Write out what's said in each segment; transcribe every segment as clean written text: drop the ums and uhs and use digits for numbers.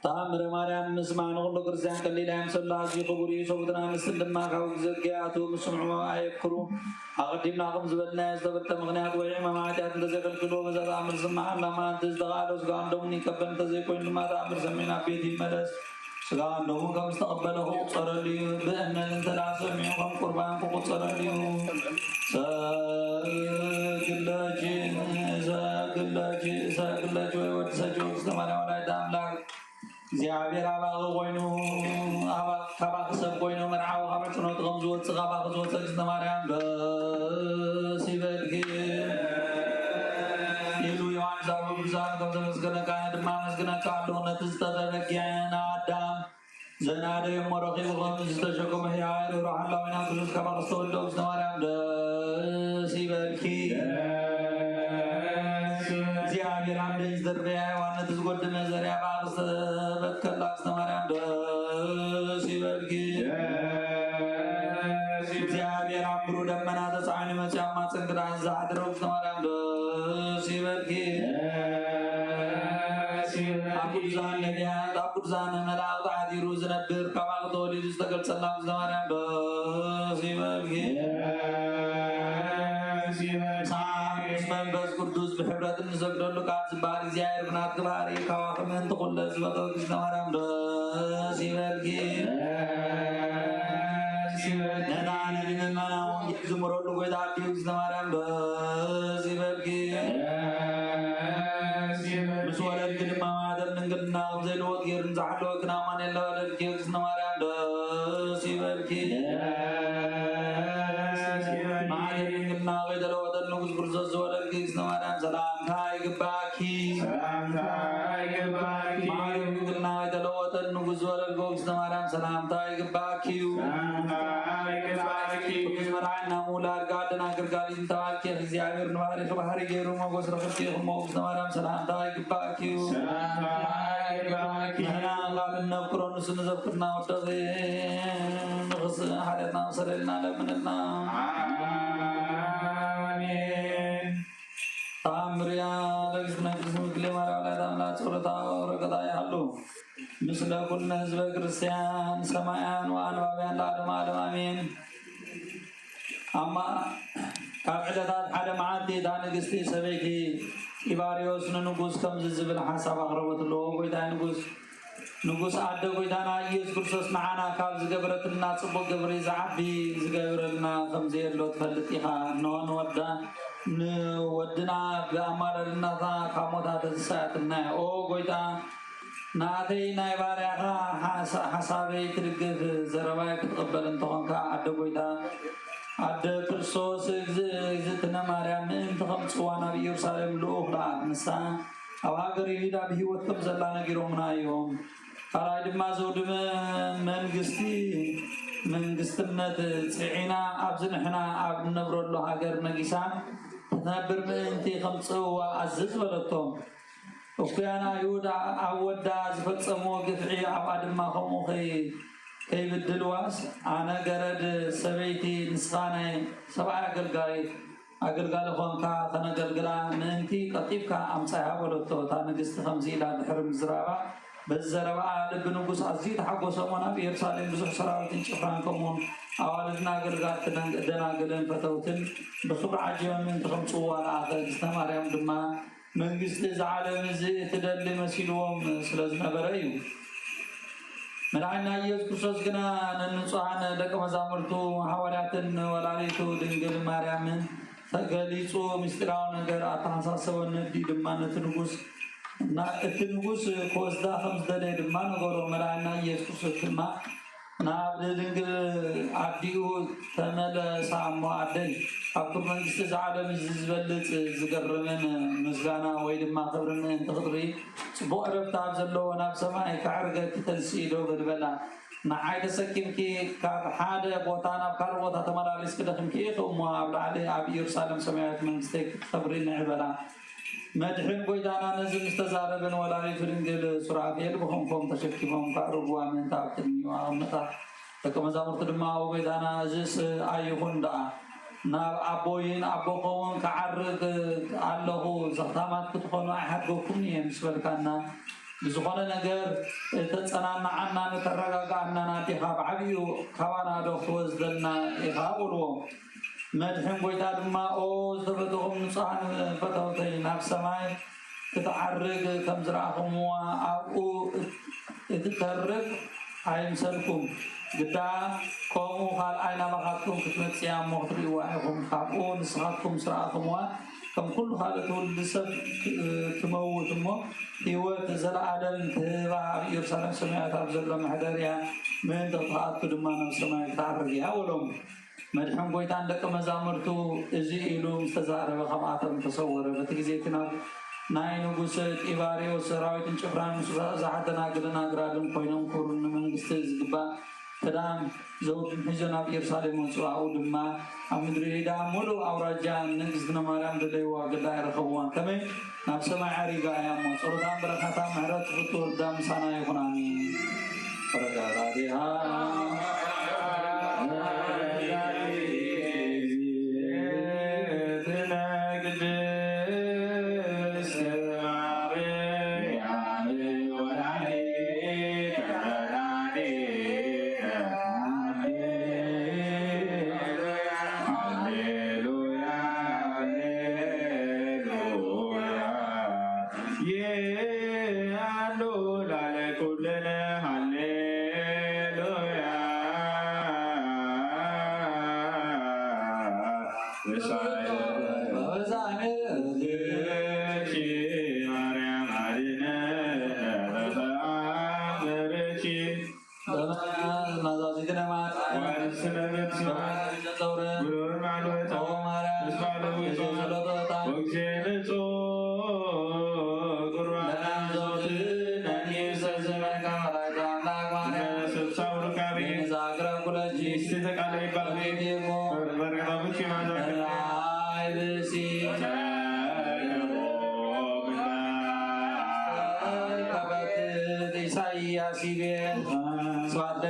تامر مريم مسمعنا قل كرسان كليلهم سلاجي خبري صوتنا مسلم ما كاو زكياتو مسمعوا ايكرو اقدمنا قم زبلنا استبت مغنيات وعيما ما عادات تزكل كلو مزاد عمر سمعنا ما تزدغالوس قاندومني كبن تزيكوين ما تعمر سمينا بيدي مدس سقاندوم كم استقبله صار لي بأن انت لا سمعهم قربان فقط صار لي ساقلاجي وتسجوك استمعنا ولا يتعملك زيابير عباغ قوينو كباغ سب قوينو مرعاو خبرتنو تغمزوت غباغ زوت سجن مريم سيبالكي يلو يوان زابو بزان كم زمزقنا كان دما مزقنا كعلو نتزتدرك يانا عدام زنادي مرقي وغم زتشكم هيائر وروح الله من عبدالوس كباغ سولدو بزن مريم سيبالكي زيابير عمدين زربيا وانا تزقود مزاريا باغ بتكلاك سمرام سيبالكي زيابير عبرو دمنا تسعاني مسيما سنكران زعدروك سمرام سيبالكي عبد زان نبيان عبد زان ملاك عديرو زنبر كباغ طولي جستقل سلام سمرام سيبالكي منبس قدوس بحبرة النسك دولو كاتس باري زيائر بنات كباري كواخر من تقول لزبطو كسنا مرام سيبالكي ندان من مناون يزمرو لغوي داتيو كسنا مرام سيبالكي مسوالة كلمة مادر ننقلنا وزيلوت غير نزحلو كنامان اللو للكيو كسنا مرام سيبالكي مادر ننقلنا غيدلو ودلو كسبرزوز وللكيو كسنا مرام سلام تايق باكي مادر ننقلنا غيدلو ودلو كسبرزوز كسنا مرام سلام تايق باكيو مرعنا مولار قادنا قرقالي انتوال كيخ زيابير نواري خبهاري جيرو موغوس رخصيخ موغوس نوارام سلام تايق باكيو نحنا قال النبكرون سنزبكرنا وتغين نغس حالتنا وصللنا لمننا ታምሪያ ለግዝና ክርስቶስ ግሌማራ ላይ ታምላ ጾረታ ወረቀታ ያሉ ምስለ ኩልነ ህዝበ ክርስቲያን ሰማያን ወአንባብያን ለዓለመ ዓለም አሜን። አማ ካብ ዕለታት ሓደ መዓልቲ እታ ንግስቲ ሰበይቲ ጢባርዮስ ንንጉስ ከምዚ ዝብል ሓሳብ ኣቕረበትሎ ጎይታ ንጉስ ኣደ ጎይታና ኢየሱስ ክርስቶስ ንዓና ካብ ዝገበረትና ፅቡቅ ግብሪ ዝዓቢ ዝገብረልና ከምዘየሎ ትፈልጥ ኢኻ እንሆ ንወድና ብኣማለልናታ ካብ ሞታ ተስሳያትና ኦ ጎይታ ናተይ ናይ ባርያኻ ሓሳበይ ትድግፍ ዘረባይ ክትቕበል እንተኾንካ ኣደ ጎይታ ኣደ ክርስቶስ እግዝእትነ ማርያም ምእንቲ ከምፅዋ ናብ ኢየሩሳሌም ልኡኽ ለኣት ንሳ ኣብ ሃገር ይሁዳ ብሂወት ከም ዘላ ነጊሮምና እዮም። ካልኣይ ድማ ዘውድመ መንግስትነት ፅዒና ኣብዚ ንሕና ኣብ ንነብረሉ ሃገር ነጊሳ ትነብር ምእንቲ ከምፅዋ ኣዝዝ በለቶም። እኩያን ኣይሁድ ኣብ ወዳ ዝፈፀምዎ ግፍዒ ኣብኣ ድማ ከምኡ ከይብድልዋስ ኣነ ገረድ ሰበይቲ ንስኻ ናይ ሰብኣይ ኣገልጋሊ ኮንካ ከነገልግላ ምእንቲ ቀጢብካ ኣምፃያ በለቶ። እታ ንግስቲ ከምዚ ኢላ ድሕሪ ምዝራባ በዚ ዘረባኣ ልቢ ንጉስ ኣዝዩ ተሓጎሶሞን ኣብ ኢየሩሳሌም ብዙሕ ሰራዊትን ጭፍራን ከምኡውን ኣዋልድና ኣገልጋልቲ ደናግልን ፈተውትን ብክብሪ ዓጂቦም ምእንቲ ከምፅዋ ለኣኸ እግዝእትነ ማርያም ድማ መንግስቲ ዝዓለም እዚ ትደሊ መሲልዎም ስለ ዝነበረ እዩ። መድሓኒና ኢየሱስ ክርስቶስ ግና ንንጹሃን ደቀ መዛሙርቱ ሓዋርያትን ወላዲቱ ድንግል ማርያምን ተገሊፁ ምስጢራዊ ነገር ኣተሓሳሰበ ነዲ ድማ ነቲ ንጉስ ክወስዳ ከም ዝደለየ ድማ ነገሮ። መድሓኒና ኢየሱስ ክርስቶስ ድማ ናብ ድንግል ኣዲኡ ተመለሳ እሞ ኣደይ ካብቶም መንግስቲ ዝዓለም ዝበልፅ ዝገርምን ምስጋና ወይ ድማ ክብሪ ምእንቲ ክትርኢ ፅቡቅ ዕረፍቲ ኣብ ዘለዎ ናብ ሰማይ ካዕርገቲ ተልሲኢ ዶ ገድበላ ንዓይ ተሰኪምኪ ካብ ሓደ ቦታ ናብ ካልእ ቦታ ተመላሊስኪ ደኺምኪ እሞ ኣብ ላዕሊ ኣብ ኢየሩሳሌም ሰማያዊት መንግስተይ ክትከብሪ ንዕበላ። መድሕን ጎይታና ነዚ ምስተዛረብን ወላዲቱ ድንግል ሱራፌል ብከምኮም ተሸኪሞም ካዕርግዋ ምእንቲ ኣብ ቅድሚኡ ኣቕምጣ። ደቀ መዛሙርቲ ድማ ኣብ ጎይታና እዚስ ኣይኹን ደኣ ናብ ኣቦይን ኣቦኸውን ክዓርግ ኣለኹ ዘኽታማት ክትኾኑ ኣይሓድገኩም እየ ምስ በልካና ብዝኾነ ነገር ተፀናንዓና ንተረጋግኣና ናዲኻ ብዓብዩ ካባና ዶ ክትወስደልና ኢኻ በልዎም። መድሕን ጎይታ ድማ ኦ ዝተፈተኹም ንጹሃን ፈተውተይ ናብ ሰማይ ክትዓርግ ከም ዝረኣኹምዋ ኣብኡ እትተርግ ኣይምሰልኩም ግዳ ከምኡ ካልኣይ ናባኻትኩም ክትመፅያ እሞ ክትርእይዋ ኢኹም ካብኡ ንስኻትኩም ስረኣኹምዋ ከም ኩሉ ካልእ ትውልዲ ሰብ ትመውት እሞ ሂወት ዘለኣለም ትህባ ኣብ ኢየሩሳሌም ሰማያዊት ኣብ ዘሎ መሕደርያ ምእንቲ ክትኣቱ ድማ ናብ ሰማይ ክትዓርግ እያ በሎም። መድሕን ጎይታን ደቀ መዛሙርቱ እዚ ኢሉ ዝተዛረበ ከምኣቶም ተሰወረ። በቲ ግዜ ናብ ናይ ንጉስ ጢባርዮስ ሰራዊትን ጭፍራን ምስ ዝሓደናግልን ኣግራድን ኮይኖም ክብሩ ንመንግስቲ ዝግባእ ክዳን ዘውድን ሒዞን ኣብ ኢየሩሳሌም ወፅኡ። ኣብኡ ድማ ኣብ ምድሪ ይሁዳ ሙሉእ ኣውራጃ ንእግዝእትነ ማርያም ደለይዋ ግዳ ይረኸብዋን ከመይ ናብ ሰማይ ዓሪጋ እያ እሞ ፀሎታን በረካታን ምሕረት ፍጡር ዳ ምሳና ይኹን ኣሜን። በረካታቲሃ Swat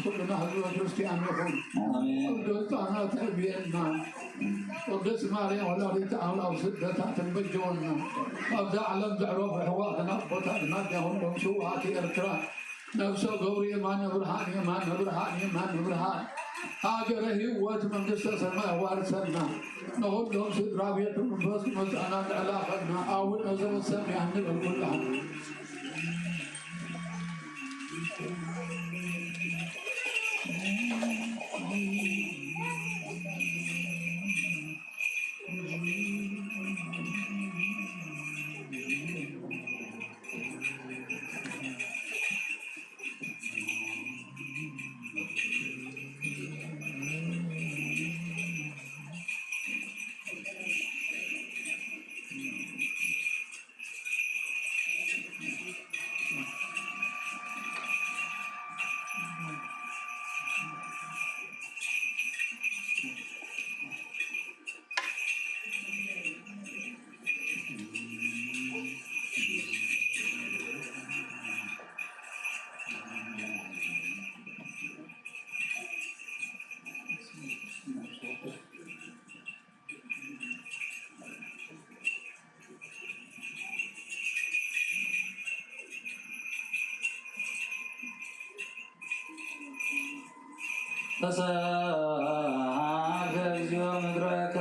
كلنا حضور كريستيان يكون قدس أنا تربيتنا قدس ماريا ولادي تعالى وسدتها تنبجونا أبدا علم تعرف حواتنا بطلنا جهم شواتي إرتراح نفسه قوري إيمان برهان إيمان برهان إيمان برهان هاجره هو تمنجس سما وارسلنا نقول لهم سيد رابية المنفس مسأنا علاقنا أول نزل السمي عن كلها تساعد يوم مدرك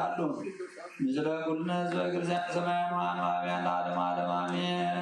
ያሉ ምስለ ኩልነ ህዝበ ክርስቲያን ሰማያን ወአንባቢያን ለዓለመ ዓለም አሜን።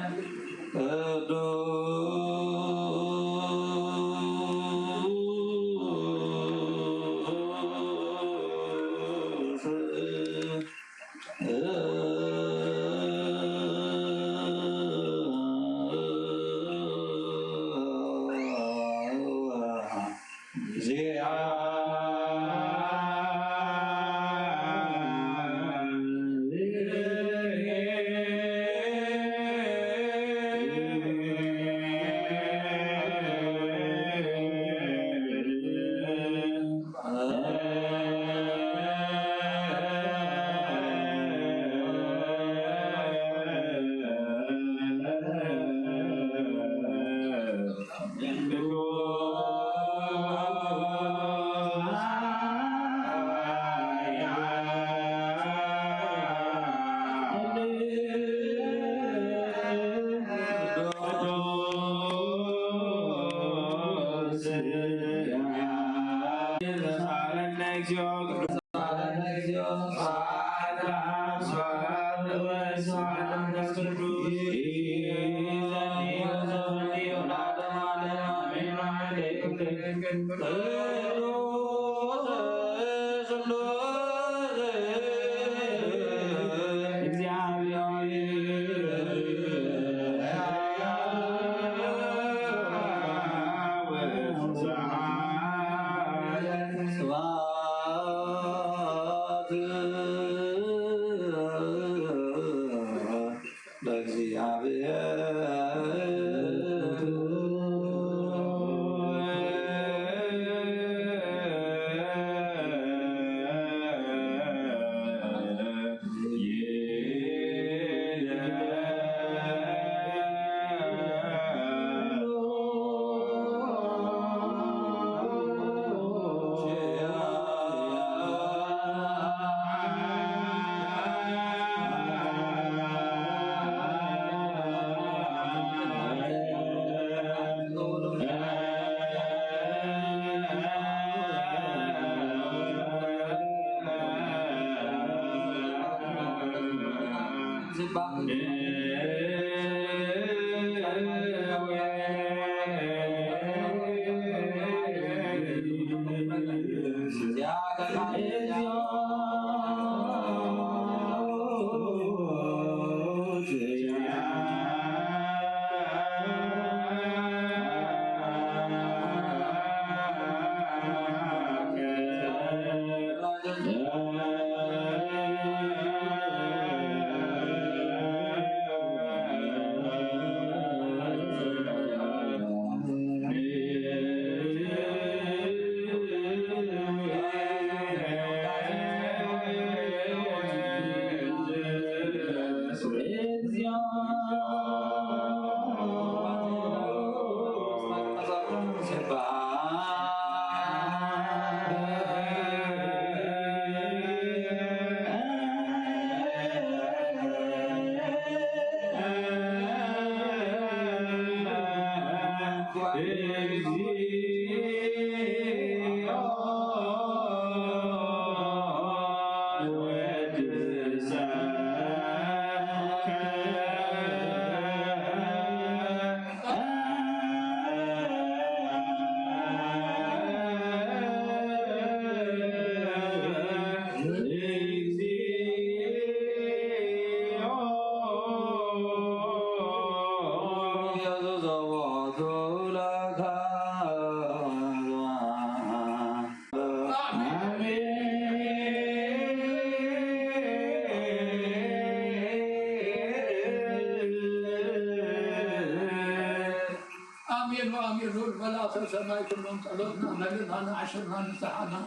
سماي كلهم طلبنا نجدنا عشرنا نسحنا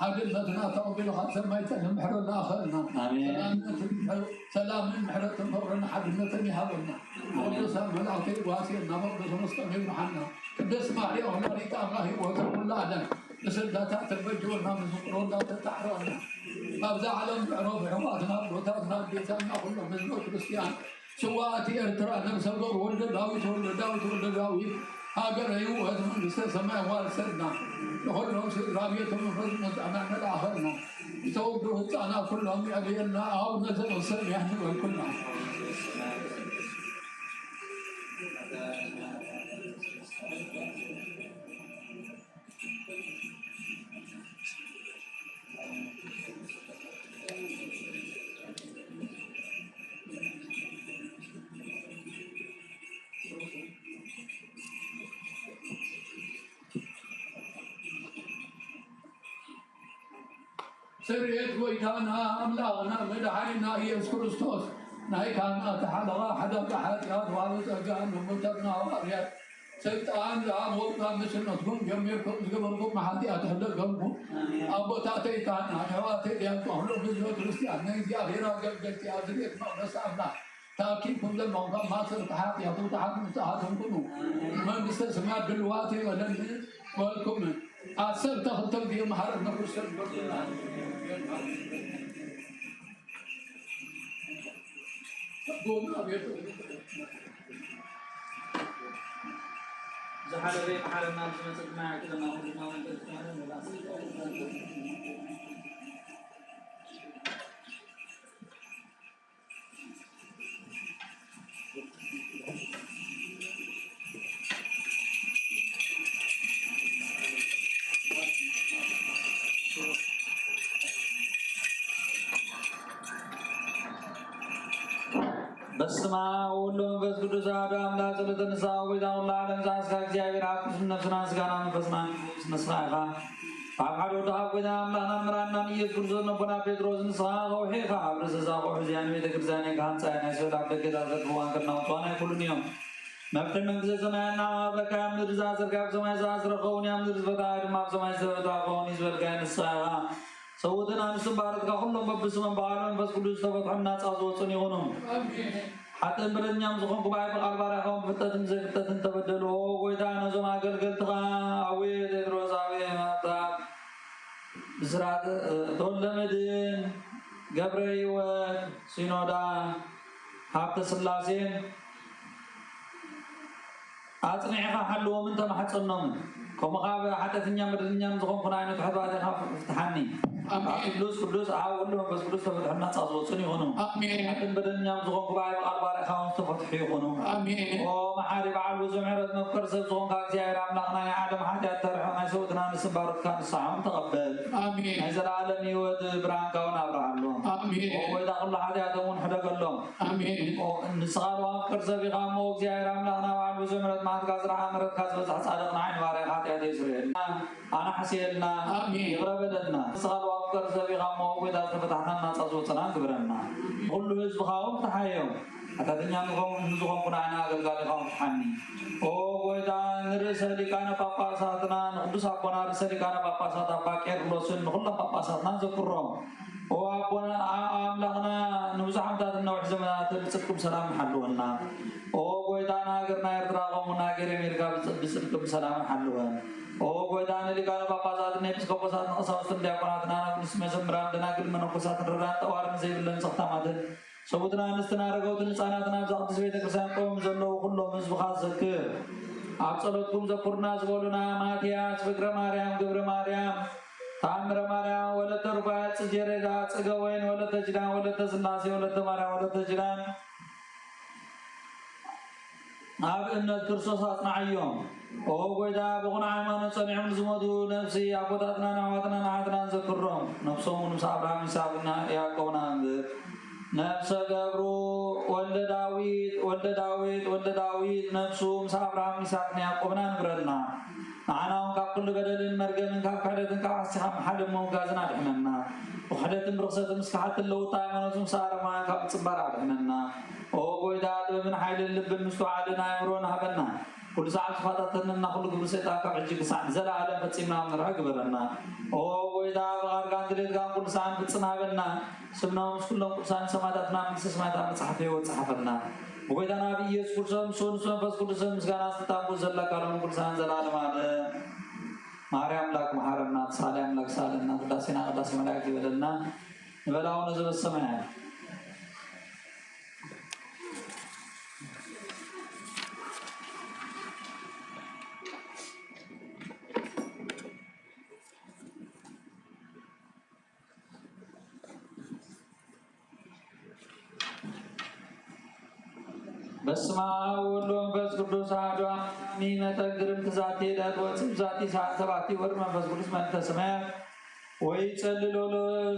حقلنا توبل خد سمايت نمحر الاخرنا سلام نمحر تمرنا حقلنا هبلنا ودسا ملاكي واسينا مقدس مستقيم حنا قدس ماري اولاريك الله وتر الله دن بسدات تبجولنا من فقرنا تتحرنا ابدا علم عروف حواتنا بوتاتنا بيتنا كلهم من كريستيان سواتي ارترا نمسدور ولد داوود ولد داوود ولد داوود هاجر أيوه هذا من السماء وارسلنا نقول له رابية من فضل أمام الآخرنا يتوقفوا أنا كلهم أبينا أو نزل السلم يعني كلهم. سريت ويتانا أملاغنا مدحينا يسوع كريستوس نايكانا تحلغا حدا بحيات والد أجان ومتبنا وأريات سيطان لا موتا مثل نطبون جميعكم زقبركم محادي أتحلقكم أبو تاتي تانا حواتي ديانكم أهلو بزيو كريستيان نيزي أغيرا قلقلتي أزريت مقدس أبنا تاكيكم للموضوع ما صرت حياتي أطو تحت مستعادهم كنو من بستسمات بالواتي ولن ولكم أصر تخطر دي محارب نقول سر بردنا زحل بي محارب نام سمسك معك لما أقول ما أنت تتعلم ولا በስመ አብ ወወልድ ወመንፈስ ቅዱስ አሐዱ አምላክ ዘበተንሥአ ወቤዛው ለዓለም ዘአስካ እግዚአብሔር አብ ነፍስና ስጋና መንፈስና ንስሐኻ ኣብ ሓደ ወድኻ ኮይና ኣምላኽና ምራናን ኢየሱስ ክርስቶስ ነቦና ጴጥሮስ ንስኻ ከውሒኻ ኣብ ርእሲ እዛ ቆውሒ እዚኣ ንቤተ ክርስቲያን ካህንፃ ናይ ስእሊ ኣብ ደገ ዘርክብዋን ከናውፅዋን ኣይኩሉን እዮም መብቲ መንግስቲ ሰማያና ኣብለካ ምድሪ ዝኣሰርከ ኣብ ሰማይ ዝኣስረኸውን እያ ምድሪ ዝፈትሐ ድማ ኣብ ሰማይ ዝተፈትሐ ከውን እዩ ዝበልካዮ ንስኻ ኢኻ ሰውትን ኣንስትን ባሮትካ ኩሎም በብስመን በዓል መንፈስ ቅዱስ ዝተፈትሑን ናፃ ዝወፁን ይኹኑ ሓጥን በደለኛም ዝኾንኩ ባይ በቃል ባርያኻውን ፍልጠትን ዘይፍልጠትን ተበደልዎ ጎይታ ነዞም ኣገልገልትኻ ኣቡየ ጴጥሮስ ኣቡየ ማርታብ ብስራት ተወልደ መድን ገብረ ሕይወት ሲኖዳ ሃብተ ስላሴን ኣፅኒዕኻ ሓልዎምን ተማሕፀኖምን ከምኡ ኸ ሓጢአተኛም በደለኛም ዝኾንኩን ዓይነት ሕድባት ኢኻ ፍትሓኒ ቅዱስ ቅዱስ ኣብ ወልድ መንፈስ ቅዱስ ተፈትሑ ናፃ ዝወፁን ይኹኑ ሓጥን በደለኛም ዝኾንኩ ባይ በቃል ባርያኻ እውን ዝተፈትሑ ይኹኑ ኦ መሓሪ በዓል ብዙሕ ምሕረት መፍቀሪ ሰብ ዝኾንካ እግዚኣብሔር ኣምላኽና ናይ ዓለም ሓጢአት ተርሑ ናይ ሰውእትና ንስን ባሮትካ ንስሓኦም ተቐበል ናይ ዘለኣለም ህይወት ብርሃንካ እውን ኣብርሃሎም ጎይታ ኩሉ ሓጢአቶም እውን ሕደገሎም ንስኻ ለዋፍቅር ሰብ ኢኻ እሞ እግዚኣብሔር ኣምላኽና በዓል ብዙሕ ምሕረት ማዕትካ ስራሓ ምሕረትካ ዝበፅሕ ፃድቕ ንዓይኒ ባርያኻ ሓጢአት ይስርየልና ኣነ ሓስየልና ይቕረበለና ንስኻ ለዋፍቅር ሰብ ኢኻ እሞ ጎይታ ዝተፈታሕና ናፃ ዝወፅና ግብረና ኩሉ ህዝብኻ እውን ፍትሓዮም ሓጢአተኛ ንዝኾንኩ ንዓይና ኣገልጋሊ ኢኻ እውን ፍትሓኒ ኦ ጎይታ ንርእሰ ሊቃነ ጳጳሳትና ንቅዱስ ኣቦና ርእሰ ሊቃነ ጳጳሳት ኣባ ቄርሎስን ንኩሎም ጳጳሳትና ዘክሮም ኦ ኣቦና ኣምላኽና ንብዙሕ ዓመታት ነዊሕ ዘመናት ብፅድቅም ሰላም ሓልወና ኦ ጎይታ ንሃገርና ኤርትራ ከምኡ ንሃገር ኣሜሪካ ብፅድቅም ብሰላም ሓልወን ኦ ጎይታ ንሊቃነ ጳጳሳትን ኤጲስቆጶሳትን ቀሳውስትን ዲያቆናትና ንቅዱስ መዘምራን ደናግል መነኮሳትን ረዳን ጠዋርን ዘይብለን ፀኽታማትን ሰቡትና ኣንስትን ኣረገውትን ህፃናትን ኣብዛ ቅዱስ ቤተክርስትያን ቆም ዘለዉ ኩሎም ህዝብኻ ዝዘክር ኣብ ጸሎትኩም ዘኩርና ዝበሉና ማትያስ ፍቅረ ማርያም ገብረ ማርያም ተኣምረ ማርያም ወለተ ሩፋኤል ጽጌረዳ ጽገወይን ወለተ ጅዳን ወለተ ስላሴ ወለተ ማርያም ወለተ ጅዳን ኣብ እምነት ክርስቶስ ኣጽናዕዮም ኦ ጎይታ ብኹን ሃይማኖት ጸኒዖም ዝሞቱ ነፍሲ ኣቦታትናን ኣሕዋትናን ኣሓትናን ዘክሮም ነፍሶም ንስ ኣብርሃም ይስሐቅና ያዕቆብና እንብር ነፍሰ ገብሩ ወልደ ዳዊት ነፍሱ ምስ ኣብርሃም ይስሐቅን ያዕቆብና ንብረልና ንዓና እውን ካብ ኩሉ በደልን መርገምን ካብ ክሕደትን ካብ ሓሲኻ መሓደ ምውጋዝን ኣድሕነና ብክሕደትን ብርክሰትን ምስ ክሓትን ለውጣ ሃይማኖት ምስ ኣረማን ካብ ምፅባር ኣድሕነና ኦ ጎይታ ጥበብን ሓይልን ልብን ምስተውዓልን ኣእምሮን ሃበና ኩሉ ሰዓት ዝፋታተንና ኩሉ ግብሪ ሰይጣን ካብ ሕጂ ክሳዕ ንዘለኣለም ፈፂምና ንርሑ ግበረና ኦ ጎይታ ብቓልካን ድሌትካን ኩሉ ሰዓት ፍፅም ሃበና ስምና ምስ ኩሎም ቅዱሳን ሰማዕታትና መንግስተ ሰማያት መፅሓፈ ህይወት ፀሓፈልና ብጎይታና ብኢየሱስ ክርስቶስ ምስ ወንስ መንፈስ ቅዱስን ምስጋና ዝተታንኩ ዘለካ ሎም ቅዱሳን ዘለኣለም ኣለ ማርያም ኣምላክ መሓረና ተሳሊ ኣምላክ ሳለና ቅዳሴና ቅዳሴ መላእክት ይበለልና ንበላውነ ዘበሰማያት በስመ አብ ወወልድ ወመንፈስ ቅዱስ አሐዱ አሜን። ተግርም ትዛቲ ዕለት ወጽም ዛቲ ሰዓት ሰባቲ ወር መንፈስ ቅዱስ መንተ ሰማያት ወይ ጸልሎ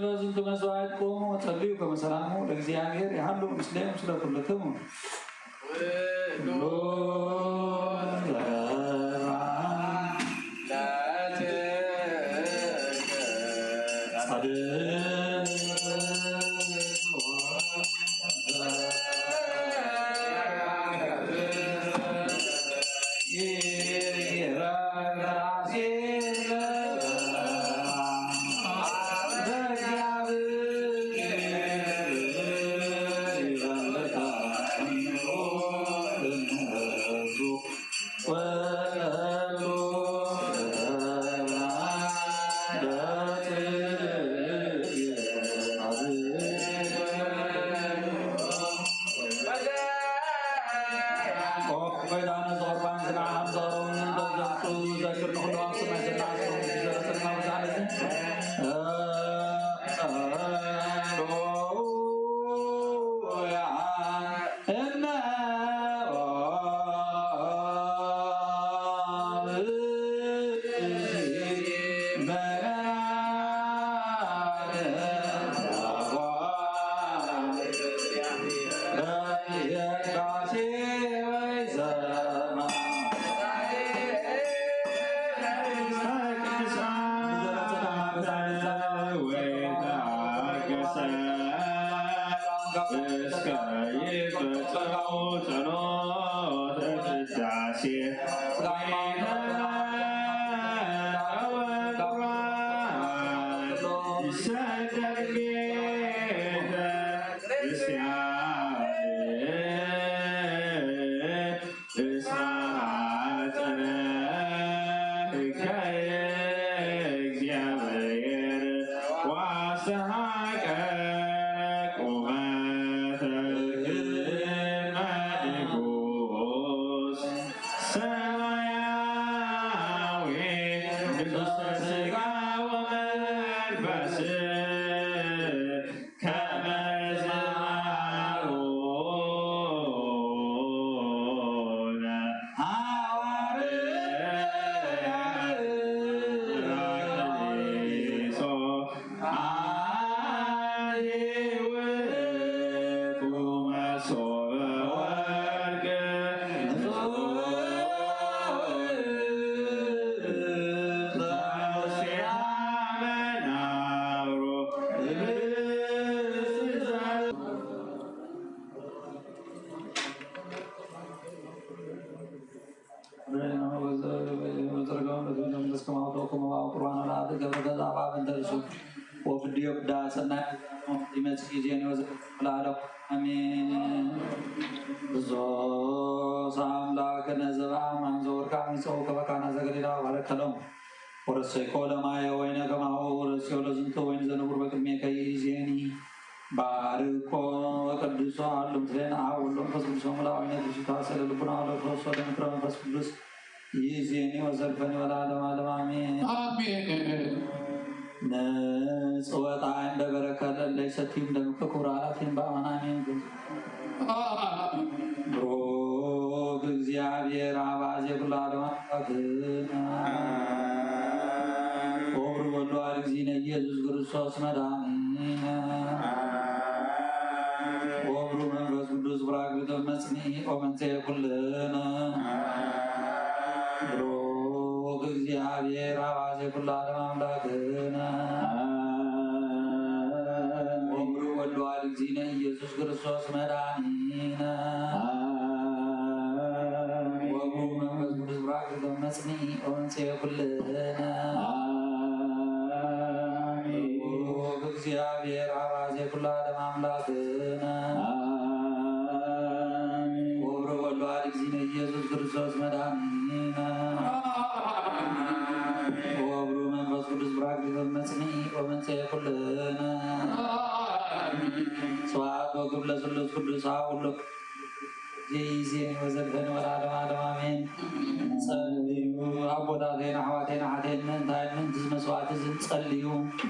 ለዝንቱ መስዋዕት ቆሙ ጸልዩ ከመሰላሙ ለእግዚአብሔር ያህሉ ምስሌም ስለ ኩልክሙ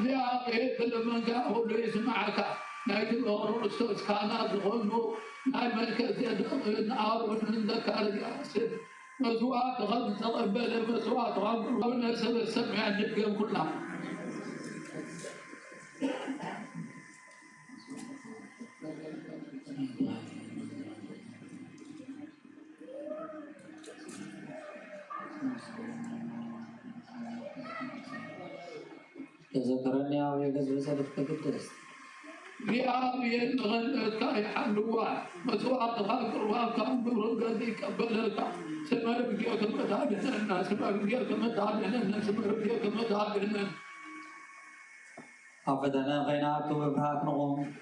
يا أخي كل من جاء هو يسمعك نايت الأمر أستاذ كانت غنو ناي مركز نار من ذكر ياسر مسوات غد تقبل مسوات غد ونسب السمع نبقى كلها تذكرني أو يجوز بس تقدس يا بين غنى كاي حلوة مسوات غد وكان برقدي قبلك سمر بيك متعدنا الناس سمر بيك متعدنا الناس سمر بيك متعدنا أفدنا غينات وبهات نقوم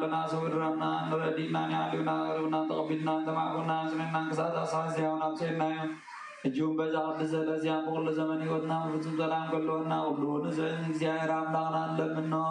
لنا سورنا نردينا نعلونا غربنا تقبلنا تمعقنا سمعنا كساتا صحيحنا بسيرنا الجوم بزاق بزلزيان بغل زمن يودنا وفتن سلام كلونا ولون زين زيائر عمدانا لمنا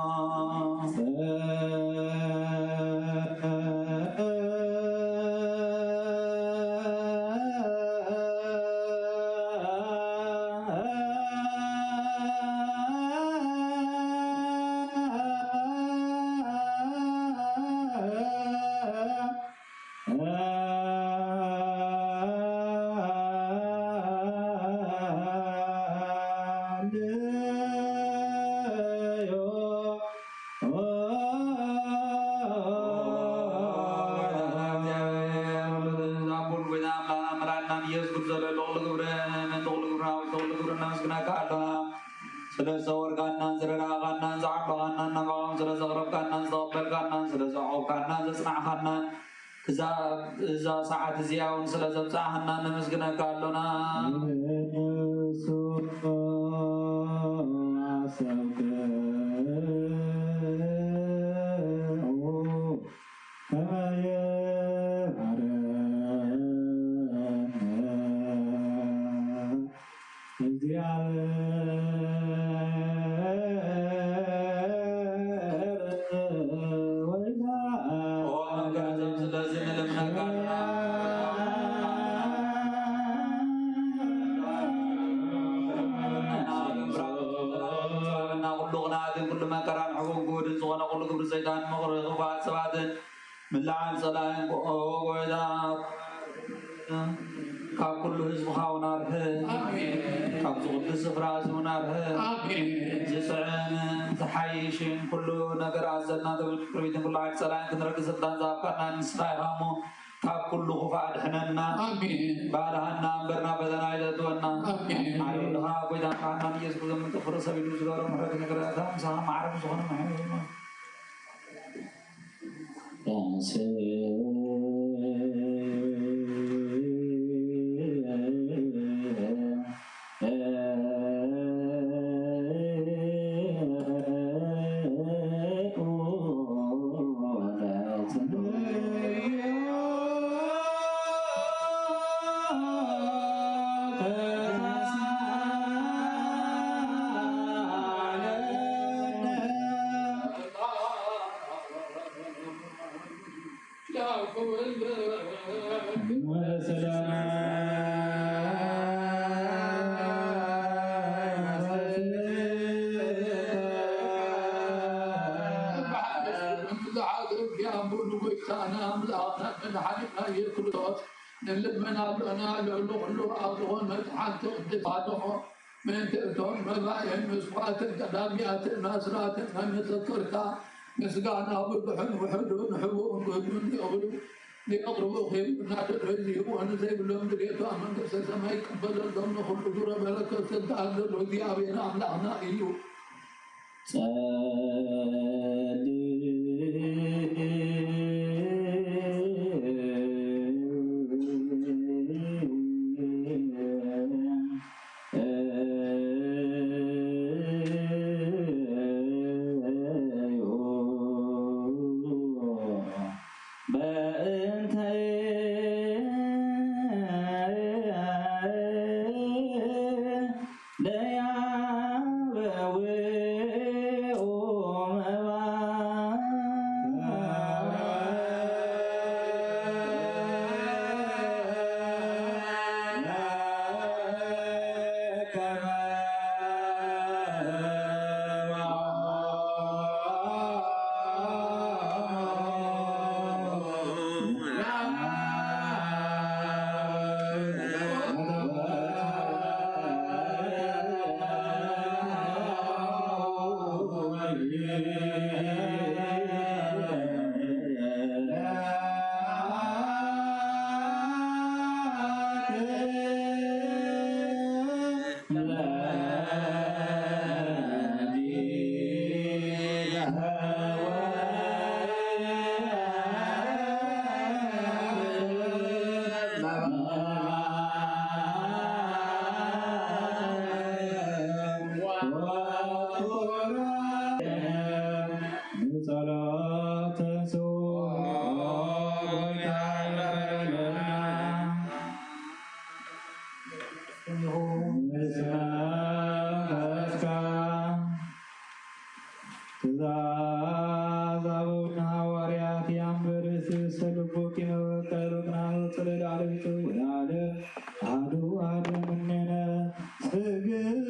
إذا ساعة زياون سلسل ساعنا نمسكنا كالونا ملعن صلاة وإذا كاب كل حزب خاونا به كاب زغد السفرة زونا به جسعين تحيشين كل نقر عزلنا تبقى كل عاد صلاة كنرق سلطان زابقنا نستايهامو كاب كل خفاد حننا بارهنا برنا بدنا إذا عيولها وإذا كاننا يسكو زمن تفرس بالنسبة محرك نقر أدام سام عرب سخنا محيوما نلمنا لنا لولو أظن حتى دفاعه من تأتون مباين مسقات الكلاميات الناصرات من تذكرتا مسقانا بالبحر وحدون حبون قدون يغلو ليقربوا خير نات الرزي وانا زي بلوم دريتو امن قصص ما يقبل الضمن خلقور ملكة سلطان الرزي ابينا املانا ايو ወፅለ ዳለይቱ ወዳለ አዱ አዱ ምኔነ ስግዶ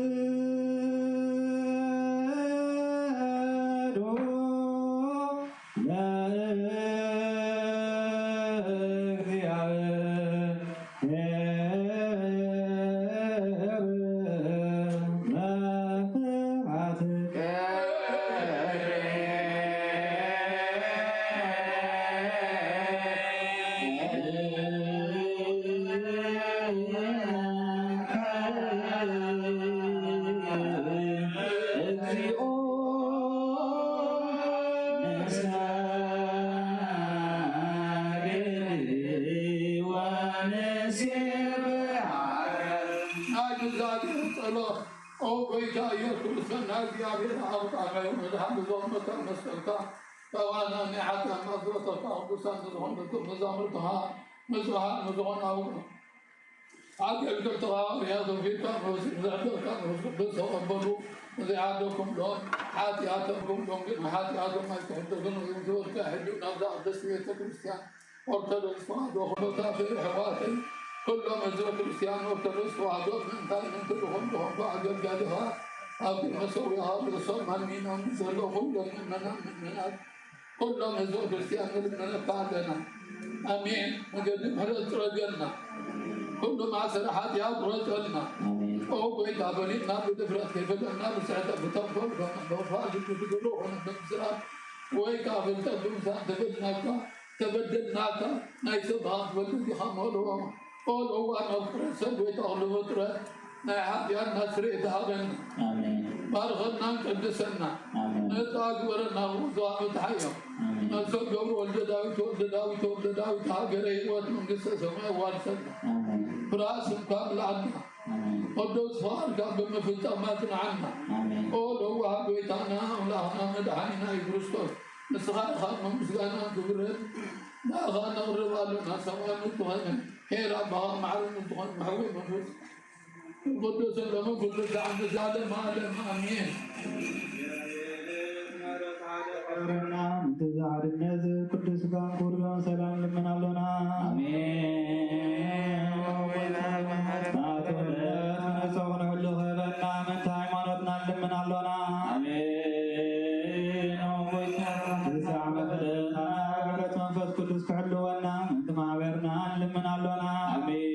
كلهم أزواج كريستيان أرثوذكس وعادات من كلهم وعادات جادها أبي مسويها بالصوم هالمين ومزلهم من كلهم أزواج كريستيان من بعدنا آمين مقدم هذا رجلنا كلهم عسر حد يعود رجلنا أو بيت عبلينا بدفرات كيف لنا بسعة بتنفر بفاجئ بتقولوا ونبصرات ويكافل تدوم تبدلناك نايسبها بدو يخمروا قول هو أنا سويت أغلبتره نحن يا نصري دارنا بارغنا قدسنا نتاج ورنا وزاوت حيهم نسوق جور ولد داوود هاجري واتمن قصة سماء وارسلنا براس كامل عنا قدوس فارق بمفتة ماتنا عنا قول هو بيتنا ولهنا مدحنا يكرستوس نسخان خاتم مسجانا كبرت لا غانا وربالنا سماء نتوهنا هيرا بها معلم نتوهن محوي منفس القدوس لما كل دعم زادم عالم امين انتزاع النازل قدس كان قرآن سلام لمن علونا امين نسوغن كل خيرنا من تايمانتنا لمن علونا امين تسع مفلتنا عبرت منفس قدس كحلونا انت معبرنا لمن علونا امين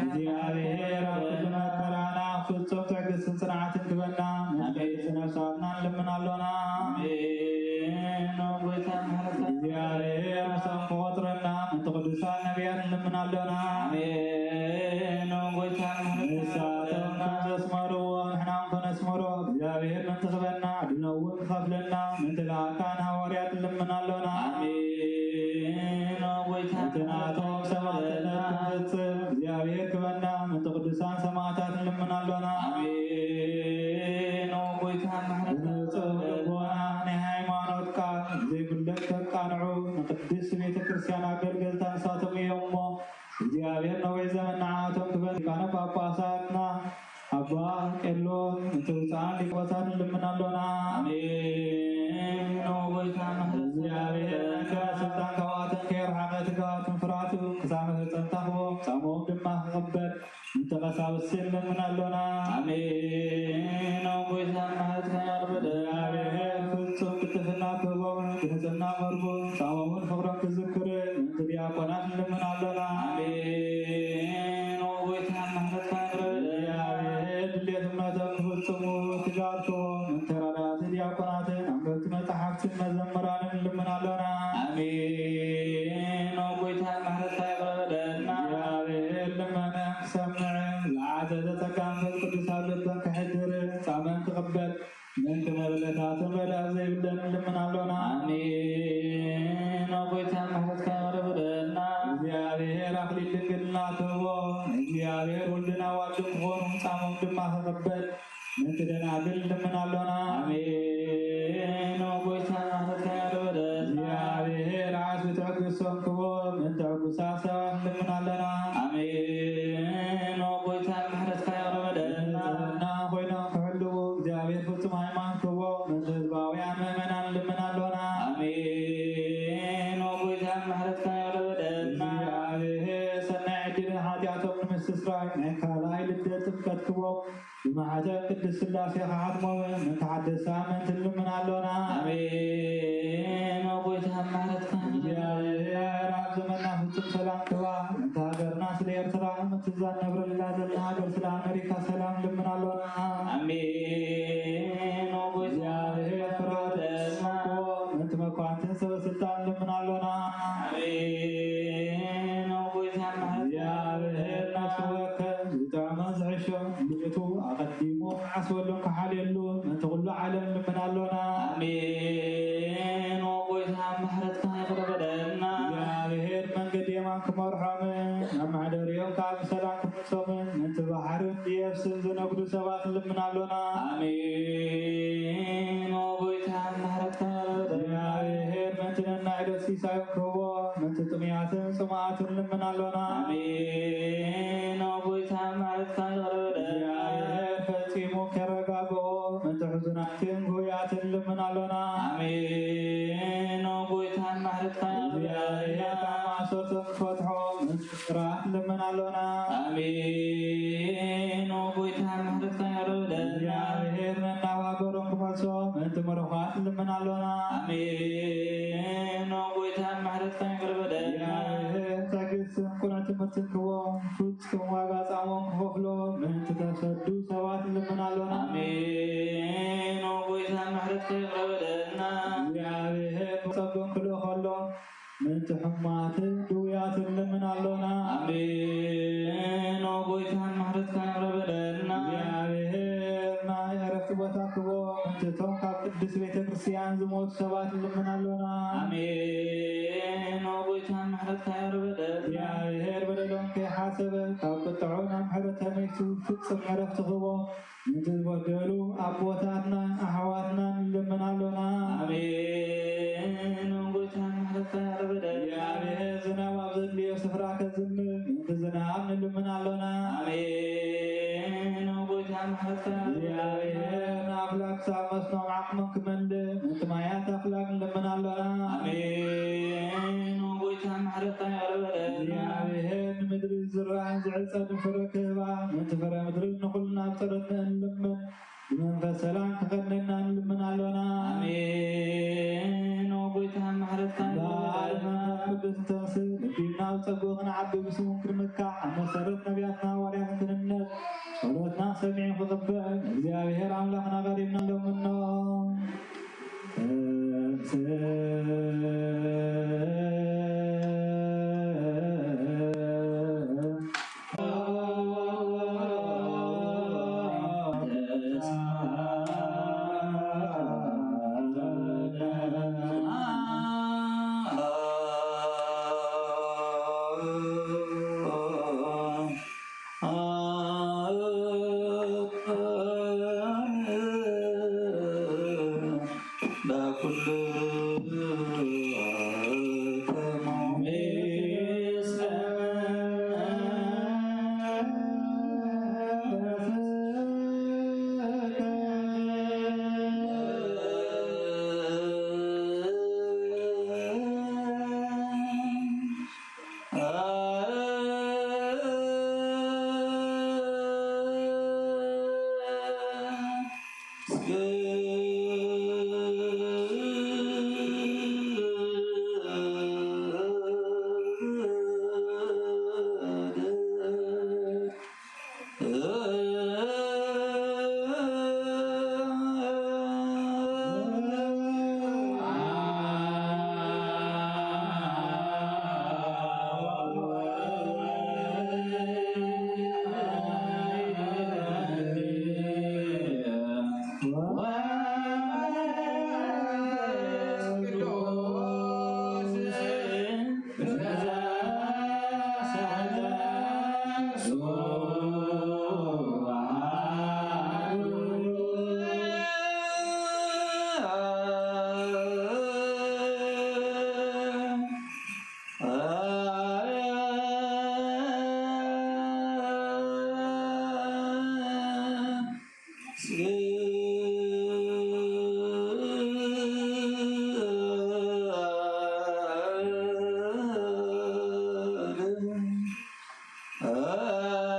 እግዚአብሔር አብዱና ከራና ፍጹም ትዕግስትን ጽናትን ግበና መንፈስ ነፍሳትና እንለምናለና እግዚአብሔር ምሳም ቆጥረና ምንተ ቅዱሳን ነቢያን እንለምናለና ንሳቶም ከምዘስመርዎ ንሕናም ከነስመሮ እግዚአብሔር ምንቲ ክበና ድነውን ክኸፍለና ምንቲ ለኣካን ሃዋርያት እንለምናለና እንትናቶም ሰማዕትነት ክፍጽም እግዚአብሔር ክበና ምንቲ ቅዱሳን ሰማዕታት እንለምናለና ንንጹህ ልቦና ናይ ሃይማኖት ቃል ዘይጉለት ተቃንዑ ንቅድስት ቤተ ክርስቲያን ኣገልገልታ ንሳቶም እዮም እሞ እግዚአብሔር ነዊሕ ዘመን ንዓቶም ክበን ሊቃነ ጳጳሳትና ኣባ ቄርሎስ ምትውፃእን ሊቆሳት እንልምናለና እግዚአብሔር ስልጣን ካብኣቶም ከይርሓቐ ትጋባትን ፍርሃቱ ክሳብ መፈፀምታ ክቦ ሳሞም ድማ ክቕበል ምንተ ቀሳውስቲ እንለምናለና እግዚአብሔር ፍጹም ቅድስና ክህቦም ብንጽህና መርጎ ሳሞምን ፍቅሮም ክዝክርን ምንቲ ዲያቆናት እንለምናለና እግዚአብሔር ድሌት እምነቶም ክፍጽሙ ትጋብቶም ምንቲ ረዳእቲ ዲያቆናትን ኣንበብቲ መፅሓፍትን መዘምራንን እንልምናለና እግዚአብሔር ልመናን ክሰምዕን ዝዓዘዘ ጸጋ መንፈስ ቅዱስ ኣብ ልበን ክሕድርን ጻመን ክቕበል ምንቲ መብለታትን ረዳእ ዘይብለን እንልምናለና እግዚአብሔር ኣክሊል ድንግልና ክህቦ እግዚአብሔር ወልድና ዋሉ ክኾኑ ጻሞም ድማ ክቕበል ምንቲ ደናግል እንልምናለና እግዚአብሔር ዓስቢ ትዕግሶም ክህቦ ምንቲ ዕጉሳት ሰባት እንልምናለና ንጽህና ኮይኖም ክሕልው እግዚአብሔር ፍጹም ሃይማኖት ክህቦ ምንቲ ህዝባውያን ምእመናን እንልምናለና استسراء كالاي لدت كتكبو بمعجب قدس سلاسي خاتمو من تحدث من تلمن علونا آمين وبويتها معرتك يا رب زمنا فتم سلام كوا تاجرنا سلير سلام تزان نبر الله زلنا قر سلام أمريكا سلام لمن علونا آمين وبويتها يا فراد اسمكو انت مكوانتن سوى سلطان لمن علونا آمين وبويتها معرتك يا نفسك تعمز عشو بيتو أقدمو عسولون كحاليلو من تقول عالم لمن علونا آمين وبويتها معرتك يغرب لنا يا بهير من قديمان كمرحمن أما عدر يوم كعب سلام كمسومن من تبحر يفسن زنقدو سبات لمن علونا آمين وبويتها معرتك يا بهير من تننا عدو سيسايو كروبو من تتمياتن سماعتن لمن علونا آمين وبويتها معرتك يغرب لنا فتيمو كرقاقو من تحزناتن قوياتن لمن علونا آمين وبويتها معرتك يا كما صرتم فتحو من راح لمن علونا آمين وبويتها معرتك يغرب لنا يا بهير من نواقرون كمالسو من تمرخات لمن علونا آمين وبويتها معرتك يغرب لنا يا بهير تاكسن كنت متنكو فتكم واقاس عمون كفوفلو من تتشدو سوات لمن علونا آمين وبويتها معرتك يغرب لنا يا بهير مصدون كلو خلو من تحمات دويات لمن علونا آمين وبويتها معرتك يغرب لنا يا بهير ما يعرفت بتاكبو من تتوقع قدس بيت كريستيان زموت سبات لمن علونا آمين وبويتها معرتك يغرب لنا يا بهير بدلون كي حاسب تقطعونا محرتها ميتو فتصم عرفت غبو من تتبدلو أبوتاتنا أحواتنا لمن علونا آمين وبويتها معرتك يغرب لنا يا بهير زناب أبزل لي سفراك الزمن من تزناب لمن علونا آمين وبويتها معرتك يا بهير أخلاق سامسنا عقمك من انت ما يات أخلاق لمن علونا آمين وبويتها معرتك يغرب لنا يا بهير مدري الزراع زعل فركبا من تفرى مدري نقولنا بطرتنا لمن من فسلام تغنينا لمن علونا آمين وبويتها معرتك دارنا قدس تنسل دينا وصبوغنا عبد بسمون كرمكا عما سرت نبياتنا ورياتنا الناس صلوتنا سميع خطبا እግዚአብሔር አምላክና ጋሪምና ለምኖ Ah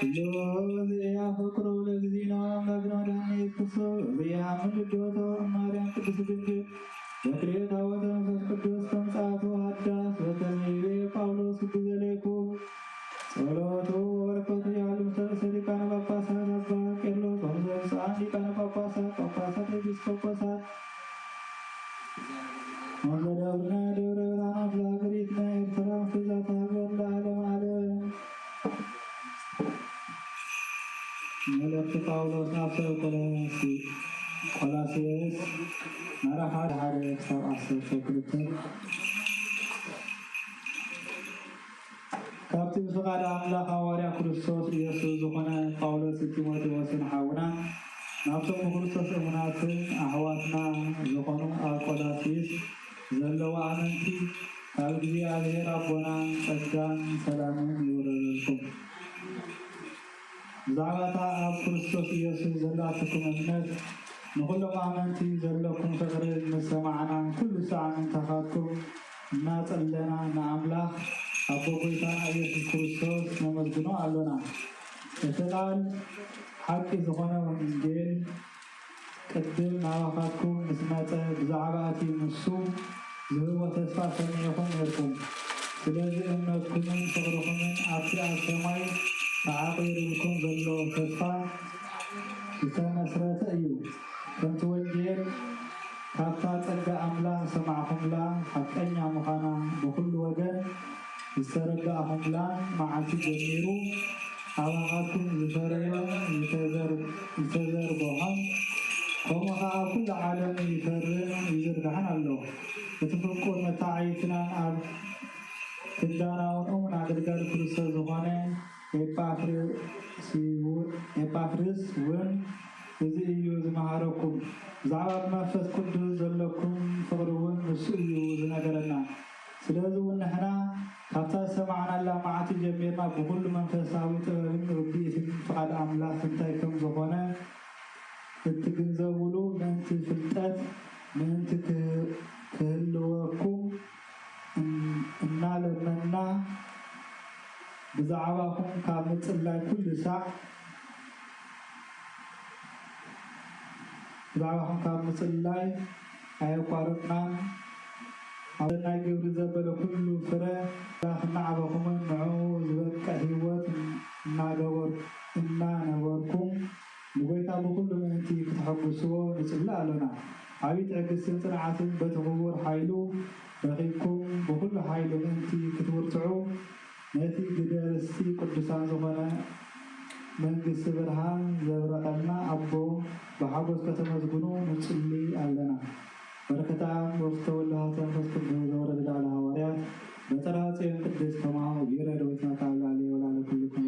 Lo de afro crole gzino, magno نعمل الجوة مريم قدس الجنجل وكريتا وتنفس قدس تنصات وحداث وتنيبي قولوس بذلكم صلواتو وركوتو يعلم سلسل كان باباسات أبا كيرلو بمزوس عندي كان باباسات رجيس باباسات وزرابنا دورنا فلاغريتنا إرترام فزات هبون لعلم علم ملك قولوس نفسه قلاسيس نرى حال يكسر أصل شكرته كابتن فقاد أملاك حواريا كريستوس إيسوس زخنا قولوس تيموثيوس حاونا نفسهم كريستوس أمناتن أحواتنا زخنا قلاسيس زلوا أمنتي أبدي عليه ربنا سجان سلامين يورلكم زعبتا أب كريستوس إيسوس زلاتكم أمنت نقول أمنتي زلكم فقر مسمعنا كل ساعة من تخاتكم الناس لنا نعملاك أبو بيتا إيسوس كريستوس نمزقنا علونا إتقال حق زخنا ونجيل قدم نعوخاتكم مسمات بزعباتي مسوم زهو تسفى سميكم يركم سلازي أمناتكم فقركم أبتي السماي تعاقير لكم ظلو تسفى كتان أسرات أيو كنت وجيل كافتا تلقى أملا سمعكم لا حتى أن يعمقنا بكل وجن يسترقاهم لا معاتي جميرو عواقاتكم زفريا يتذر بهم ومخا كل عالم يزرقحن الله يتفرقون متاعيتنا أب تداراون أمنا قدقال كريستوس زخانة إبافرس ون إذي إيوز مهاركم زعبات منفس قدس زلكم فقرون مسؤول إيوز نقرنا سلازو نحنا كابتا سمعنا الله معاتي جميعنا بكل منفساوي تبابين ربي فقد أملاك تنتايكم زخانة تتجنزبولو من تفلتات من تكهلوكم النالمنا بزعباكم كامت الله كل ساعة بزعباكم كامت الله أيقاربنا أولنا يقول زبل كل فرق داخلنا عباكم النعوذ والكهيوات إنا نوركم بقيت أبو كل من أنتي كتحبسوا نسأل لنا عبيد عقس سنعات بتغور حيلو بغيكم بكل حيلو أنتي كتورتعوا ناتي قدرستي قدسان زغنا من قس برهان زبرقنا أبو بحبس كتمزقنو نسألي لنا بركتان وفتو الله تنفس كله زورد على هواريات بترات ينقدس كما ويرد وتنقال عليه ولا لكلكم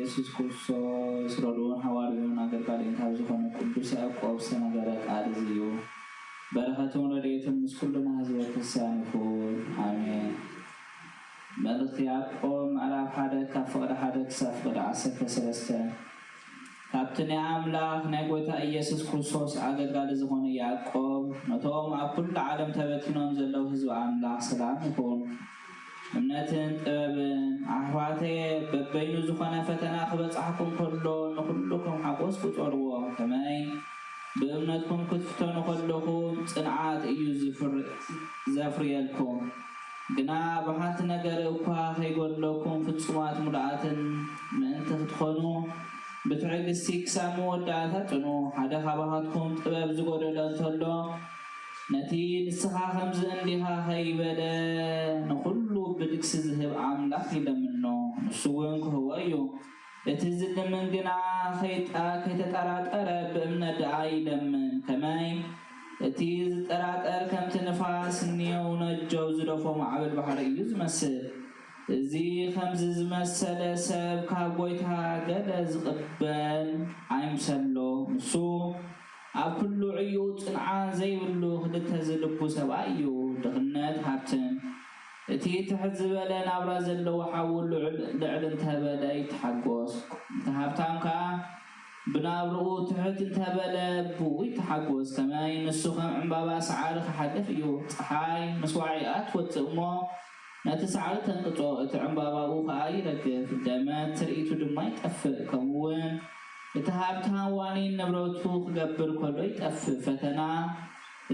ኢየሱስ ክርስቶስ ረድኡን ሐዋርያውን አገልጋይን ካብ ዝኾነ ቅዱስ ያዕቆብ ዝተነገረ ቃል እዩ። በረከቱን ረድኤቱን ምስ ኩልና ህዝበ ክርስቲያን ይኹን አሜን። መልእክቲ ያዕቆብ ምዕራፍ 1 ካብ ፍቅዲ 1 ክሳብ ፍቅዲ 13 ካብቲ ናይ ኣምላኽ ናይ ጎይታ ኢየሱስ ክርስቶስ ኣገልጋሊ ዝኾነ ያዕቆብ ነቶም ኣብ ኩሉ ዓለም ተበቲኖም ዘለው ህዝቢ ኣምላኽ ሰላም ይኹን። እምነትን ጥበብን ኣሕዋተየ በበይኑ ዝኾነ ፈተና ክበፅሓኩም ከሎ ንኩልኩም ሓጎስ ቁጠርዎ። ከመይ ብእምነትኩም ክትፍተኑ ከለኹም ፅንዓት እዩ ዘፍርየልኩም። ግና ብሓንቲ ነገር እኳ ከይጎድለኩም ፍጹማት ሙሉኣትን ምእንቲ ክትኾኑ ብትዕግስቲ ክሳብ መወዳእታ ጽኑ። ሓደ ካብኣኻትኩም ጥበብ ዝጎደሎ እንተሎ ነቲ ንስኻ ከምዚ እንዲኻ ከይበለ ንኩሉ ብድግሲ ዝህብ ኣምላኽ ይለምኖ፣ ንሱ እውን ክህቦ እዩ። እቲ ዝልምን ግና ከይተጠራጠረ ብእምነት ደኣ ይለምን። ከመይ እቲ ዝጠራጠር ከምቲ ንፋስ እኒአው ነጀው ዝደፎ ማዕበል ባሕሪ እዩ ዝመስል። እዚ ከምዚ ዝመሰለ ሰብ ካብ ጎይታ ገለ ዝቕበል ኣይምሰሎ። ንሱ ኣብ ኩሉ ዕዩ ፅንዓት ዘይብሉ ክልተ ዝልቡ ሰብኣይ እዩ። ድኽነት ሃብትን እቲ ትሕት ዝበለ ናብራ ዘለዎ ሓዊ ልዕል እንተበለ ይተሓጎስ። እቲ ሃብታም ከዓ ብናብርኡ ትሕት እንተበለ ብኡ ይተሓጎስ። ከመይ ንሱ ከም ዕምባባ ሰዓሪ ክሓልፍ እዩ። ፀሓይ ምስ ዋዒኣ ትወፅእ እሞ ነቲ ሰዓሪ ተንቅፆ፣ እቲ ዕምባባኡ ከዓ ይረግፍ። ደመት ትርኢቱ ድማ ይጠፍእ። ከምኡውን እቲ ሃብታም ዋኒን ንብረቱ ክገብር ከሎ ይጠፍእ። ፈተና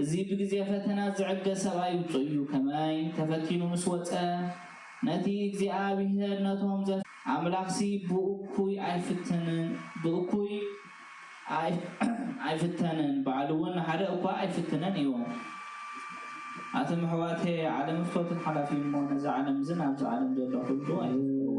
እዚ ብግዜ ፈተና ዝዕገ ሰብኣይ ውፁእ እዩ። ከመይ ተፈቲኑ ምስ ወፀ ነቲ እግዚኣብሔር ነቶም ኣምላኽሲ ብእኩይ ኣይፍተንን ባዕሉ እውን ሓደ እኳ ኣይፍትነን እዩ። ኣቶም ኣሕዋቴ ዓለም ፍቶትን ሓላፊ እሞ ነዚ ዓለም እዚ ናብዚ ዓለም ዘሎ ኩሉ ኣይፍትዎ።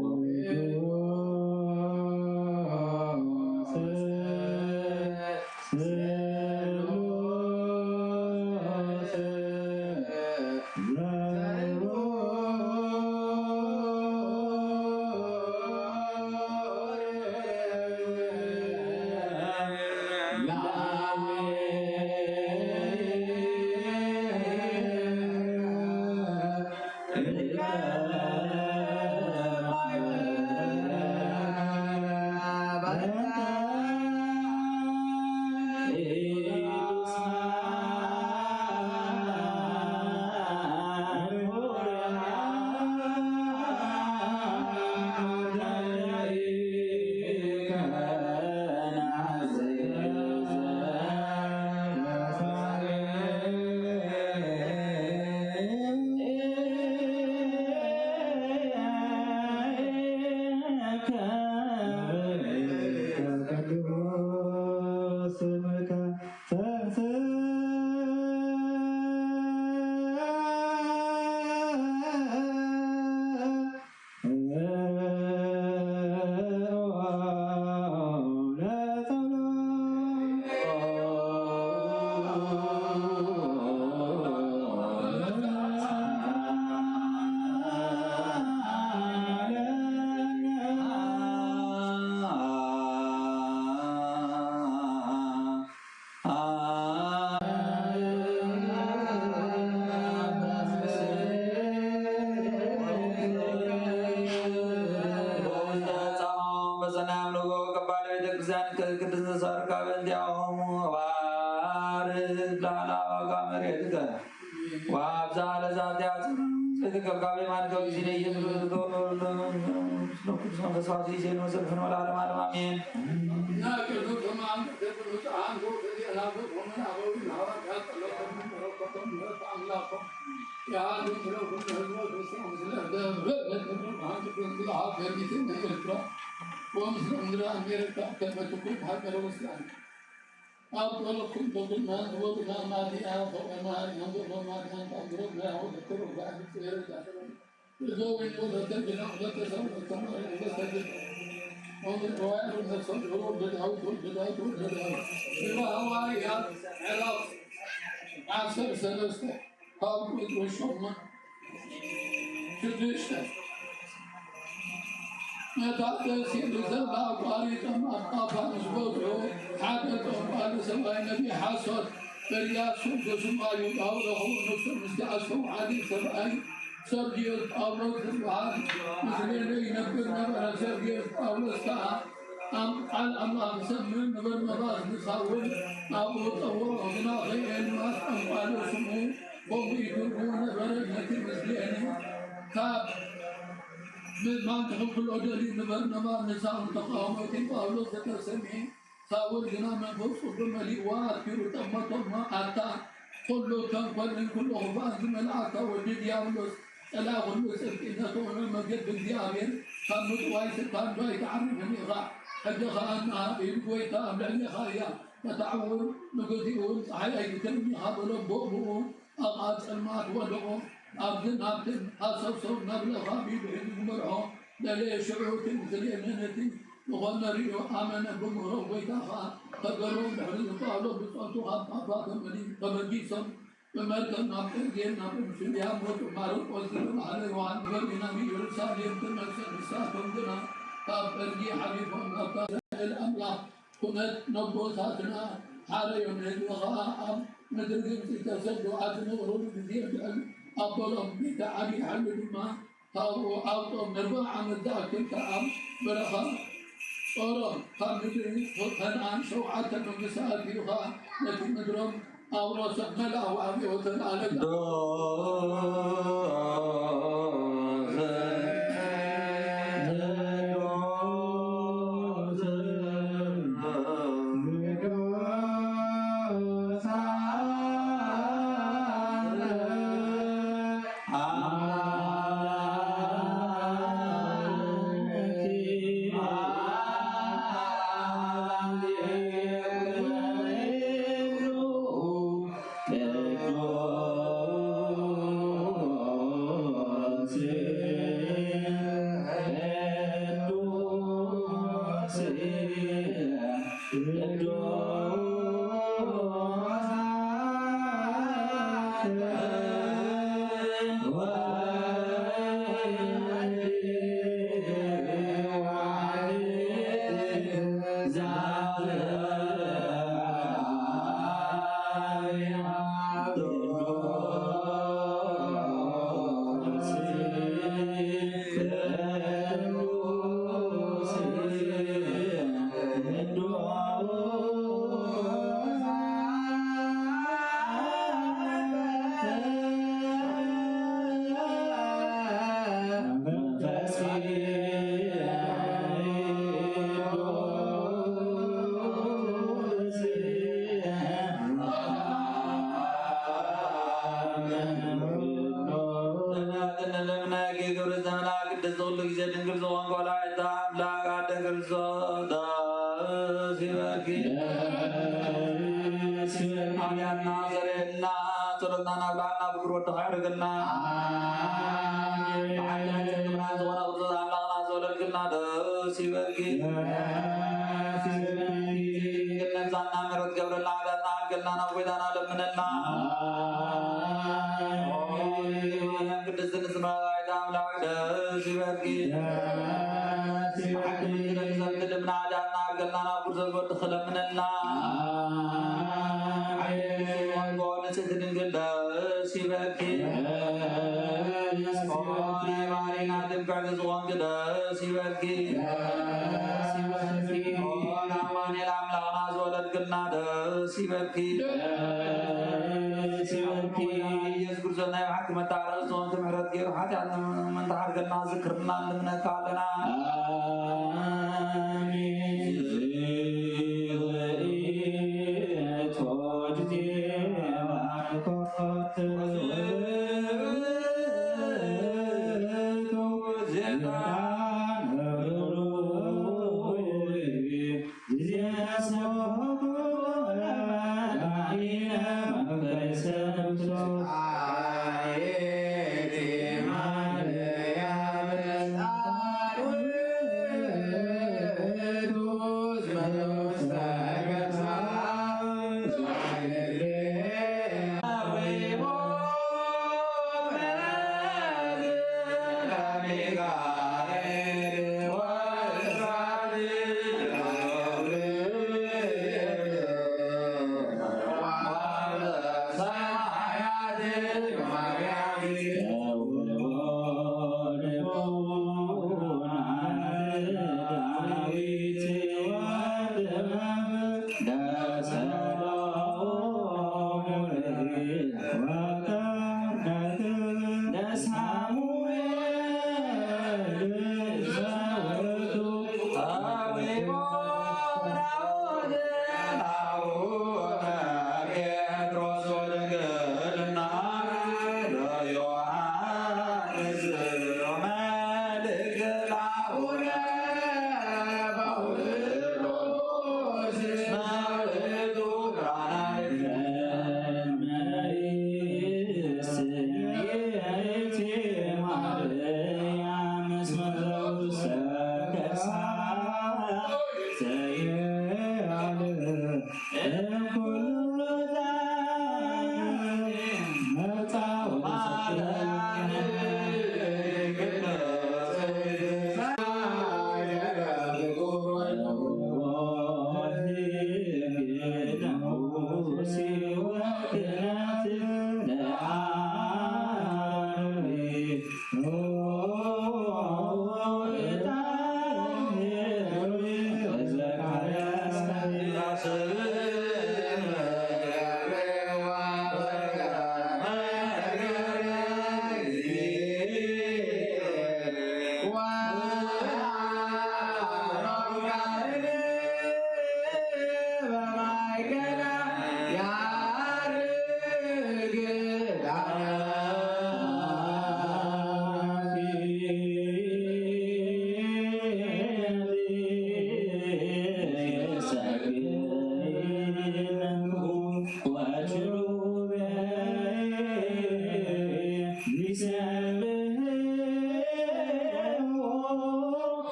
سرجيوس باولوس الوعد مثلنا ينبرنا على سرجيوس باولوس كا على الله سمن نبر مباس نساول أبو طور أبنا غير الماس أموال سمو بوبي يدرون برنة مثلنا كاب ما تحب الأجري نبر نما نساء تقامت باولوس تسمي ساول جنا من فوق بملي واتير تمتم أتا كل تنقل كل غبان من أتا وجد ياولوس ألا غلوس إنه المجد بالديابين كان متوايس كان بايت عرفني غا حجخ أنها بيبويت أملأني خايا فتعور نقديون صحيح يتنمي هابلون بؤبؤون أغاد سلمات ولغون أبدن أبدن أصبصب نبلغ بيد حد مرعون للي شعوت مثل يمنتي وغنى ريو آمن بمهرو بيتاخا تقرون بحرين طالو بصوتها بابا ملي تمجيسا بمركز نابل جيم نابل مسليا موت مارو وزير على وان غربنا في يرساليم تمسك نساتهم دنا تابرجي حبيبهم نبتا الأملاك كنت نبوساتنا حالي يمهد وغاء ندرقم تتسد وعدنا ورود بذير أبلغ بتعالي حل الماء أو أوطم نربع عن الداك الكعام برخا أورام خامدين وخنان شوعة من مساكيها لكن ندرم أو رسم ملا وعبي وتنالك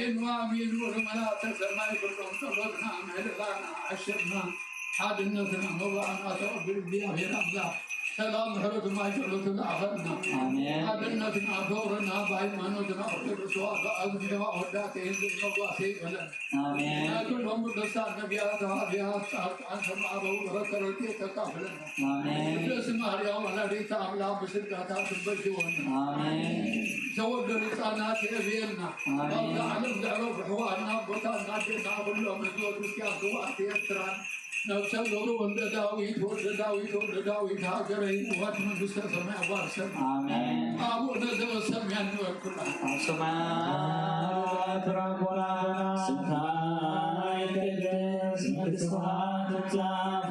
آمين وآمين ولملاك السماء كلهم صلتنا مهلنا عشرنا حادنتنا وضعنا توفر بها في رمضان سلام حرد ما جلتنا أخذنا حادنتنا دورنا بأيمانتنا أخذ سواك أذننا وحداتهم بالمضاحي ولنا كلهم بالدستان نبيات وعافيات عن سماء بوضرة رتي تكافلنا باسم هريا ونريد أملا بسداتات البجونا زود الإنسانات يبيلنا والله علم دعوة حوارنا بطلنا جينا كلهم نزود وكياك وقت يسران نوصل ولد داويد هاجرين واتمن بسمع بارسم أبو نزل السمع نور كلها سمعت ربنا سبحانك اسمك سبحانك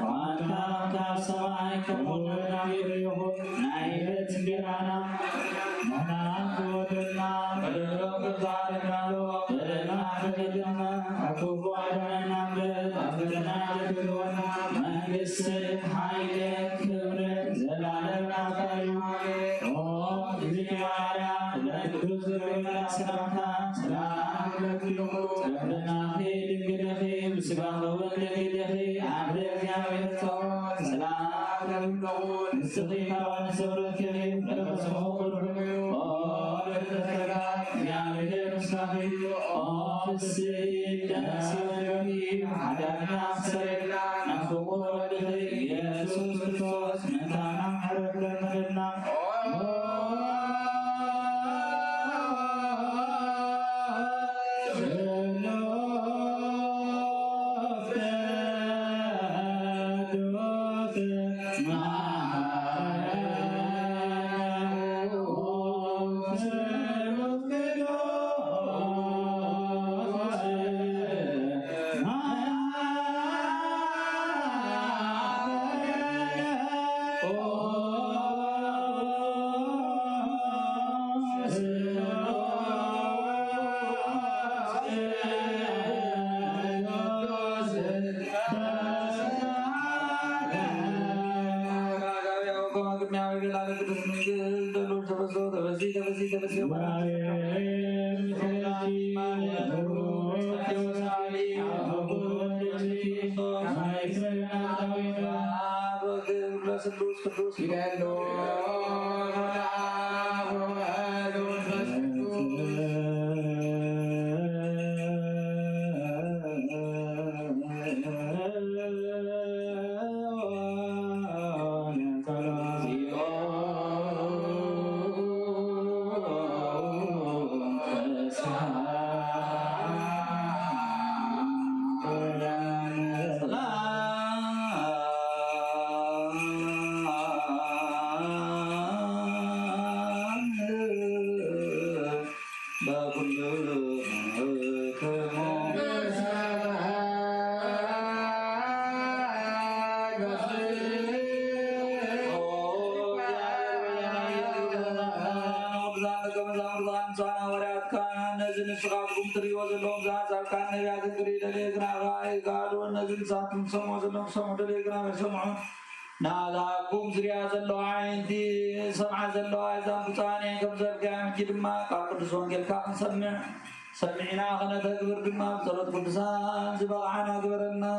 وعنك سمعك ومنا يريهم نعيت بنا منعك ودنا بدرك ظالمنا لو بدنا بدنا أكوف عدنا بدنا بدنا منجس حيلك كبرك زلالنا كريمك زيارة لدوز بنا سرحنا سلام لكم سلامنا في دقيقة بسبب ولدي عبدك يا بيتو سلام لكم نستقيم ونسر الكريم لقصه الرمي يا بيت مستقيم السيد السيد عدنا سيدنا نفور ولدي يسوس كريستوس من تنام حرف لنا ناداكم زريا زلوا عينتي سمع زلوا عزام بطاني كم زرقا مجد ما قال قدسون قل كاقن سمعنا غنى تكبر دما بصلت قدسان زبا عنا كبرنا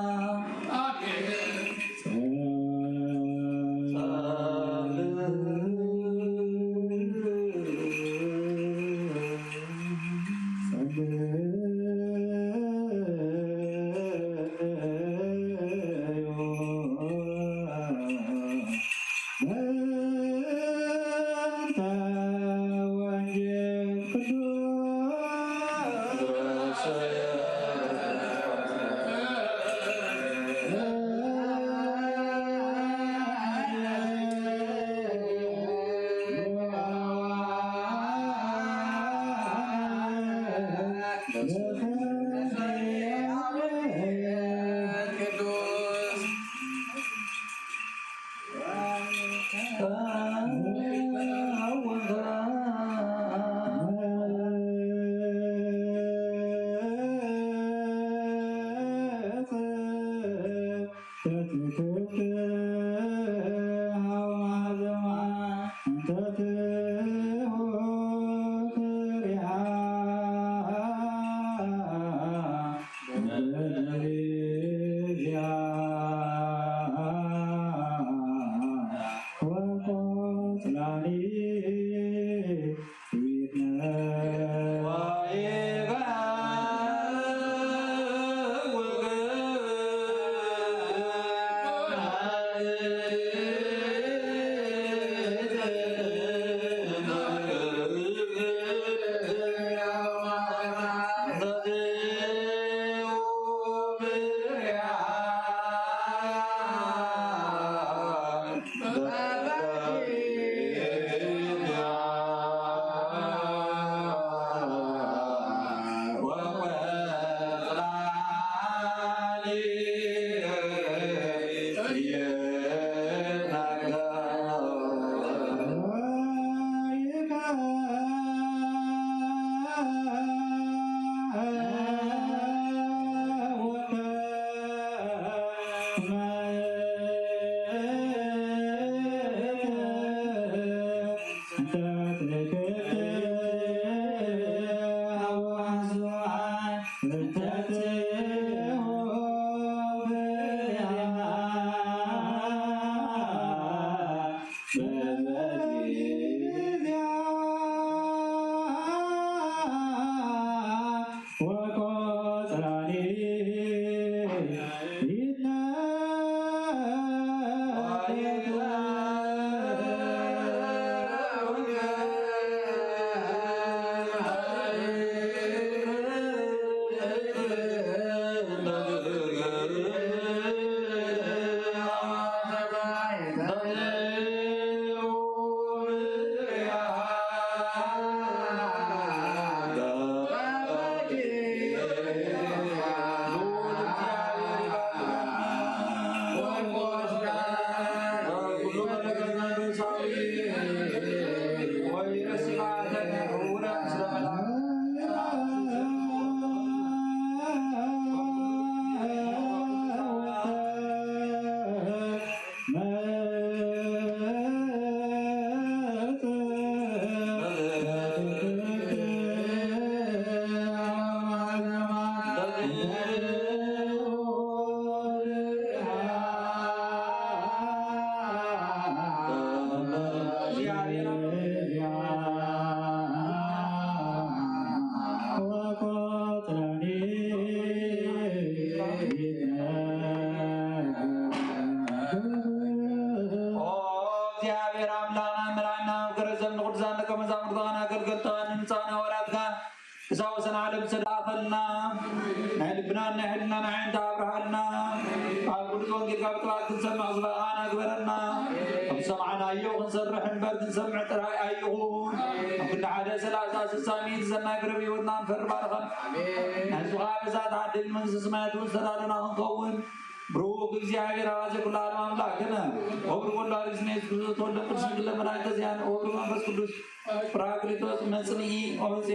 بروك እግዚአብሔር አዋዘ ኩሉ ዓለም አምላክነ ወብሩ ወላ ሪዝኔስ ብዙ ተወልደ ቅዱስ ለመላእክት ዚያን ወብሩ መንፈስ ቅዱስ ፕራክሊቶስ መጽንዒ ኦዜ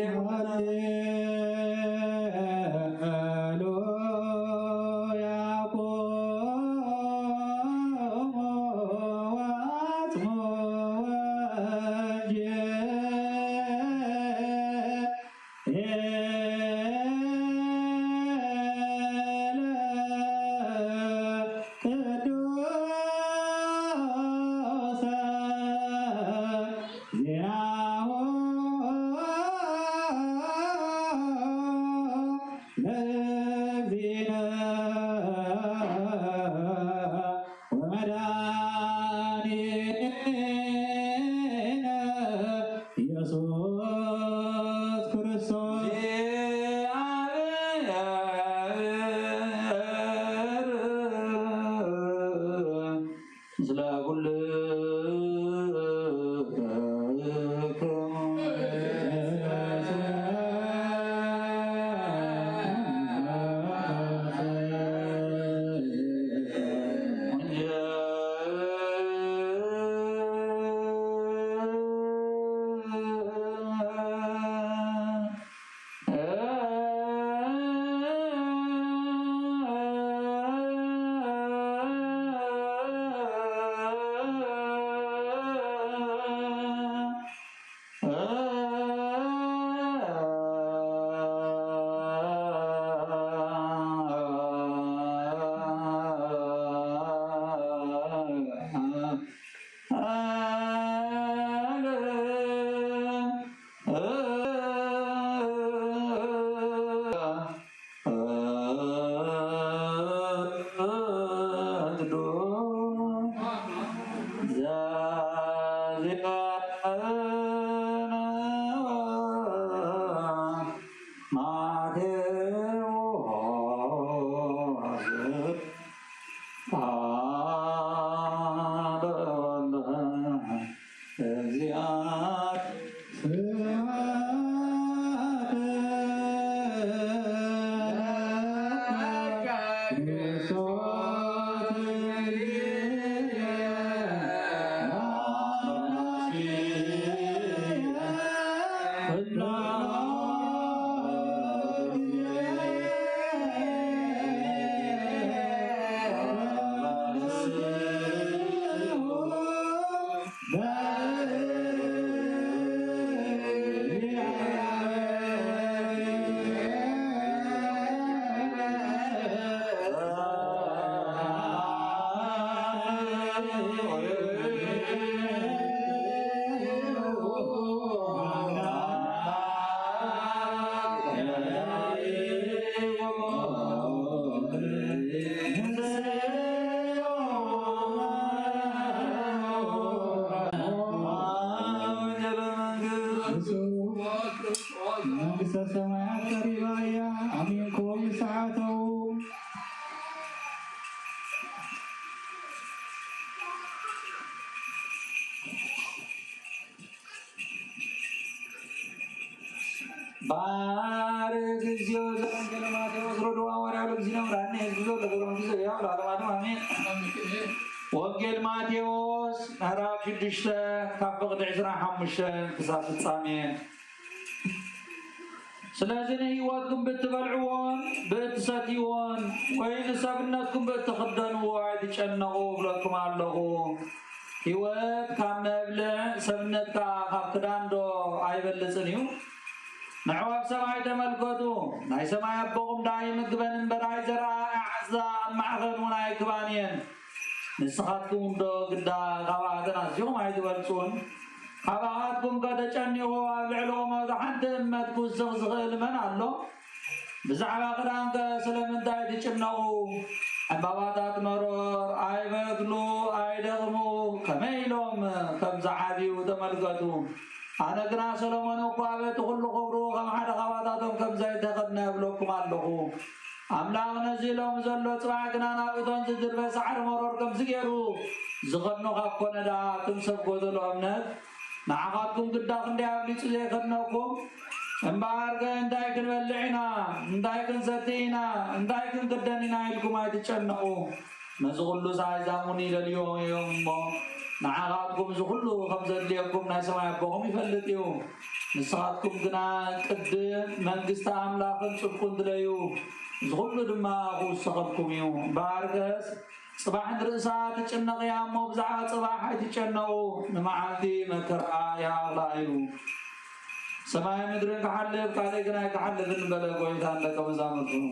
بارك زيو زمان كلمات وزردوا ورا لبزنا وراني زيو لقولهم زيو يا ولا ما آمين وقل ماتيوس نهراب شدشتا كفقد عشرة حمشتا كساس الصامين سلازين هيواتكم بتبلعوان بتساتيوان وين سابناتكم بتخدنوا وعد تشنقوا لكم علقوا هيوات كام نبلع سبنتك خفقدان دو عيبلسنيو نعواب سماي تملكتو ناي سماي أبوكم داي مقبن براي زراء أعزاء معغن وناي كبانين نسخاتكم دو قدا غوادنا سيوم هاي دوالسون خباهاتكم قد تشنيغو وابلعلو موضا حد امتكو الزغزغ من الله بزعبا قرانك سلمن داي تشنغو أباباتات مرور آي بقلو آي دغمو كميلوم كمزعابيو تملكتو أنا قرأ سلمان وقابت كل خبرو كم حد خواتاتهم كم زي تقدنا بلوكم اللهو أملاغ نزيلهم زلو تبعكنا ناويتون تدر بسعر مرور كم زيرو زغنو خبكونا دا تمسك قدلو أمنات نعقاتكم قدا خندي أبليس زي خدناكم انبارك انتايكن بلعنا انتايكن ستينا انتايكن قدانينا إلكم هاي تتشنقو نزغلو سايزاموني لليوم يوم نعاقاتكم زغلو خمسة ليكم ناس ما يبقوهم يفلتيو نسخاتكم كنا قد منقسط أملاخن سبكون دليو زغلو دما أخو سخبكم يو باركس صباح درسات تشنق يا مبزعات صباح تشنقو نمعاتي مكرا يا الله يو سماي مدرن كحلب كالي كنا كحلب نبلا قويتان لك وزامكم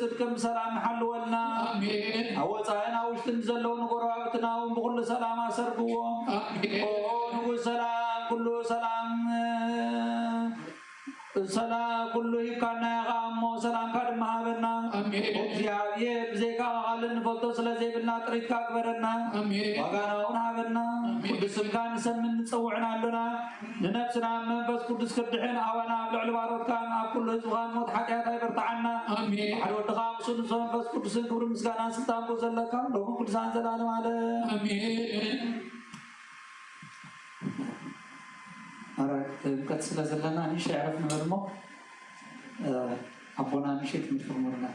بصدق بسلام حلولنا آمين أوصانا وشتن زلون قرابتنا وبكل سلام أسرقوهم نقول سلام كله سلام سلام كله يكنا غام سلام كرم هابنا وزيابيه بزيكا غالن فلتو سلازي بلنا طريق كبرنا وغانا ونهابنا قدسم كان سمن تصوعنا لنا لنفسنا منفس قدس كدحين أوانا بلعل بارود كان كل زغان موت حاجات يبرتعنا حلو الدغام سنسو منفس قدس كبر مسكانا سلطان بوزلكا لهم قدسان زلالم على قد سلازلنا نيش عرفنا مرمو أبونا مشيت من فرمورنا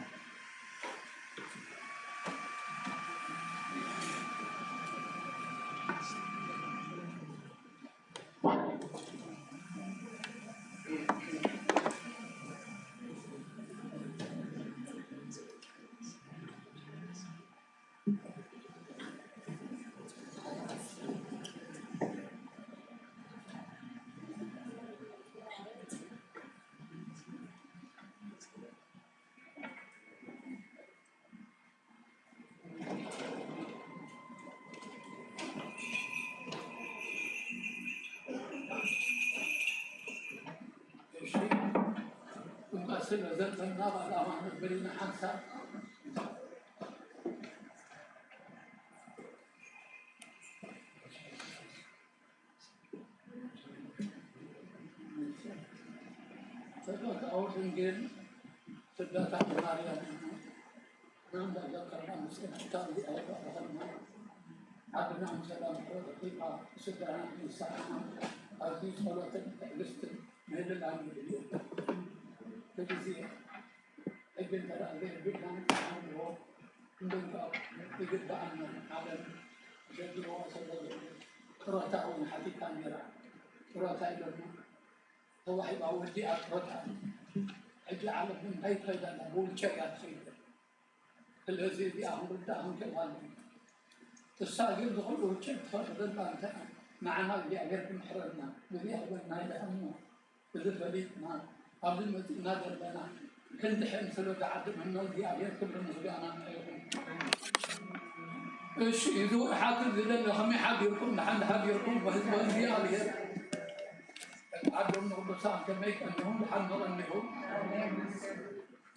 نزلت النار على أمام البريمة حمسة سبت أول سنجين سبت عمارية نعم ذكرنا مسلم كتاب دي أيضا أخذنا عبنا عن سلام دقيقة سبعنا من ساعة أرضي صلاة لست مهل العالم اليوم تجزيه ابن ترى بيتنا عنه عندك يقدر عنه على جد وصل قراءة أو حديث كاميرا قراءة إلنا هو حيبقى ودي قراءة أجل على من أي قيد نقول شيء خير الذي بيأمر دهم كمان الساجر دخلوا شيء خير ذلك معنا اللي عليكم حرنا بدي أقولنا إلى أمه بذلنا قبل ما نادر لنا كنت حين سلوك عدد من نودي عليكم بالنسبة إيش يدور حاكم ذلنا خمي حد يركم نحن حد يركم وهذي عليه عدد من الرسال كما يكونهم حد نرنهم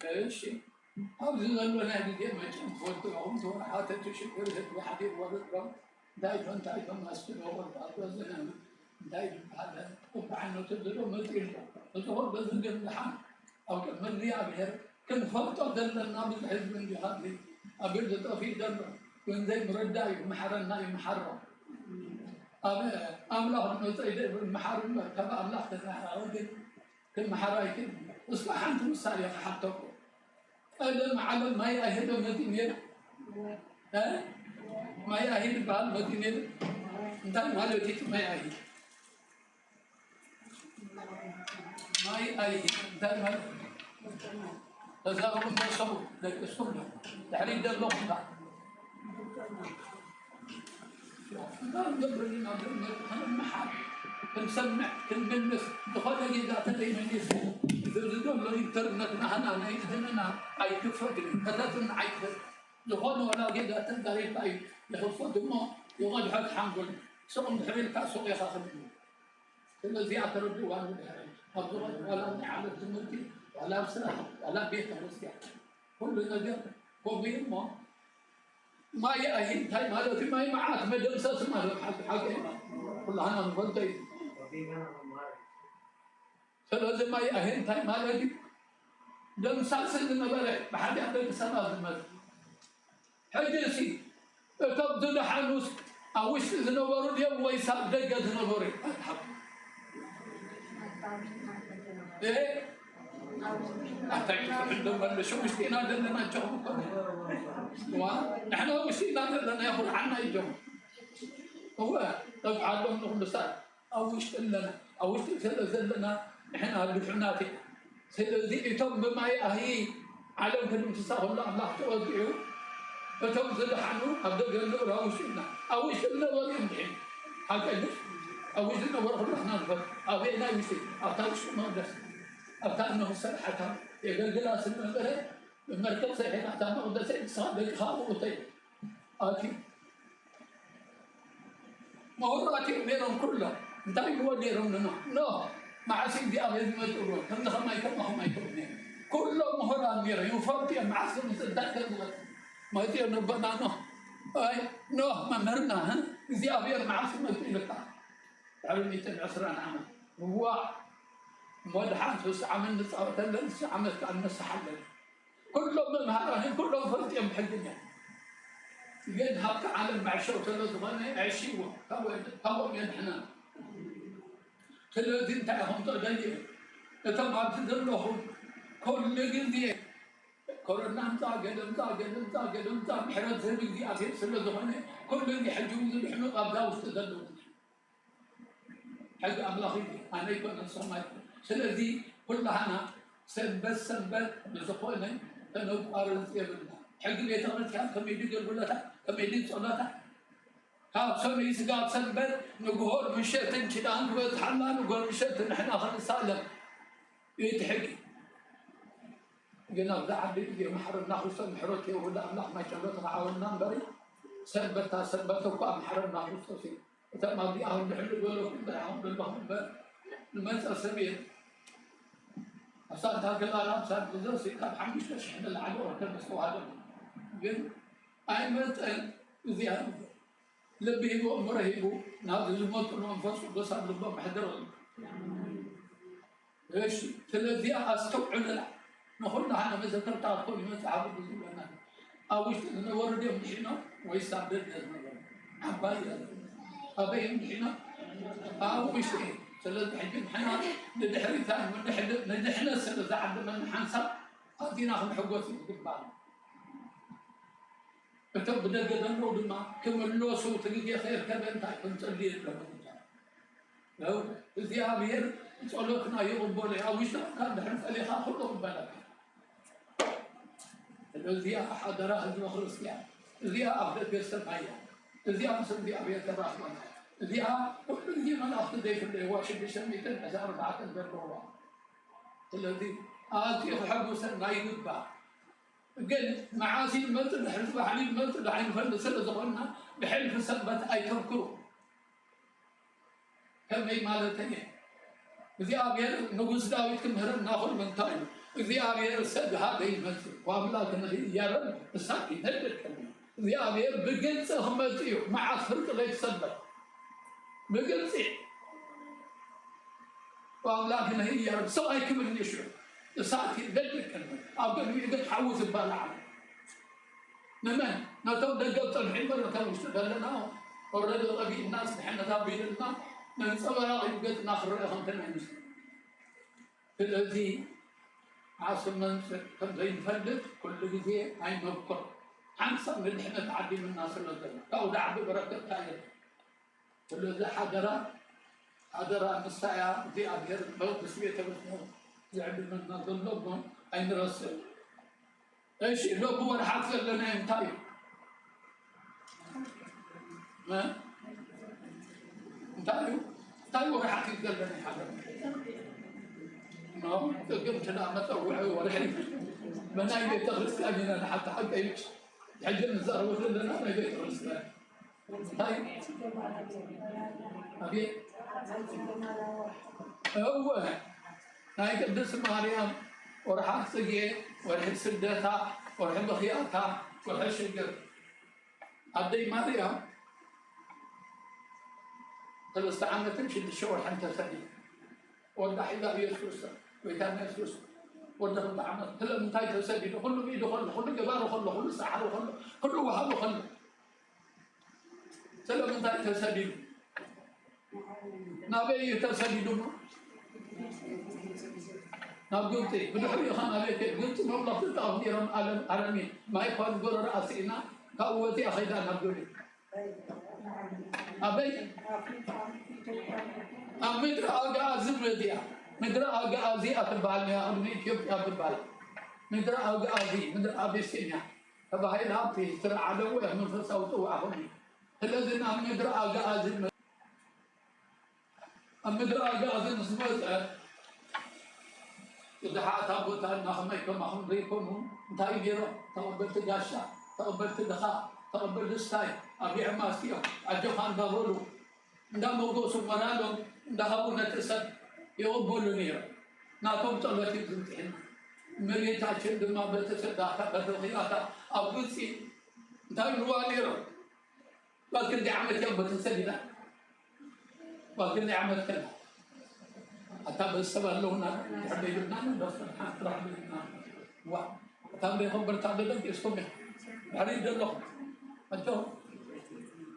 إيش أو ذلنا نادي ما كان فوتهم دون حتى تشكر واحد يورد دايما ما استلوا والبعض دايما هذا وبعنه تدروا ما تقول الظهور بزنجر اللحم أو كمل لي أبهر كم فوتو دلنا بالحزب الجهادي أبرد توفي دلنا وين زي مرداي محرنا محرم أملا هم نزيد المحرم كما الله تزهر كل محراي اصبح أنتم السارية حطكم أنا على ما يأهل مدينة ما يأهل بعض مدينة أنت ما لقيت ما يأهل ما يأهل أنت ما تزاهم من الصبر لك الصبر تحريد اللقطة قال دبرين أنا المحل كنسمع كنملس دخل لي ذات اليمين يسوع يزودون له إنترنت أنا إذننا أي كفدري ثلاثة عيد دخل ولا كذا تدري أي يخفض ما يقعد حد حنقول سوم بحريل كاسوق يخاف منه الذي أترد وأنا بحريل أضرب ولا على زمرتي ولا بسرعة ولا بيت الرسيا كل نجار وبين ما يأهل تاي ما له في ما معك ما دم ساس ما له حاجة والله أنا مفضي فلازم ما يأهل تاي ما له دم ساس إنه بره بحد يعمل سنة زمر حدثي تبدو حنوس أوش زنبور اليوم ويساب دقة زنبوري إيه أحتاج عندهم شو مشتينا لنا جهم ونحن مشتينا لنا يأخذ عنا يجهم هو طبعا لهم نقول سال أو يشتلنا أو يشتل لنا إحنا دفعناتي سيدي يتم بما يأهي علم كلمة تساهل الله توقعه فتوصل عنه أبدأ قال له راوشنا أو يشتلنا ويمدحين هكذا أو يشتلنا ورغب رحنا نفر أو هنا يشتل أعطاه شو ما درس أبدا أنه صراحة يقول جلاس المنبر المركز هنا تانا ودسين صادق خاوتي آتي ما هو آتي نيرهم كله انت هو نيرهم لنا لا مع سيدي أبي ما يقولون هم ما يكون كله مهرا نير يفرطي مع سيدي تذكر ما يتي ربنا أي نوح ما مرنا ها زي أبي مع سيدي لك علمي تنعسران عمل هو مدحان فس عمل نصاب تلنس عمل كأن نسحل كلهم من هذا كلهم فرطين بحقنا ينهض على المعشر ثلاث غني عشيوه هو ينحنا ثلاثين تاعهم تغير تما تدلهم كل جندي كورونا مزاقل محرز زي دي أخير ثلاث غني كل اللي حجوز الحنو أبدا واستدلوا حق أملاخي أنا يكون الصومال ثلاثي كلها أنا سنبت بزقونا أنا أرز يبلنا حق اللي تغلط كم يدي قلبلها كم يدي صلاته ها سمي سقاط سنبت نقول من شيء كذا نقول حنا نقول من شيء نحن آخر سالم يتحقي قلنا ذا عبد اللي محرم ناخذ سن حروتي ولا الله ما شاء الله تعاوننا بري سنبت وقام محرم ناخذ سوسي تمام دي أهون نحن نقول لهم بالبهم المسألة سبيل أصلا هذا الآلام صار بزوسي كان حمش تشحن العدو كان مسوى هذا قل أي مسألة زيادة لبيبو مرهبو نادي الموت والأنفس وقصر لبهم حدرون إيش ثلاثي أستوعب لنا نقولنا أنا مثل تعرفون مثل عبد الزمان أو إيش نورد يوم دحينا ويستعبد لنا عباية أبي يوم دحينا أو إيش ثلاث حجم حنا ندحري ثاني ندحنا ثلاث عبد من حنسا أدينا خم حقوسي بالبال أنت بدأ قدر نقول ما كم اللوس وتجي خير كذا أنت كنت اللي لو الذهاب ير سألوكنا يوم بولي أو إيش كان دحين فلي خاطرهم بالك الذهاب حضرها المخلص يعني الذهاب أخذ بيستمعيا الذهاب مسلم الذهاب يتراحم الذهاب كل ذي من أخذ ذي في الواشد بشمي تنحز أربعة بالروح الذي آتي حب سنة يدبع قل معاصي المثل حرف علي المثل عين فلسل ظهرنا بحلف سبت أي تذكروا كم أي مالتين ذي أبير نقول داوود كم هرم ناخذ من تايم ذي أبير سد هذا المثل وأملاكنا يا رب الساكن هل الكلمة ذي أبير بقلت هم تيو مع فرق ليس سبت بقلت وأملاكنا يا رب سواء كم يشوف الساكن هل الكلمة أقول يقول حوز البلع نمان نتود القبط الحين ولا كانوا يشتغلنا والرجل أبي الناس نحن ذابين لنا ننصبر يقول ناخر رأيهم تنعيش الذي عاصم منصر كم زي نفلت كل جزء عين مبقر حنصر من نحن تعدي من الناس اللي ذلك أو دعب بركة تاير الذي حضر الساعة ذي أبير موت سوية بسمه يعبد من نظلهم أين رسل إيش لو هو الحاصل لنا ينتهي ما انتهي وراح يتقل لنا حاجة نعم قمت أنا متوعي ورحي من أين يتغرس لنا حتى حتى يمشي حجر الزهر وصل لنا ما يتغرس لنا طيب أبي هو هاي قدس مريم وراح أسقي وراح سدتها وراح بخياتها وراح شجر أدي مريم قال استعمل تمشي للشغل حتى سدي وضح إذا يسوس ويتم يسوس وضح العمل كله من تاي تسدي كله بيده كله جبار كله سحر كله وهاب كله كله من تاي تسدي نبي تسدي دونه نقولتي بدحري خان عليك قلت والله تتعبير عالمي ما يقال قول رأسنا قوتي أخيدا نقولي أبي أمدر أجا أزم رديا مدر أجا أزي أتبالي أمي كيف أتبالي مدر أجا أزي مدر أبي سينا فبهاي نابتي ترى عدوه من فصوته وأهوني الذين أمدر أجا أزم أمدر أجا أزم سمعت إذا حتى بوتا نخمي كما خم ريكونهم انتهي بيرو تقبلت جاشا تقبلت دخاء تقبلت ستاي أبي عماسيو أجوخان دغولو ندا موضوع سمرالو ندا هبو نتسد يقبلو نيرو ناتهم تلوتي بزنتين مريتاچن دما بتسداتا بدغياتا أبوسي انتهي نوانيرو لكن دي عمت يوم بتسدنا لكن دي عمت كذا حتى بالسبب لونا حبيبنا بس الحمد لله وتم بخبر تعبدك اسمه بعيد الله انتو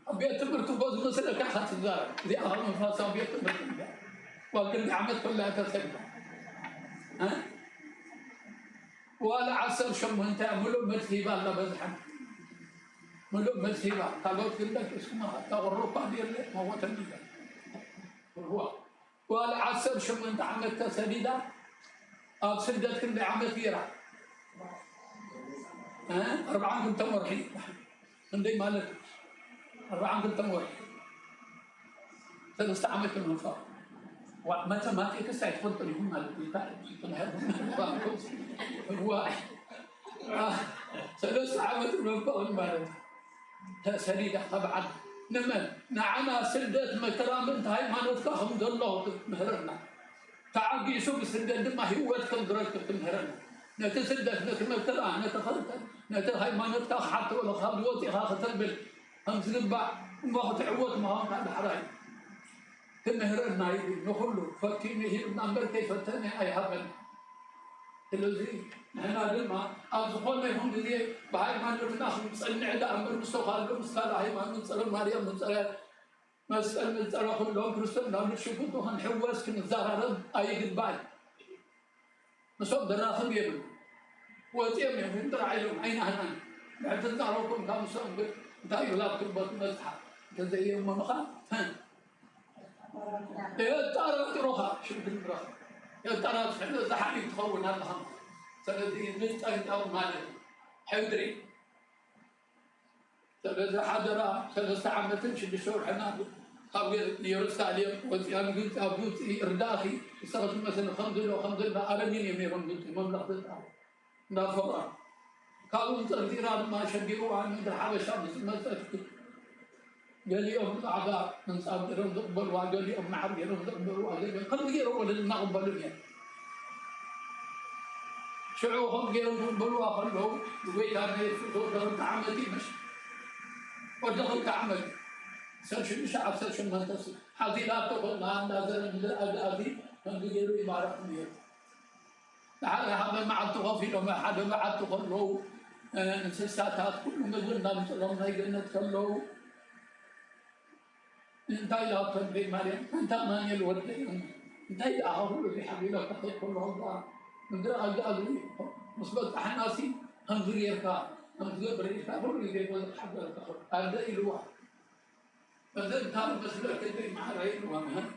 ابيت مرتبط مثل كحت الزار دي اهم فاصل ابيت مرتبط ولكن عملت كلها تسبب ها ولا عسل شم انت ملو مسيبه لا بزحم ملو مسيبه قالوا كلك اسمها تغرق ديال ما هو تنبيه هو ولا عسل شم انت عملت سديده او سدت كل عمل فيرا ها 4 كنت مرحي عندي مالك 4 كنت مرحي ثلاث عملت من فوق ومتى ما في كسر يفضل يكون مالك هو ثلاث عملت من فوق مالك سديده طبعا نمن نعم سدت مكرام انت هاي ما نتفهم الله مهرنا تعاقي سوق سدت ما هو كم درجه مهرنا نتسدت نتمكرا نتخلت نت هاي ما نتخ حتى ولا خلوتي خاطر بال هم زنبع ما تعود ما هم هذا حراي تمهرنا يدي نخلو فكيني هي نمبر كيف تاني اي هبل الذي هنا لما أزقنا هم ذي بهاي ما نتناخ نسألنا على أمر مستقال مستقال هاي ما نسأل مريم نسأل مسألة نسأل كلهم كريستيان لا نشوفه ده نحوس كنزارة أي قبال نصب دراهم يبل وتيم من تراعيهم أين هنا بعد تزاركم كم سنة ده يلعب كبر مزحة كذا يوم ما خان يا ترى تروها شو بنروح يا ترى احنا زحمي تخون هذا سندي نستعد او مالك حيدري سنة حضرة سنة عم تمشي بشور حنا او يرسل عليهم وزيان قلت ابوت ارداخي يصير مثلا 5 عالمين يميرون قلت مملكه نافورا قالوا تقديرات ما شبيروا عن الحبشه مثل قال لي يوم الاعضاء من صابرهم تقبل وقال لي ام عبد يوم تقبل وقال لي قد غيروا ولا نقبل يعني شعوهم غيرهم تقبلوا وخلوا ويت انا دخلت عملي مش ودخلت عملي سيرش شعب سيرش منتصر هذه لا تقول ما نازل من الأبي من غيره ما رحمه هذا مع التغافل وما حدا مع التغلو انساسات كل ما قلنا مثلا ما قلنا تكلوا انت لا تنبي مريم انت ما يلود انت اهو في حبيبك تقول كل الله من درا قالوا مثبت حناسي هنغيرك هنغيرك هو اللي يقول حبيبك هذا الواحد فزين كانوا مسلوك اللي مع رأيين ومهن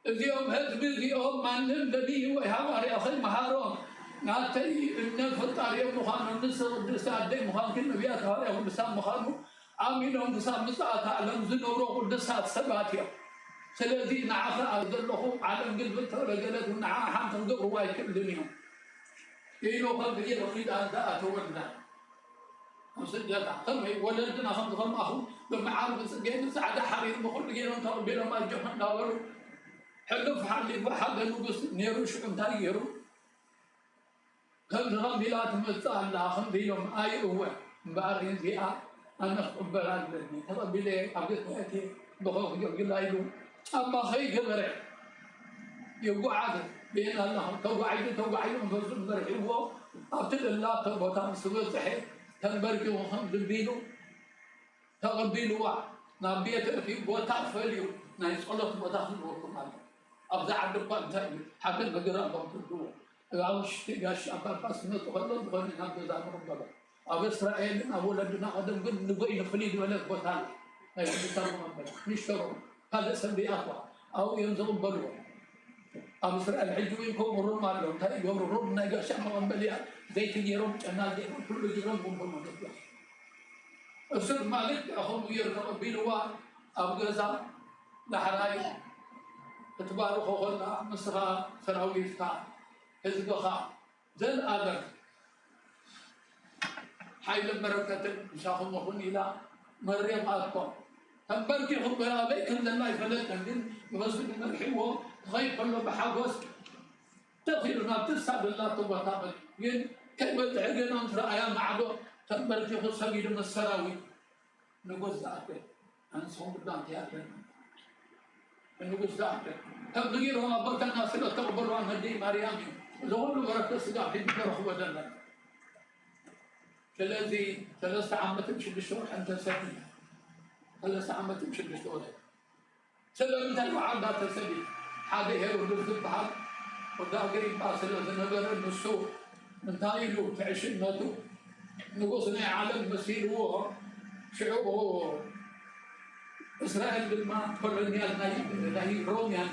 اليوم هذب اليوم ما نبي ويهواري أخي مهارون ناتي نفطر يوم مخان النسر الدسات دي مخان كل نبيات هاري أو الدسات مخانو آمينهم دسات مساعة تعلم زنو روح الدسات سبات يوم سلذي نعفا أذلهم على قلبته لقلت ونعا حامت القبر واي كل يوم يينو خلق يلو خيد أهداء تولنا وسجل تحتمي ولدنا خمس خمسه بمعارف سجين سعد حرير بقول جيران تربينا ما جهنا داور حلو في حالي بحد نقص نيرو شو كم تغيروا كم رغم بلا تمسال لا خم بيوم أي هو بارين فيها أنا أقبل على الدنيا ترى بلي أبيت أتي بخوف يقول لا يلو أما خي كبره يبغى عاد بين الله توعد فزم برحي هو أبتد الله توبة سوى صحيح تنبركي وهم ذنبينو تقبلوا نبيت في بوتا فليو نايس الله بوتا فلوكم أبدا عندك أنت حبل بقرا بقول عاوش تيجاش أبى بس نتخلص بغني هذا زمان ربنا أبى إسرائيل أولادنا قدم قد نبغي نفلي ولا بوتا هاي بيسموه نشتروا هذا سبي أقوى أو ينزل بلوى أبى إسرائيل حجوينكم مرون مالهم تاي يوم رون نيجاش أما بليا زيت يروم أنا يروم كل يروم بوم أصير مالك أخذ يركب بيلوا أبغزا لحراي تبارك الله مصر فراويفتا حزبها زل آدم حيل بركة مشاهم وهن إلى مريم آدم تبركي خبر أبي كل الله يفلت عندين يوصل المرحوم غير كله بحاجز تغيرنا تسعد الله تبارك ين كلمة عجنا نصر أيام عدو تبركي خصها من السراوي نقول ذاك أنا صوم بدان تياتر نقول ذاك تغيرهم أبوتنا سلا تقبلوا عن هدي مريم زول بركة سلا في بكرة بدنا الذي ثلاث عام تمشي بالشهور أنت سبيل ثلاث عام تمشي بالشهور سلام تلو عندها تسبيل هذا هو الرزق بحال وده قريب باصل النجار النسو من تايلو تعيش الناتو نقصنا عالم مسير هو شعوب إسرائيل بالماء كولونيال ناي روم يعني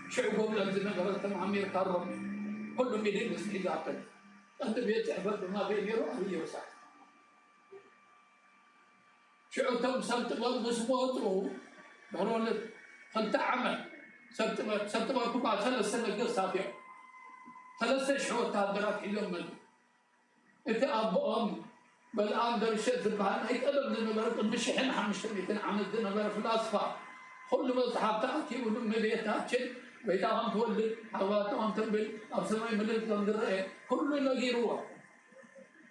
شعوب لازم نقرأ تم عمير كارم كل مدين استعداد أنت بيت عبد ما بين يروح ويوسع شعوب تم سبت الله مسموتو قالوا خلت عمل سبت الله كوبا 3 سنة قصة فيها 3 شهور تعبرات اليوم من أنت أبو أم بالآن درشت البحر هيك أدب لنا مش إحنا حنشتري عن الدنيا في الأصفار كل ما صحاب تأتي ولم بيتها شيء بيتهم تولد حواتهم تنبل أبصر ما يملك تنقر كل نجي روح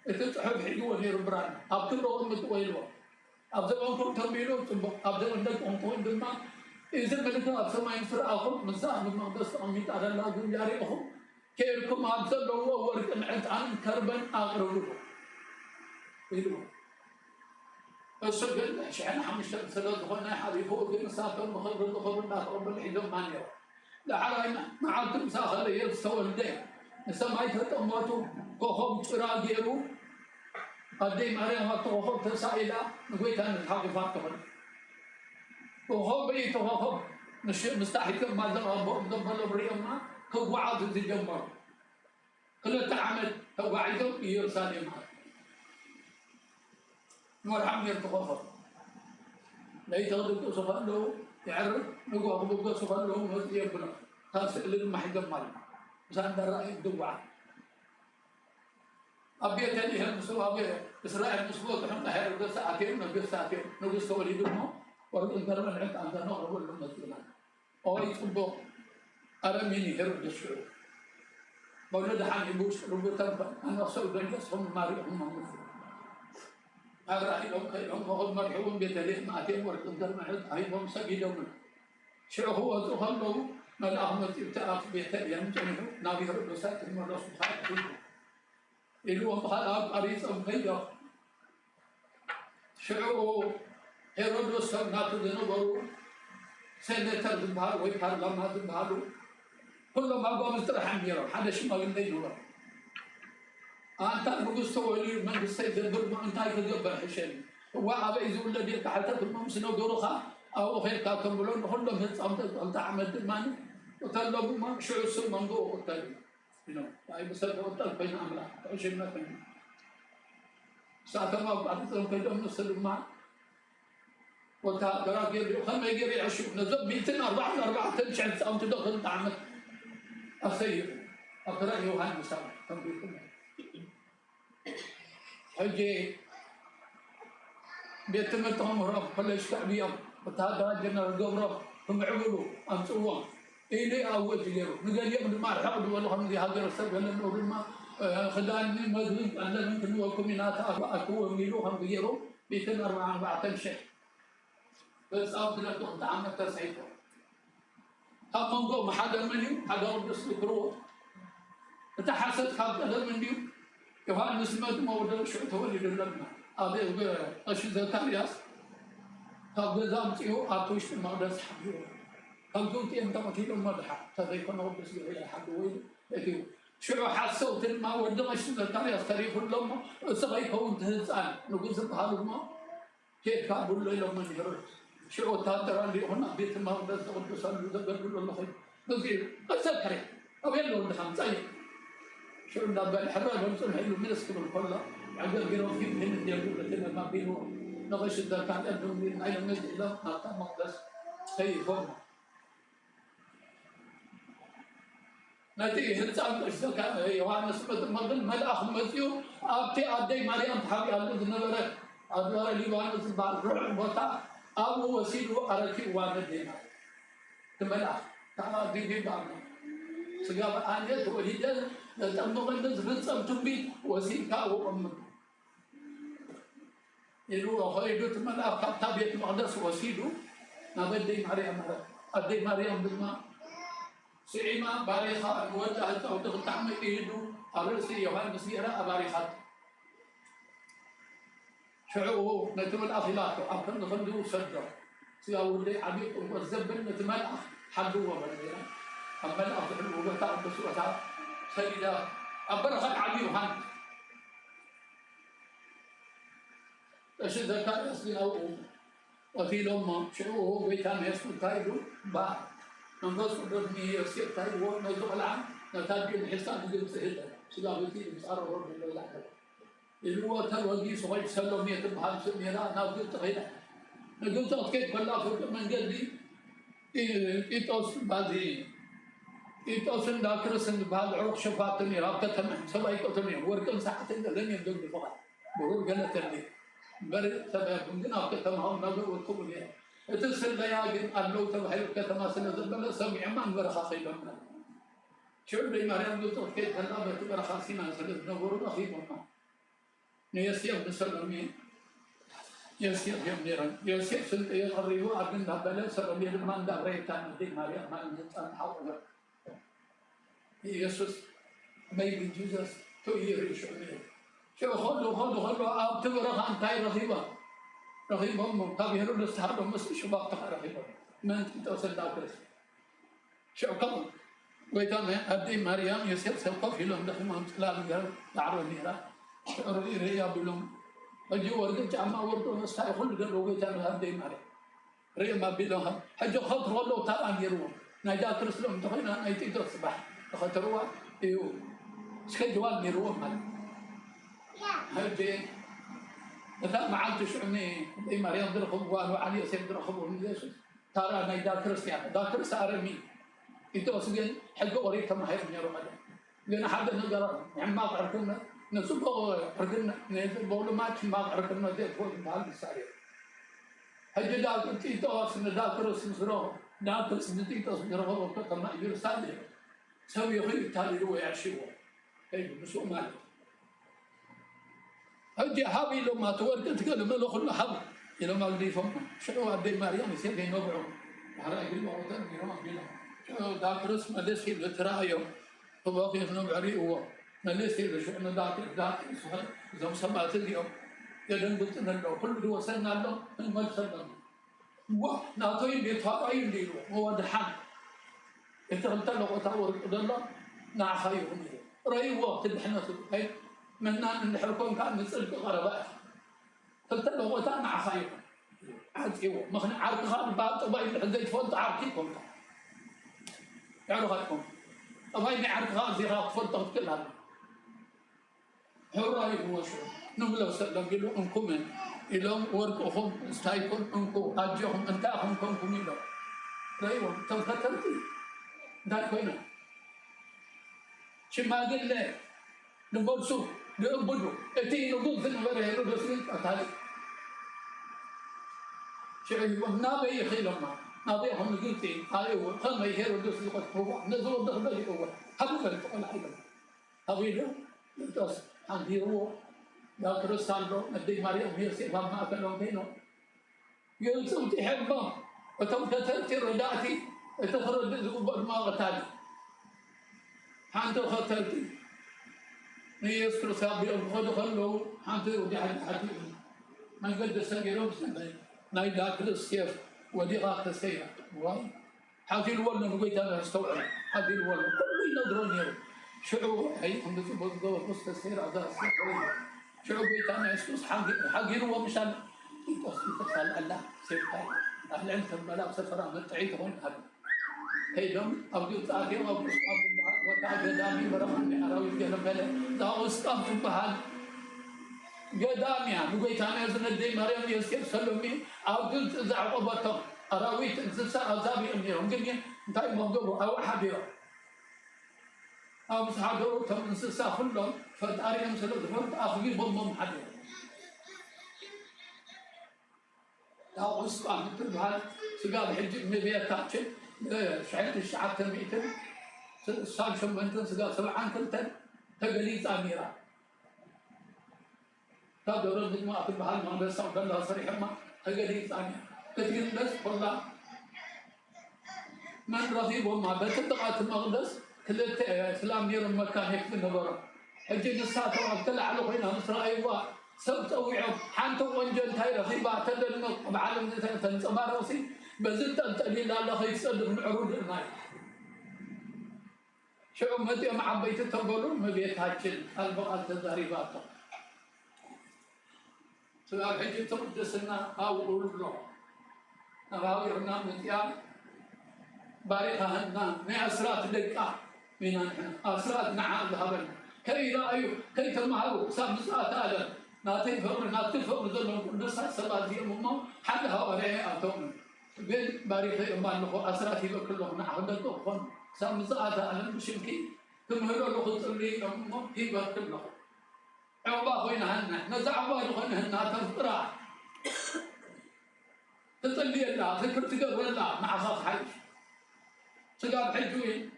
أنت تحب حلوة غير بران أبتلوا أم تويلوا أبصر أنكم تنبيلوا أبصر أنك أنكم دماء إذا ملك أبصر ما ينفر أخذ مزاح من مقدس أمي على الله قل ياري أخذ كيركم أبصر لو ورك أنعت عن كربن أغرب يلو السجل شحن حمش ثلاث غنا حبيبه بين سافر مخبر مخبر ناخذ بالحدود مانيو لا على ما عاد ساخر يستوى الدين سمعت أمته كوهم تراجعوا قديم عليها كوهم تسائلا نقول أنا الحق فاتهم كوهم بيتوهم مش مستحيل ما ضرب ضرب بريمنا كوعد الجمر كل تعمل كوعدهم يرسل معه مرحبا يرتقفر لا يتغلق سفر له يعرف نقول أبوك سفر له مسجد يبنى خاص اللي ما حد مال زان درا الدواء أبي تاني هم سو أبي إسرائيل مسلو تهم تهر بس ساعتين نبي ساعتين نقول سوالي دمو ورد إنكار من عند عندنا نقول لهم مسجد أو يتبو أرميني هرب الشعور بقول ده حن يبوش ربنا تبع أنا أصل بنجس هم ماري هم مفروض أقرأ لهم فهم مرحوم بتاريخ معتين ورتندر معد أيهم سجدهم شو هو تخلوا من أحمد ابتعاف بتاريخ جنه نبي رب سات المرة سبحانه إلو بخلاف أريس أم خير شو هيرودوس ناتو دنبرو سنتر دبار ويبار لما دبارو كل ما قام استرحم يرى حدا شيء ما قلنا له أنت نقص سوالي من السيد البرم أنت يكذب الحشين وعلى إذا ولا ديك حتى تمام سنو جروخا أو غير كاتمولون كلهم أنت عملت الماني وطلبوا ما شو يسوي من دو وطلب يعني بس وطلب بين عمله عشان ما كان ساعة ما بعد ذلك كلهم نسلم ما وتا دراك يبي خم يجي يعشوا نزل 204 تمشي أو تدخل تعمل أخير أقرأ يوحنا مسامح تنبيه حجي بيتمتهم رب فلش تعبيهم وتهدى جنة القبر هم عملوا أنسوا إلي أول تجيروا نقول يوم ما الحقد والله هم ذي هذا السبب لأنه ما خداني مذهب أن ممكن وكمينات أكو ميلوهم تجيروا 204 شيء بس أفضل أن تعمل تسعيته هم منقوم ما حدا مني حدا رب يسلكروه تحسد خاب هذا مني كمان نسمة موضوع شو تولي للمنا هذا أشي زكارياس هذا زام تيو أتوش الموضوع صحيح هذا تي أنت ما تيلو مدح هذا يكون هو بس يقول حد وين يتيو شو حسوا تلما ودم أشي زكارياس تاريخ اللهم سبعي كون تهزان نقول سبحان الله كيف كابول له لما يهرب شو تاتر اللي هنا بيت الموضوع سقط بسال زبر الله خير نزيل أسكري أو يلون دخان صحيح شو النبى الحرارة بنصل حلو من السكر الكلة عندنا جيران في من الديابول لنا ما بينه نغش الدكان عندهم من أين نجد له نعطى مقدس هي فهم نتي هنسان اشتكى يوحنا سبت مدن ملأخ مسيو أبتي أدي مريم حبي الله نبرة أدوار ليوانس بعد روح بطا أبو وسيل وأركي واندينا تملأ تعال دي بعنا سجاب أنيت وليدا تأمل الناس رزق تبي وسيل كاو أم يلو خيرو تملأ كتابية مقدس وسيلو نبدي مريم أدي مريم بما سيما باريخا وجهت أو تغتعم إيدو أرسي يوحنا مسيرة أباريخات شعوه نتمل أخلاق أبكر نخلو سجر سياولي عبيق والزبن نتمل حلوة بالميرا أما الأخذ الوقتاء بسوءتها سيدة أبرخت عبيق هانت أشد كان يسلي أو وفي لهم شعوه بيتان يسلي تايدو بعد نقص بدني يصير تاي هو نزول العام نتاج الحساب اللي بسهله سلامتي بسعر رب الله اللي هو تروجي صغير سلمية بحال سميرة ناقص تغير نقول تأكيد كلها فرق من قال لي إتوس بعدين إتوس ذاكر سند بعد عرق شفاتني رابطة تمام سبعي كتمي وركن ساعتين لين يمدون فقط بقول قلت لي بري سبعي ممكن أبقى تمام نقول وتقول لي اتصل لياقن أنو تبحي كتما سنزبل سمع من برخاصي لنا شو اللي مريم قلت كيف هلا برخاصي ما سنز نقول أخي مما نيسير بسلمين يسير يمنيرا يسير سنت يغريو أبن دبل سلمين من دبريتان دي مريم ما نزل حاول يسوس maybe Jesus to hear you شو خلوا أب تبرخ عن تاي رخيبة رخيبة هم تابي هرول السحاب ومسك شباب تقع رخيبة ما أنت توصل داكرس شو كم ويتام أبدي مريم يسير سوق في لهم دخل ما مسكلا بيجر تعرف نيرا شعور ريا بلهم أجو ورد جامع ورد نستعي خل جل ويتام أبدي مريم ريا ما بيلهم حجو خاطر والله تعالى يروح نايدا كرس لهم دخلنا نايتي تصبح خاطروا إيوه سكجوال يروح مريم هذي إذا ما عندش عني مريم درخم وعلي يسير درخم وليش ترى نايدا كريستيان دا كريس أرمي إنت أصلاً حق قريب كم هاي من يوم هذا لأن حد نقدر يعني ما عرفنا نسوق عرفنا نقول ما ما عرفنا ده فوق المال السعر حد دا كنت إنت أصلاً دا كريس مزروع دا كريس نتيجة مزروع وقت ما يرسل سوي غير تالي هو يعشوا هاي بسوق مال هدي حبي لما تورد تكلم له خل حب إلى ما بدي فهم شو عبد مريم يصير كين مبعو على يقول له وطن يروح بيلا شو داكرس ما ليش يبغى ترايو هو في خنوم عري هو ما ليش يبغى شو أنا داكرس زم سمعت اليوم يدن قلت له كل دو سنة له ما سنة واه ناتوي بيتفاعل يديرو هو دحان إنت قلت له وتعور الله نعخيهم رأي وقت الحنا هاي منا نحركون كان نسألك غرباء قلت له وتانا عخايب عاد ايوه مخنا عارك خان بعد طبعا حديت فوت عاركيكم يعرفوا هاكم طبعا عارك خان زي هاك فوت كلها هو رايك هو شو نقول سلام قالوا انكم اليوم وركهم استايكم انكم اجيهم انتاهم كنكم اليوم ايوه تو كتبتي ده وين شي ما قال لي نقول شوف نقبله اتي نقول في المباراه يقول بس تعال شيء نابي خيلنا نابي هم قلتي ايوه هم يهروا دوس هو نزلوا دخل هو حبوا الفقر حيدا حبيله دوس عندي هو يا كريستالو ندي مريم هي سيفا ما كانوا بينه يلزم تحبه وتمتثلتي رداتي تخرج ما غتالي حانتو خطرتي يسكر سابي الخد خلوا حانتي ودي حد ما قد سجلوا سنة ناي داخل السيف ودي غاق السيف واي حاجي الولد نقول أنا استوعب حاجي الولد كله ينظرون شعور هي عند بزقوا بص السير هذا السيف شعور بيت أنا اسكت حاجي هو مشان يتصل الله سيف أهل أنت الملاك سفرة من تعيد هون هذا هيدم أبدو تاجر أو وتاجر دامي برهان أراوي كلام بله دا أستام تبهال قدامي نقول تاني أزن الدين مريم يسكت سلمي أبدو تزعق بطل أراوي تنسى أزابي أميرهم قلني تاي موضوع أو حبيرة أو مسحدوا تم نسسا كلهم فتاريهم سلوك فرد أخذي بمم حدا لا وسط مثل بهال سقال حج مبيع تاكل شعيت الشعب تميتن سال شمنتن سقال سبعان تنتن تقليد أميرة تدور الدماء في بهال ما بس الله صريح ما تقليد أميرة كثير بس والله من رغيب وما بتدقات المقدس كلت إسلام يرم مكان هيك في النبرة أجي الساعة وقتل على خوينا مصر أيوة سبت أوعوا حانتو وانجل تاي رغيبة تدلنا بعلم تنسمع راسي بزلت أنت اللي لا الله يسأل من عروض الماء شو متى مع بيت تقولون ما بيت هاتشل البقال تزاريبات سؤال حجي تقدسنا أو أولو نراوي هنا متيان بارقها هنا مع أسرات دقة من نحن أسرات نعم ذهبنا كي رأيوا كي تمهروا سام ساعات هذا ناتين فور ذلهم نص سبعة يوم حتى هؤلاء أتوم بين بارقة ما نخو أسرات يبقى كلهم نعم ذلهم سام ساعات هذا مشكلة تمهروا لخذ اللي يبقى كلهم عقبا خوينا هنا نزع عقبا خوينا هنا تفرع تطلي الله ذكر تقبل الله مع خاف حي سقاب حجوين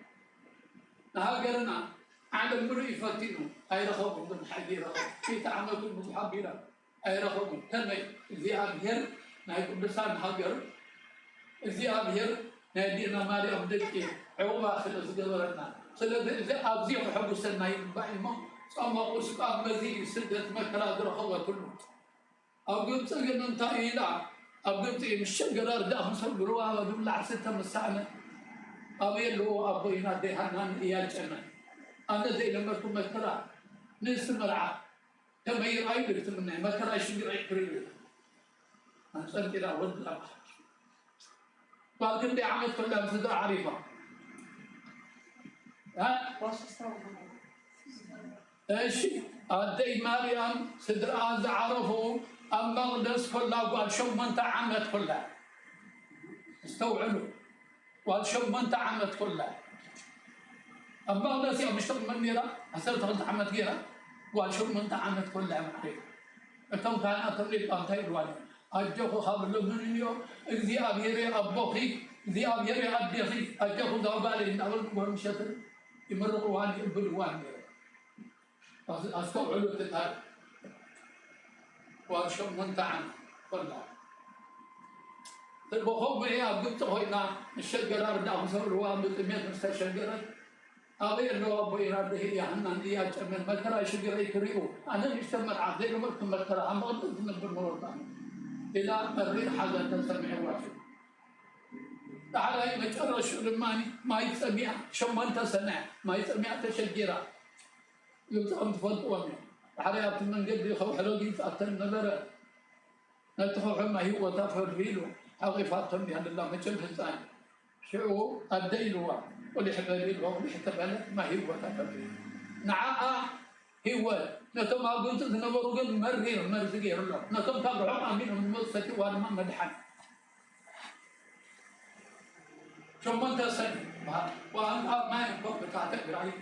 نهاجرنا على المرء يفتنوا أي رخوهم من حديرة في تعامل المحبيرة أي رخوهم كان الذئاب هير نايكم بسان هاجر الذئاب هير نادينا مالي أبدكي عقبا خلص قبرنا خلص الذئاب زيق حب السناي بعيما صاموا وسقاب مزيد سدت مكرا رخوة كله أو قلت أن انتهينا أو قلت إن الشجرة داخل صبروا ودول عسيتها مسانا أبي اللي هو أبوينا ده هنان إياجنا أنا ده لما كنت مكرا نص مرعى كم هي أي بيت منه مكرا شجرة يكريه أنا سألت له ود لا لكن دي عملت كلها مصدر عريفة ها إيش أدي مريم صدر أز عرفوا أم مقدس كلها وقال شو ما أنت عملت كلها استوعبوا قال شو ما أنت عملت كلها أم مقدس يوم اشتغل من ميرا حسبت أنت عملت غيرها قال شو ما أنت عملت كلها معي أنتم كان أطلب أنت الوالد أجوه خبر له من اليوم الذئاب يري أبوخي الذئاب يري أبيخي أجوه ذوبالي إن أول قوم شتر يمرق واني بالوان أستوعبوا تتهاب وأشوف منتعا كلها البخوب هي قلت هنا الشجرة رجع مصر الوام بتميت مستشجرة أبي اللي هو أبوي رده هي هنان هي من مكرا شجرة يكريو أنا مستمر عادي لما كنت مكرا أما قلت نبر مرتان إلى الريح حاجة تسمع واشو تعالى مجرد شو الماني ما يسمع شو ما أنت سمع ما يسمع تشجرة يوم تفضل حريات من قبل يخو حلوقي فأتن نبرة نتخو حما هو تفر فيلو حقي فاتن بهذا الله ما جنب الثاني شو الديلوا واللي حب الديلوا واللي حتى بلد ما هو تفر فيلو نعاء هو نتم قلت نبرو قل مرزقير الله نتم تابعوا أمين من مصتي وانا ما مدحن شو ما انت سني وأنا ما ينبغ بتاعتك رأيك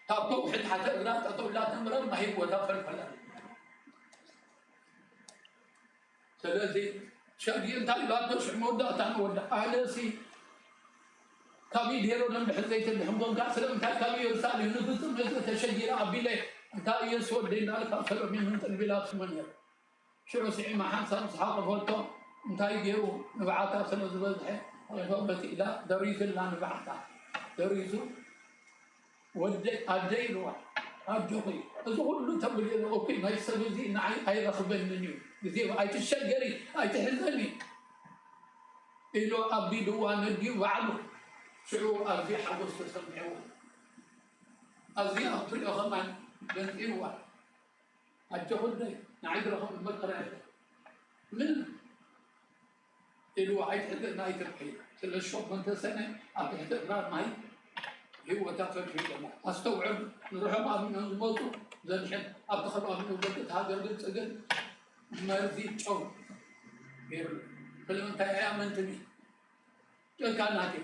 تابو حد حتى لا تقول لا تمرر ما هي ولا فلفلة سلازي شادي انت لا تشع مودا تعمودا أهلسي كابي ديرو نم بحزيت الحمد قاعد سلام انت كابي رسالة نفس مثل تشجير أبيله انت يسود دينا لك سلام من انت البلاد ثمانية شو سعي مع حنسان صحاب فوتو انت يجيو نبعثها سنة زبادة ويفوت إلى دريس الله نبعثها دريسو ودي أديلوا أجوبي أقول له تبغى أوكي ما يسوي زي نعي أي رخبين منيو زي أي تشجري أي تحزني إلو أبي دوان ندي وعلو شو أرضي حدث تسمعوا أرضي أطلع خمان بنتيوا أجوبي ده نعيد رخم المكرة من إلو أي تحزن أي تبكي كل الشوب من تسنة أبي تقرأ معي هو تفكر في الجماعة أستوعب نروح مع من الموضوع زي الحين أدخل من الوقت هذا الوقت أقول ما يزيد شو فلما أنت يا من تبي كان هذا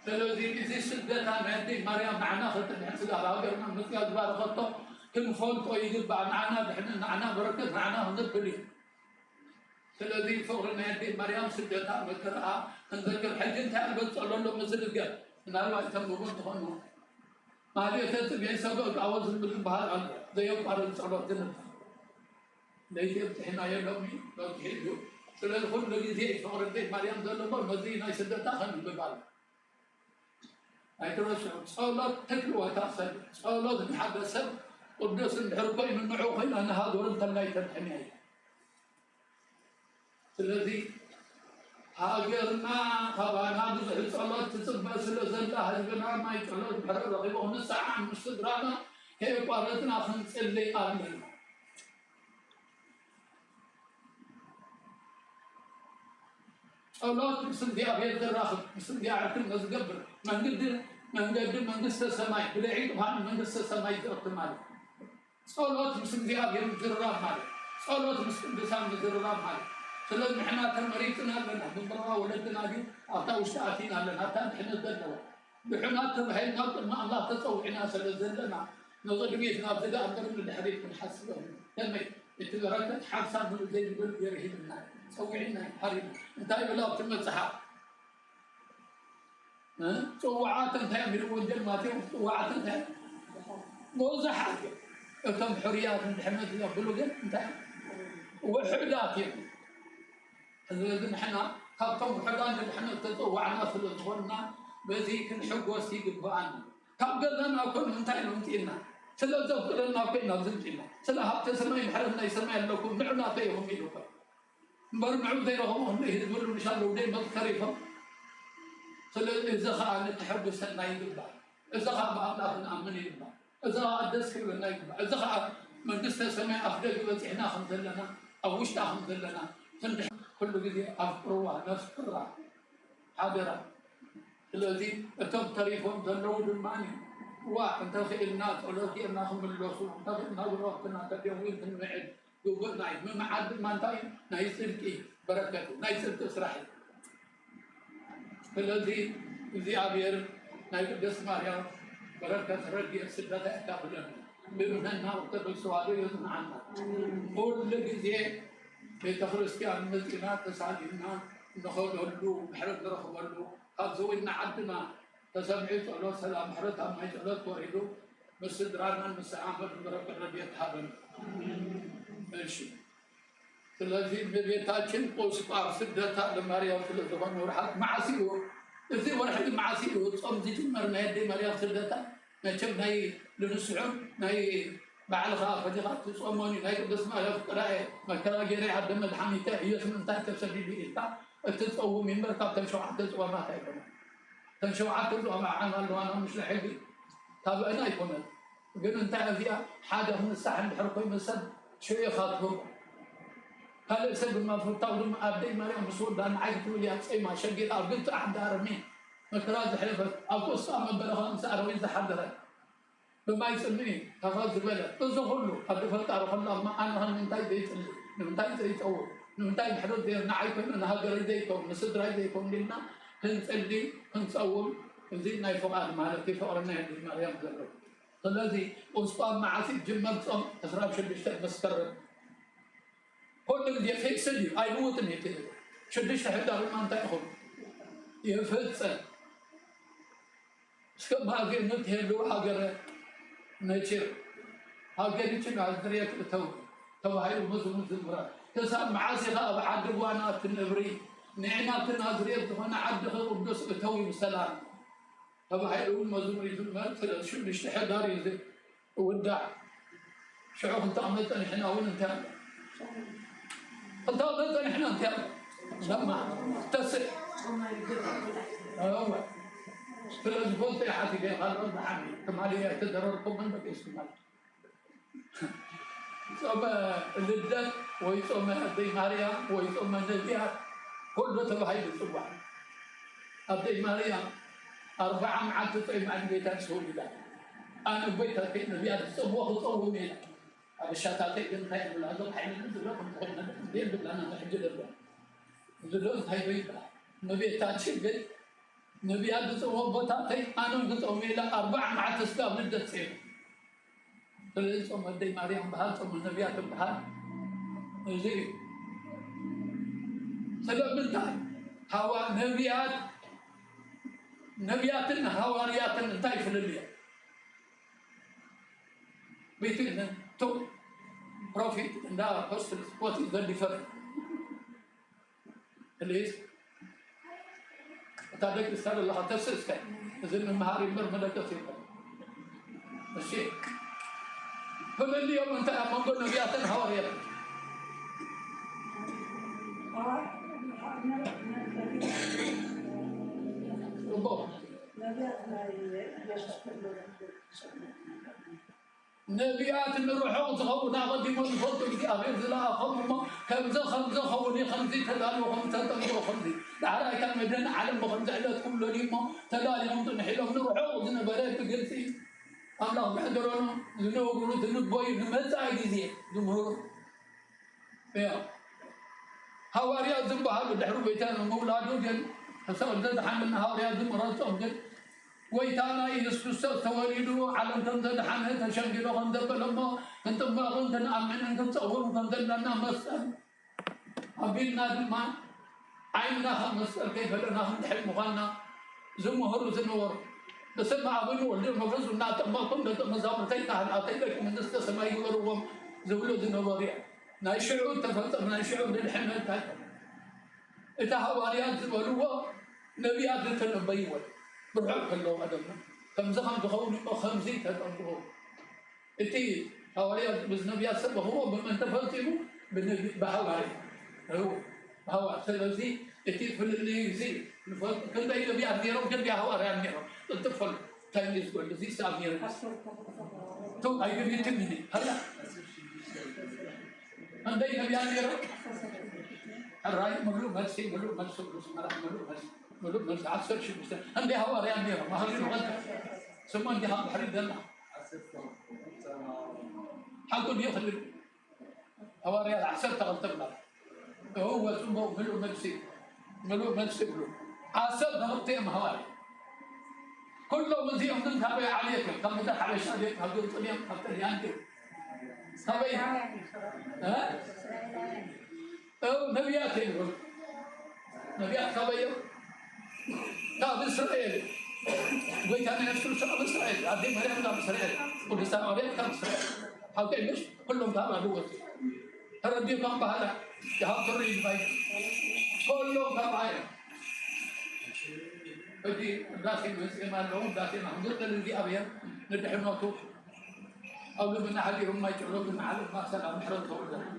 ስለዚህ እዚ ስደታ ንዕዲ ማርያም ንዓና ክተንሕስጋ ሃገርና ምስጋድ ባረኸቶ ክንፈልጦ ይግባእ ንዓና ድሕነት ንዓና በረከት ንዓና ክንብል እዩ ስለዚ ፍቅሪ ናይ ኣዴ ማርያም ስደታ መከራኣ ክንዘክር ሕጂ እንታይ ኣልበፅሎ ኣሎ ምስልገር ምናልባት ተምግቡ እንትኾኑ ማህሌተ ፅግዒ ሰበቅ ኣወ ዝብል ዝበሃል ኣሎ ዘየቋርጥ ፀሎት ዝንብል ለይቲ ኣብፅሒናዮ ሎሚ በዝሒ እዩ ስለዚ ኩሉ ግዜ ፍቅሪ ኣዴ ማርያም ዘለዎ ነዚ ናይ ስደታ ክንብብ ኣሎ ኣይትረስዑ ፀሎት ትክልወታ ሰብ ፀሎት ንሓደ ሰብ ቅዱስ እንድሕር ኮይኑ ንዑ ኮይና ንሃገሩ እንተላይ ተድሕንያ እዩ ስለዚ ሃገርና ከባና ብዙሕ ፀሎት ትፅበእ ስለ ዘላ ህዝብና ማይ ፀሎት ድሕሪ ረኪቦ ንሰዓ ምስ ስድራና ከየቋረፅና ክንፅልይ ኣለና ጸሎት ምስ እግዚአብሔር ዝራኽብ ምስ እግዚአብሔር ዝገብር መንገዲ መንግስተ ሰማይ ብልዒ ብርሃን መንግስተ ሰማይ ዝእቱ ማለት ጸሎት ምስ እግዚአብሔር ዝራብ ማለት ጸሎት ምስ ቅዱሳን ዝራብ ማለት ስለዚ ንሕና ተመሪፅና ኣለና ብምረባ ወለድና ግን ኣብታ ውሽጢ ኣቲና ኣለና ኣብታ ንሕነት ዘለዋ ብሕናት ተባሂልና ቅድሚ ኣምላኽ ተፀዊዕና ስለ ዘለና ንቅድሚት ናብ ዝገኣምር ንድሕሪት ክንሓስበ ከመይ እቲ በረከት ሓብሳብ ምሉእ ዘይብል የርሂብና ፀዊዕና ሓሪና እንታይ ብላ ኣብቲ መፅሓፍ ፅዋዓት እንታይ ሚሉ ወንጀል ማቴዎስ ፅዋዓት እንታይ መብዛሕት እቶም ሕሩያት ንድሕነት ዝቐብሉ ግን እንታይ ውሕዳት እዮም ስለዚ ንሕና ካብቶም ውሕዳት ንድሕነት ተፀዋዕና ስለ ዝኾንና በዚ ክንሕጎስ ይግባአና ካብ ገዛና ኮኑ እንታይ ነው እንቲኢልና ስለ ዘፍቅረና ኮይና ዝምፅኢና ስለ ሃብተ ሰማይ ምሕረት ናይ ሰማይ ኣለኩም ንዑናተ ይኹም ኢሉካ እምበር ንዑ ዘይረኸቡ ህዝብሉ ንሻለው ደይ መዝከሪፎም ስለዚ እዚ ከዓ ንተሐጉሰና ይግባእ እዚ ከዓ ብኣምላኽ ንኣምን ይግባእ እዚ ከዓ ደስ ክብለና ይግባእ እዚ ከዓ መንግስተ ሰማይ ኣፍ ደገ በፂሕና ከም ዘለና ኣብ ውሽጣ ከም ዘለና ክንድሕ ኩሉ ግዜ ኣፍቅርዋ ነፍቅራ ሓደራ ስለዚ እቶም ተሪፎም ዘለው ድማኒ ዋ እንተኽእልና ፀሎት ጌርና ክምለሱ እንተኽእልና ጉረክትና ተደዊን ክንምዕድ ይውግእና እዩ ምምዓድ ድማ እንታይ እዩ ናይ ፅድቂ በረከት ናይ ፅድቂ ስራሕ እዩ ስለዚ እግዚኣብሔር ናይ ቅድስት ማርያም በረከት ረድኤት ስደታ ያካፍለና ብእምነትና ኦርቶዶክስ ተዋህዶ የጽንዓና ኩሉ ግዜ ቤተ ክርስቲያን መፂና ተሳሊምና ንኸደሉ ምሕረት ንረኽበሉ ካብዚ ወይና ዓድና ተሰምዒ ፀሎት ሰላም ምሕረት ኣብ ማይ ፀሎት ተወሪዱ ምስ ስድራናን ምስ ዓመት በረከት ረድኤት ሃበና እሺ ስለዚ እመቤታችን ቁስቋር ስደታ ለማርያም ስለዝኾነ ወርሓት መዓሲኡ እዚ ወርሒ መዓሲኡ ጾም ዝጅመር ናይ ኣዴ ማርያም ስደታ መቸም ናይ ልንስዑን ናይ ባዕልኻ ፈቲኻ ትጾሞኒ ናይ ቅድስት ማርያም ፍቅራኤ መከራ ገይረ ዓደ መድሓኒተ እየስ ምንታይ ተሰዲዱ ኢልካ እትፀውም እምበር ካብተን ሸውዓተ ጾማት ኣይኮነን ተን ሸውዓተ ጾማ ዓና ኣለዋና ምስሊ ሕጂ ታብአና ኣይኮነን ግን እንታይ እዚኣ ሓደ ክንሳሕ እንድሕር ኮይኑ ሰብ ሽዑኻ ትህቦ ካልእ ሰብ ድማ ፍታው ድማ ኣዴ ማርያም ምስ ወዳ ንዓይ ክትብል እያ ፀይማ ሸጊጣ ኣብ ግልፂ ኣሕዳርኒ መከራ ዝሕለፈት ኣብ ቁስጣ መበለኻ ምስ ኣረወይ ዝሓደረት ብማይ ፅምኢ ካኻ ዝበለ እዚ ኩሉ ኣብ ፈጣሪ ከሎ እማ ኣነ ንምንታይ ዘይፅልእ ንምንታይ ዘይፀውዕ ንምንታይ ምሕረት ንዓይ ኮይኑ ንሃገረይ ዘይከውን ንስድራይ ዘይከውን ኢልና ክንፅሊ ክንፀውም እዚ ናይ ፍቓድ ማለት እዩ ፍቕሪ ናይ ኣዴ ማርያም ዘለዎ ስለዚ ቁስቋም መዓሲ ጅመር ፆም 16 መስከረም كل اللي يفسد أي نوت نيته شدش حدا ما أنت أخذ يفسد سكب ما غير نتهلو هاجر نشر هاجر يشنا عذرية تو هاي المزمور زمرة تسام معاسها بعد وانا تنبري نعنا تنازرية وانا عد قدس توي بسلام تو هاي المزمور زمرة شدش حدا يزي ودع شعوب أنت عملت إحنا وين أنت انت قلت احنا انت لما تسع ايوه في الاسبوع يا حبيبي قال رب حمي كما لي تضرركم من بقي اسمه صوم اللدن ويصوم ابي مريم ويصوم النبيات كله تبع هاي الاسبوع ابي مريم 4 معاد تطعم عن بيتها سهول لا انا بيتها في النبيات الاسبوع وصومي الشاتاتين انتهي من هذا الحين نزلهم دين بالله انا بحج الرب زلوز هاي بيت نبي تاتشي بيت نبيات تصوم بطاطي أنا نتصوم إلى 4 مع تسلام للدسين فلذي صوم الدي مريم بحال صوم النبيات بحال زي سبب التاي هوا نبيات هواريات انتاي في الليل بيتنا تو بروفيت لا هوستل وات از ذا ديفرنس ليش تادك استاد الله تفسس كان زين المهاري مرمى كثير الشيء فمن اليوم انت من قلنا نبيات هواريات نبيات نروحوا تغونا غادي ما نفوتوا لك أغير زلا خمما خمسة خوني خمسة تلال وخمسة تمر وخمسة تعالى كان مدن علم بخمسة على كل ليما تلال يوم تنحلهم نروحوا زنا بلاد تجلسي الله بحضرنا زنوب ونزنوب بوي نمزع جزية جمهور يا هواريات زنبها بدحرو بيتان ومولادو جن فسأل ذا حملنا هواريات زنبها جن ويتانا يسوس تواليدو على تنتد حنه تشنجلو غندب لما انت ما كنت نامن انت تصور كنت لنا مسأل أبينا ما عيننا مسأل كيف لنا نحب مغنى زمهر زنور بس ما أبنو اللي مفرز النات ما كنا مزامر تينا هل أتيك من نستسمع يوروهم زولو زنوريا نايشعون تفلت نايشعون للحمل تاي إتهواريات زولو نبيات تنبيول برحب كله أدمنا كم زخم تخوني خمسي تتنبهو إتي هواريات بزنبيات سبه هو بمن تفلتمو بحواري هو بحوار سلسي إتي فلليزي كنت إذا بيعرف يرو كنت بيعواري عن يرو الطفل كان يقول لزي سام يرو تو أيضا يتمني هلا عندي نبي عن يرو الرأي مغلوب هالشي مغلوب هالسوق مغلوب هالشي ملوك مش عصر شو بس عندي هوا ريان ميرا ما هذي لغة ثم عندي هم حريد دلنا حقول يخلي هوا ريان عصر تغلطنا هو ثم ملوك ملسي بلو عصر تغلطين هواي كله مزيء من تابع عليك كم مدة حبش عليك هقول طليم حتى يانتي تابع ها أو نبيات يقول نبيات تابع شعب إسرائيل قلت أنا نفسي شعب إسرائيل عبد مريم شعب إسرائيل ولسان مريم شعب إسرائيل حاول مش كلهم تابع لغتي ترى دي كم بهذا جهاد تريد باي كلهم تابع بدي داخل مسلمان لهم داخل محمود الذي أبيه ندحم نوتو أو لمن أحدهم ما يجعلون من علم ما سلام حرم تولد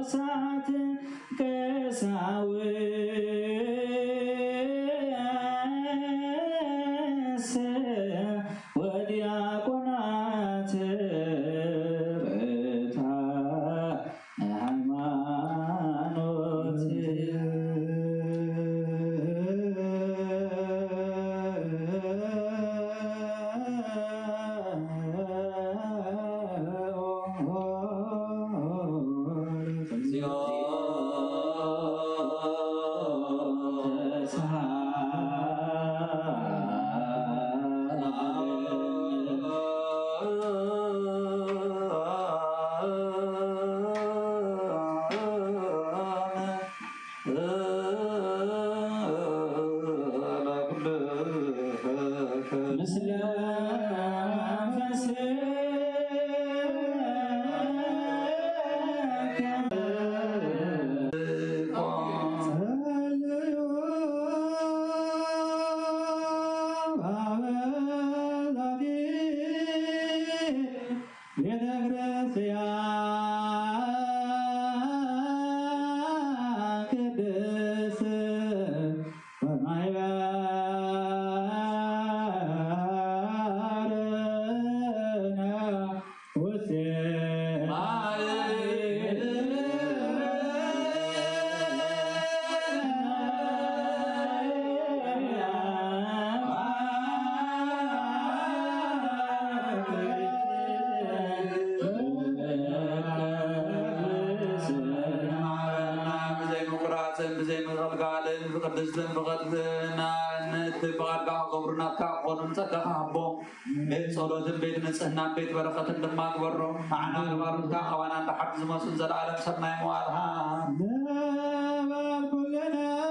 ቆሞሳት ቀሳውስት ወዲያቆናት ርታ ሃይማኖት ምስለ بزي مغلقال بقدسن بقدنا نتبقى قبرنا كاقون نتكهبو بيت صلوت بيت نصحنا بيت بركة لما كبرو معنا البركة وانا تحت زمسون زل عالم سبنا موالها كلنا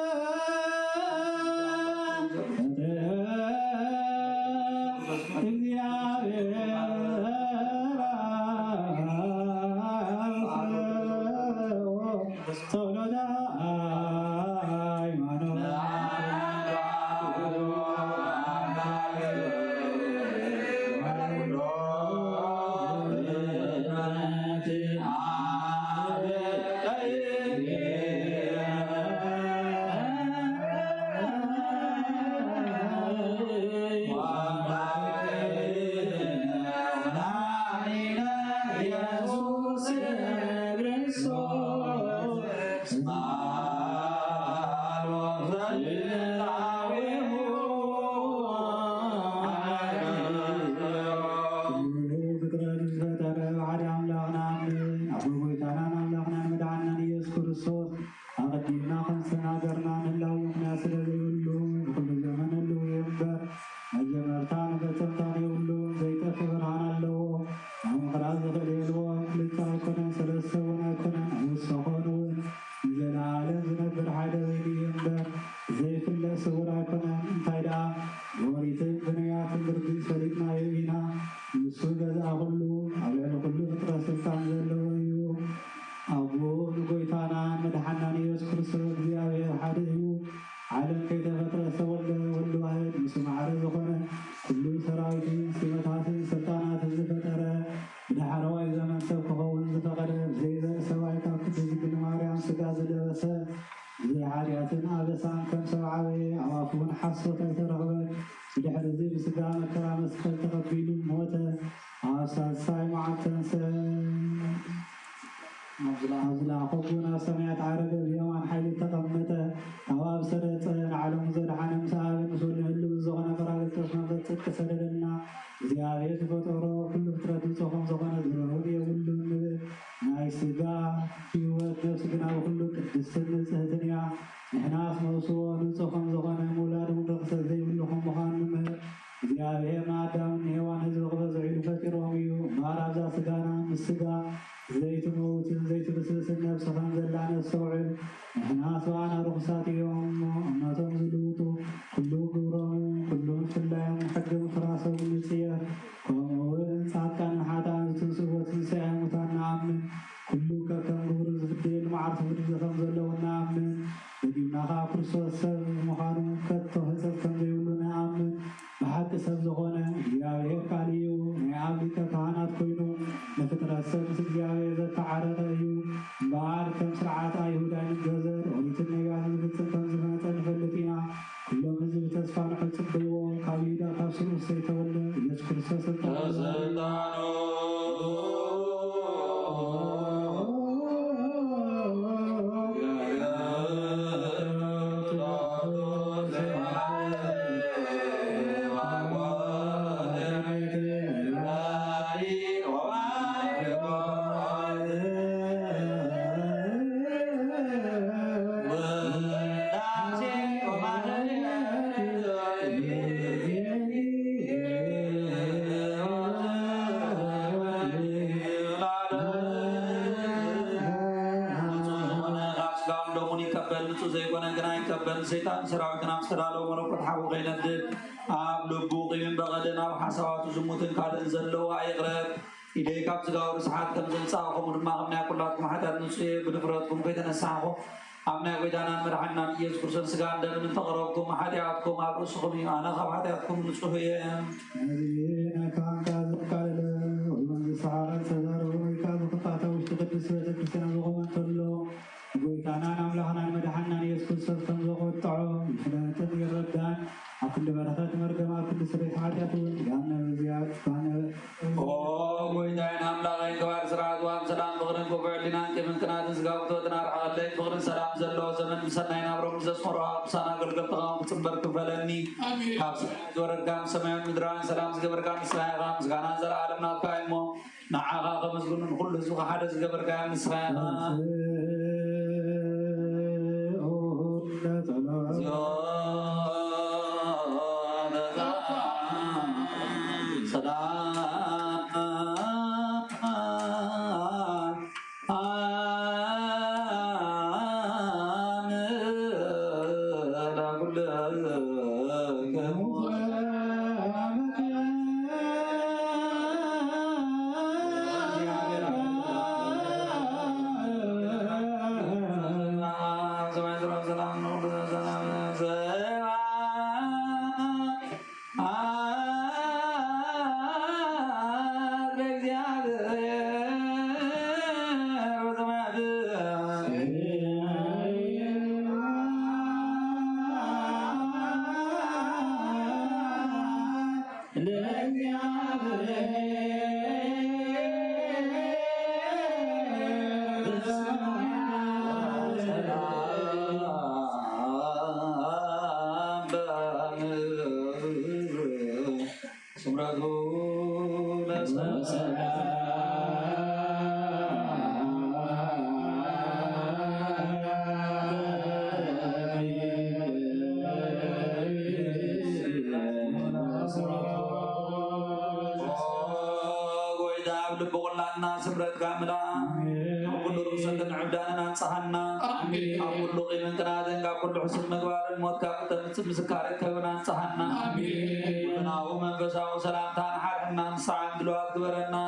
بديناها كريستوس مخانو كتو هزب كم يقولون آمن بحق سب زخونة ياوي كاليو ياوي كهانات كوينو نفترة سب سجياوي ذا تعرض أيو بعد كم سرعات أيهودا نجزر ولتنا يعلم بتسم كم زمان تنفلتينا كلهم نزل تسفان حسب بيوم كابيدا تاسرو سيتولى يسوع كريستوس سيطان سراوتنا استرالو مرقط حاو غيند لبوقي من بغدنا وحسوات زموتن كالن زلو ايغرب إليك أبزغاور سحات كم زنساهم ورما أمنا كلاتكم حتى نسي بنفراتكم كيتنساهم أمنا قيدانا مرحنا يس كرسل سقان دل من تغربكم حدياتكم أبرسكم أنا خب حدياتكم نسوهي أنا كان كاذب قال ومن سعارة سزار وميكاد وقطعته واشتقدس ويتكرسنا زغمان تلو ويتانا نملحنا مدحنا يس كرسل تنزغو الطعو محلان تنير ردان أكل بركات مرقم أكل سريح حاجاتون جانا وزياد فانا ويتانا ملاغين كوار سرعات وام سلام بغرن كوبعلنا كمن كنات نسقاوتو تنار حالي بغرن سلام زلو زمن مسنين أبرو مزس مروا بسانا قلقل تغام تصبر كفلني دوركام سمعون مدران سلام زقبركام سلاي غام زقانا زر عالمنا قائمو نعاقا غمزقون نقول زوغ حادث زقبركام سلاي غام مسكارك كونان صحنا ولنا ومنفسا وسلامتان حرحنا نصعد دلوقت ورنا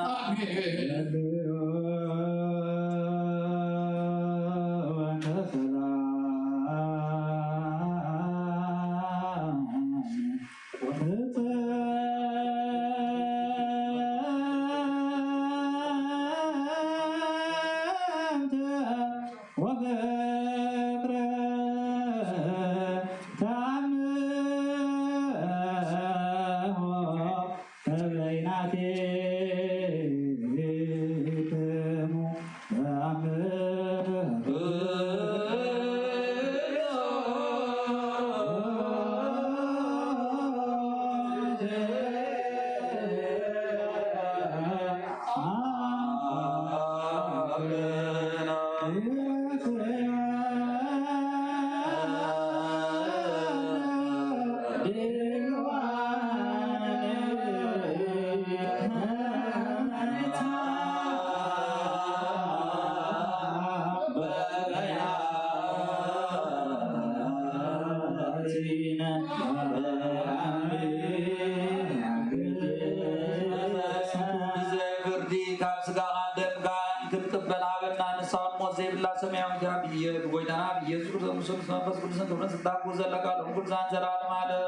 زي بلا سميع كابي بغيتنا بيسوع كريستوس نفس كل سنة كل سنة تقول زلك على كل سنة زلال ماله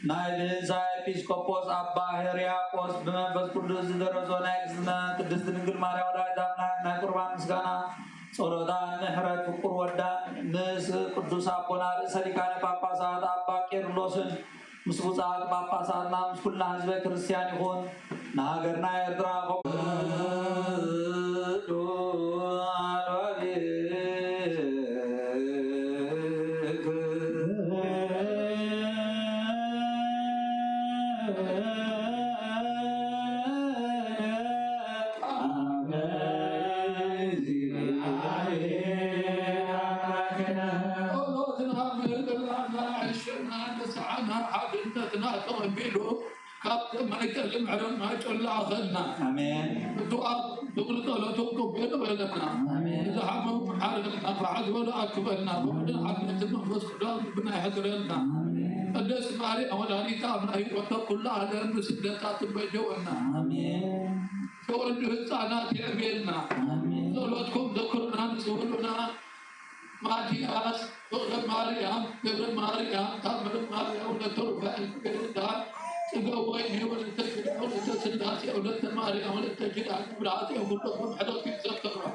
نايل زاي بيسكوبوس أبا هرياكوس بمنفس كل سنة درزونا إكسنا كدست نقول مارا وراي دامنا نقربان مسكنا صورة نحرت فكر ودا نس قدوس أبونا سليكان بابا سات أبا كيرلوسن مسبوسات بابا سات نام كل حزب كريستيان يكون ناغرنا يدرا ما يتكلم على ما يقول أخذنا آمين الدعاء دور طلبتكم بين بيننا إذا حموا حالنا فعد ولا أكبرنا ومن حالنا تنفس خلاص بنا حضرنا الناس ماري أولا ريتا من أي وقت كلها لأن مسدتات بيجونا آمين شغل الإنسانات يعملنا صلواتكم ذكرنا نسولنا ما جياس وغير مريم غير مريم تمر مريم ولا ترفع الكردان تقويني ولا تجري ولا تسلاسي ولا تماري ولا تجري على مراتي وكلهم حدث يتذكروا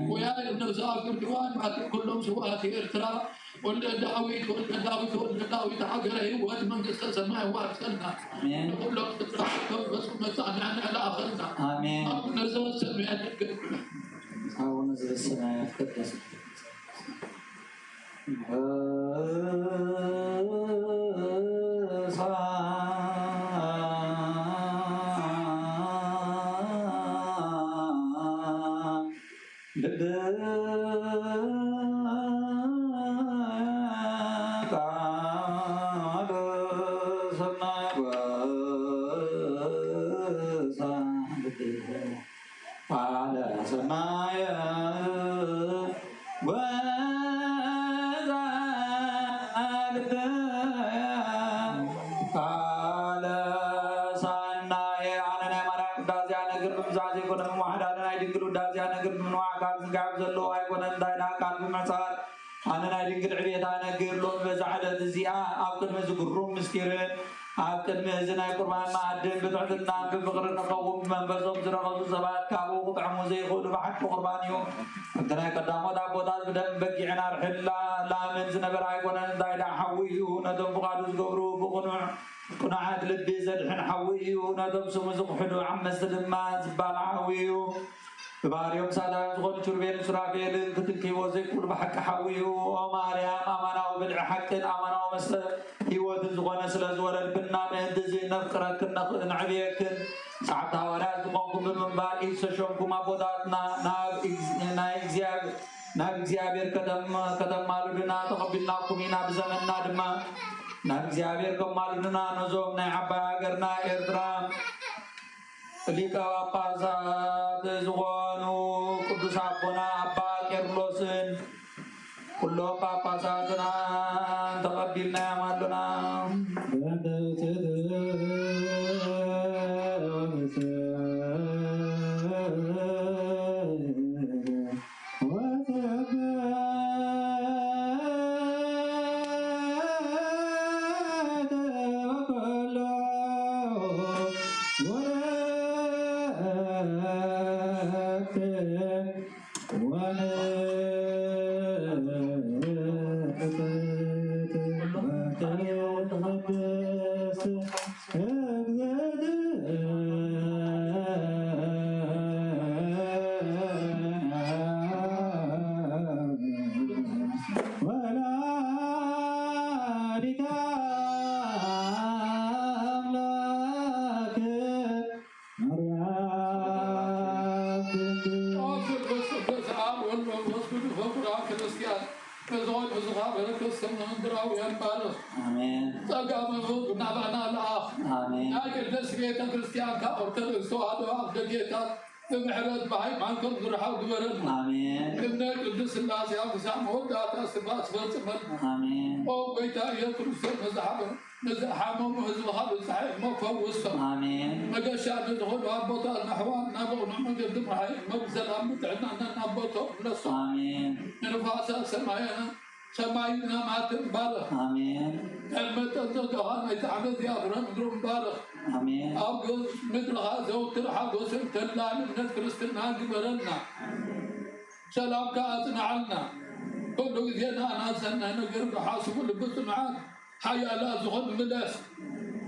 ويا ابن زاكر ديوان ما كلهم سواتي ارترا ولا داويت ولا داويت عقره ومن قصه سماه وارسلنا آمين كلهم تتركوا بس متعنا على اخرنا آمين نزل السماء أو نزل السماء قدس أنا نريد العبيد أنا قرلون بزعلة الزياء أبكر مزقرون مسكرين أبكر مزنا قربان معدن بتعدلنا بفقرنا قوم من بزوم زرغل الزبات كابو قطع موزي خلو بحق قربان يوم أبدنا قدامات أبوتات بدن بقي عنار حلا لا من زنا براي قنان دايدا حويو ندم بقادوز قبرو بقنوع قناعات لبي زدحن حويو ندم سمزق حلو عم السلمات زبال حويو بباريوم سادة زغل شربين سرابيل كتلكي وزي كل بحق حويو وماريام أمانا وبدع حق أمانا ومسل يود زغل سلا زول البنا مهندزي نفقرك نعبيك ساعتها وراء زغنكم بالمنبار إيسا شومكم أبوداتنا ناب إكزيابير كدم مالودنا تقبلناكم إنا بزمننا دما ناب إكزيابير كم مالودنا نزومنا عبا قرنا إردرام Lika Pasat Zuanu Kudus Abona Abba Kerlosin Kullo Papasatana Taqabbilna Maduna Amin. تقاموا نبنا الآخر. Amin. لكن تسمية كريستيان كأرثوذكس وهذا أخذ بمحرات بهاي ما كل ذرحة وقبرنا آمين ابن القدس الله سيا بسام وداتا صفات فلسفة آمين أو بيتا يكرس مزحمه مزحمه صحيح ما فوزهم آمين ما قشاد دخول أبطال نحوان نبغى نقدم هاي مبزل متعنا نبطل نص آمين نفاسا سماينا ما تنبارك آمين كلمة الزكاة يتعبد يا أبرم دروم بارك آمين أبغى مثل هذا وترحب وسنت الله من كريستنا قبلنا سلام كاتنا عنا كل جينا ناسنا نقرب حاسب لبس معاك حيا لا زغل ملاس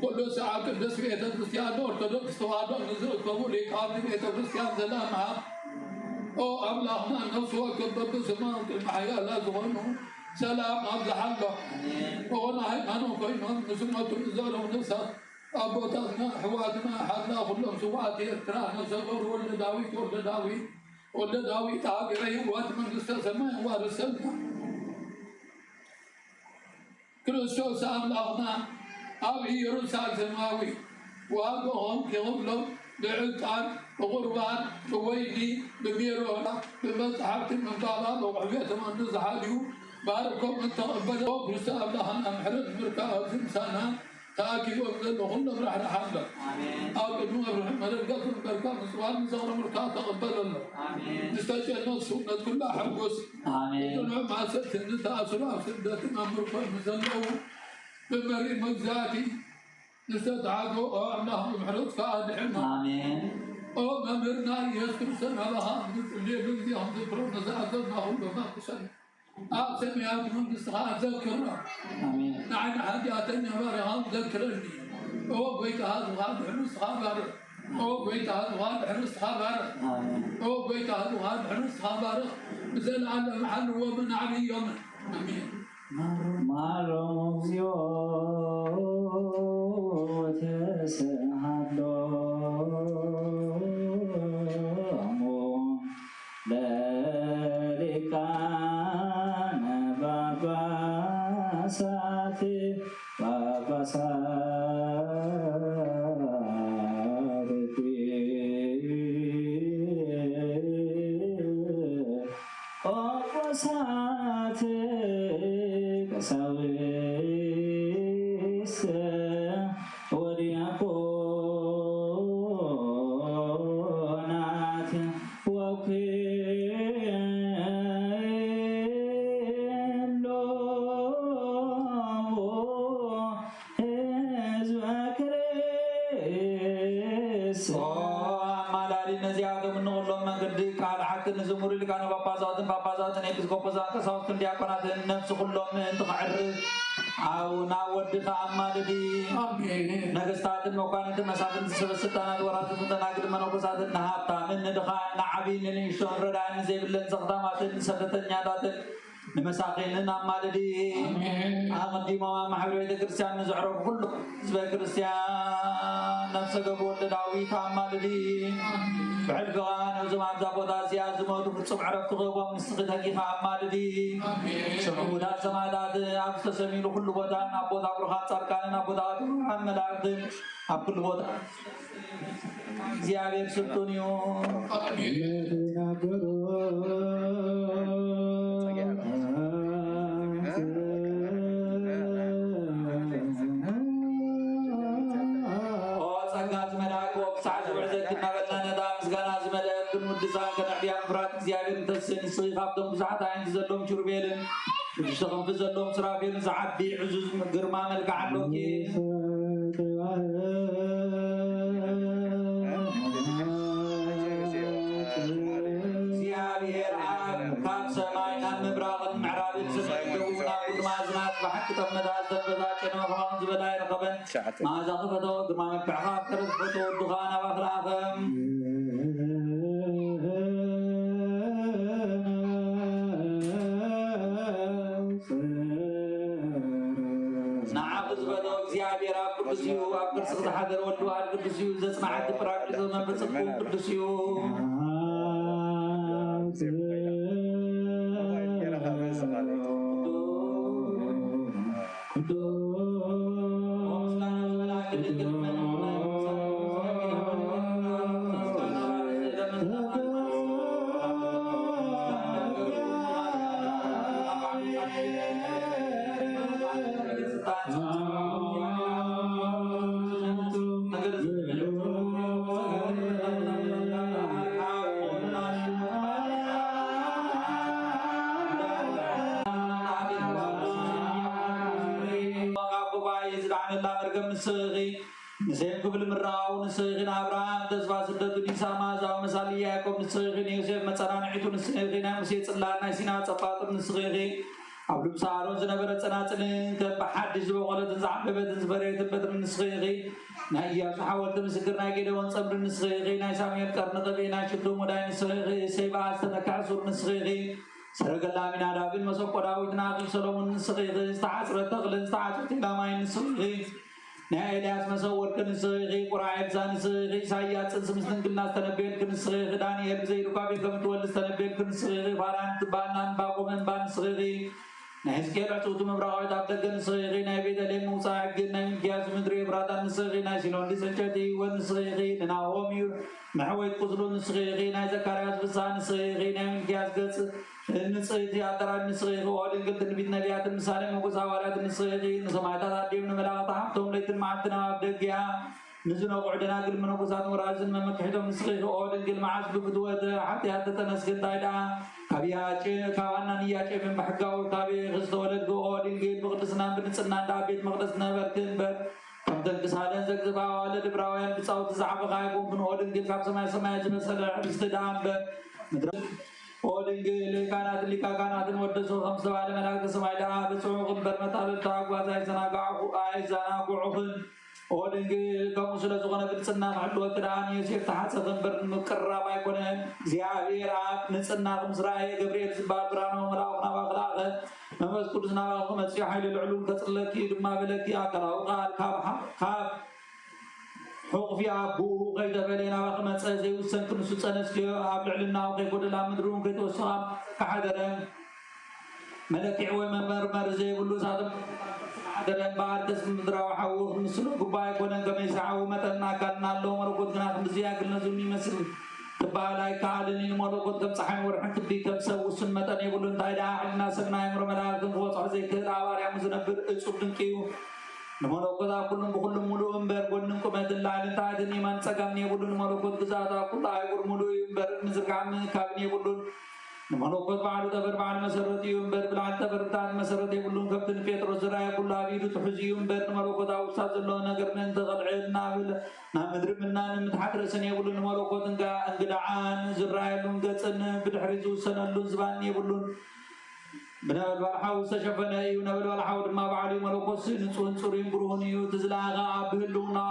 كل ساعة كدس في كريستيان أرثوذكس توادو نزل قبول كامل في كريستيان سلامها أو أبلغنا نفسه كبب سمان المحيا لا زغل سلام أمزح الله وأنا أنا كوينهم نسمة الزار ونسا أبوتنا حواتنا حنا كلهم سواتي ترى نسافر ولا داوي تاجري واتمن نستسمع ورسلنا كريستوس أملاقنا أبي يرسل سماوي وأبوهم كغبلهم بعتان بغربان بويلي بميرونا بمصحف من طالب وعبيتهم أن نزحاليو باركم انت قبلوا برسال لهم امحرد مركز انسانا تاكل وابدل وغلب راح حمله آمين اكل نور محمد القصر بركان سؤال مزور مركز تقبل الله آمين نستجيب السنة كلها حبوس آمين تنوع مع ست نتاثر سدة امركم مزلوا بمري مجزاتي نستدعوا اللهم محرد فادحنا آمين او ممرنا يذكر سنة لها اللي بيهم ذكرون زادنا هم بما قسم أقسم يا ابن الصغار ذكرنا آمين نعم حاجاتنا مرهم ذكرني أو بيت هذا غاد حنس خبر أو بيت هذا غاد حنس خبر آمين أو بيت هذا غاد حنس خبر مثل على محل ومن علي يوم آمين ማሮዚዮ ተሰሃሎ ለሊቃነ ጳጳሳት ጳጳሳት ቀሳውስት ወዲያቆናት ወኩሎሙ ህዝበ ክርስቶስ ማላሊ ነዚያቶም ንኩሎም መንገዲ ቃል ሓቂ ንዝሙሩ ሊቃነ ጳጳሳትን ኤጲስቆጶሳትን ቀሳውስትን ዲያቆናትን ነፍሲ ኩሎም ምእንቲ ክዕርፍ ኣብ ናብ ወድኻ ኣማልዲ آمين ነገስታትን መኳንንትን መሳፍንትን ሰበስልጣናት ወራትን ተናግድ መነኮሳትን ንሃብታምን ንድኻን ንዓብይን ንንእሽቶን ረዳእን ዘይብለን ዘኽታማትን ሰተተኛታትን ንመሳኺንን ኣማልዲ ኣቐዲሞም ኣብ ማሕበረ ቤተ ክርስቲያን ንዝዕረፉ ኩሉ ህዝበ ክርስቲያን ነፍሰ ገብሩ ወልደ ዳዊት ኣማልዲ ብሕልፍኻ ነብዞም ኣብዛ ቦታ እዚኣ ዝሞቱ ፍፁም ዕረፍቲ ክህቦም ንስኺ ተጊኻ ኣማልዲ ስሙዳት ሰማዕታት ኣብ ዝተሰሚሉ ኩሉ ቦታን ኣብ ቦታ ብሩኻን ጻድቃንን ኣብ ቦታታት ብሩኻን መላእክትን ኣብ ኩሉ ቦታ እግዚኣብሔር ስልጡን እዩ ለተናገሩ ኦ ጸጋ ዝመልአክ ወብሳዕ ዝውዕ ዘግናበልና ነታ ምስጋና ዝመልአክ ክንውድሳን ከነዕብያን ፍራት እግዚኣብሔር እንተስን ንስኺ ካብቶም ብዙሓት ዓይነት ዘለዎም ኪሩቤልን ሽዱሽተ ክንፊ ዘለዎም ስራፌልን ዝዓቢ ዕዙዝ ግርማ መልክዕ ኣለውኪ እግዚኣብሔር ኣብ ካብ ሰማይ ናብ ምብራቕን ምዕራብን ሰማይን ናብ ኩሉ ማእዝናት ብሓቂ ጠመታት ዝተበዛጨነ መኽባን ዝበላ ይረኸበን መዓዛ ክፈቶ ግርማ መልክዕኻ ከረብ ፈቶ ወዱኻ ናባኽ ለኣኸም ንዓኽ ዝበሎ እግዚኣብሔር ኣብ ቅዱስ እዩ ኣብ ቅርሲ ዝተሓገረ ወልዱ ኣብ ቅዱስ እዩ ዘጽናዓቲ ጰራቅሊጦስ መንፈስ ቅዱስ ቅዱስ እዩ عن الله مرقم الصغي نسيم قبل مراو نسغي أبراهام تزبا سدد نيسا مازا ومسالي يعقوب نسغي يوسف مصران عيتو نسغي نمسي صلان نسينا صفاطم نسغي عبد مسارون زنبر صناصلن كبحدش بقولت زعببت زبريت بدر نسغي نايا حاولت مسكرنا كده ونصبر نسغي ناي سامي قرنقبي ناي شدو مداي نسغي سيبا استنكعسور نسغي سرق الله من عذاب المسوق وداوود ناقل سلومون نسغي استعصر تغل استعصر تلاماي نسغي ناي إلياس مسور كنسغي قرائب زانسغي سايات سمسن كنا استنبيل كنسغي دانيال زيرو كابي كمتول استنبيل كنسغي فاران تبانان باقومن بانسغي نحسكيل عطوت مبراوي تابتك نسغي ناي بيدالين موسى عقل ناي مكياس مدري برادان نسغي ناي سيلون دي سجدي ونسغي ناومي محويت قزلو نسغي ناي زكارياس بسان نسغي ناي مكياس قص نسغي تياتران نسغي وعلن قلت نبيت نبيات المسالم وقصاوارات نسغي نسمعتات عديم نملاغة حمتهم ليتن معتنا وابدقيا نزنا وعدنا قل من وقصات مرازن ممكحتهم نسغي وعلن قل معاش بفتوة حتى هاتتا نسغي تايدا كابياتي كاوانا نياتي من بحقاو كابي غزت ولد وعلن قل بغلسنا بنسنا دابيت مغلسنا بركن بر كمتن كسادن زقزبا والد براوين بصوت زعب غايبون من عدن قل كاب سماي سماي جمسل عبستدام بر ودنجل كانت لك كانت مودسو خمسة على ملاك سماي دعا بسوق برمتال التاقوى زي سناقعوخن ودنجل كمسل زغنا بلسنا محلوة تران يسير تحت سغنبر مكرر ما يكون زيادير عاب نسنا خمسرائي قبريل سباب برانو مراوخنا واخلاقه نمس كدسنا واخو مسيحي للعلوم كسلكي دما بلكي آكرا وقال كاب حق في أبوه غير بلينا وخمس زي وسن كنسو سنسكي أبلع لنا وغير قد لا مدرون كي توسخام كحدرا ملكي عوي من مرمر زي بلو سادم حدرا بعد تسم مدرا وحاوه نسلو قباي كونن كمي سعو متنا كان اللو مرقود كنا خمزيا كلنا زمي مسل كبالاي كعدني مرقود كم صحين ورحن كبدي كم سو سن متني بلو انتايدا عنا سبنا يمر ملاكم فوصع زي كرا واريا مزنبر اصب دنكيو نمرقود كلهم بكلهم ملو امبر قلن كمت اللعن تعدني من سقمني بلو نمرقود كزادا كل عيبر ملو امبر نزرقامن كابني بلو نمرقود بعد دبر بعد مسرتي امبر بلعن دبر بتاعت مسرتي بلو كبتن بيترو زرايا كل عبيدو تحزي امبر نمرقود اوستاذ الله نقر ننتغل عيدنا نمدرب منا نمتحدرسن يبلو نمرقود انقلعان زرايا لون قصن بدحرزو سنة لون زباني بلو بنابل والحاو استشفنا ايو نابل والحاو دما بعلي ملوكوس نصون صورين برهن ايو تزلاغا عبهلونا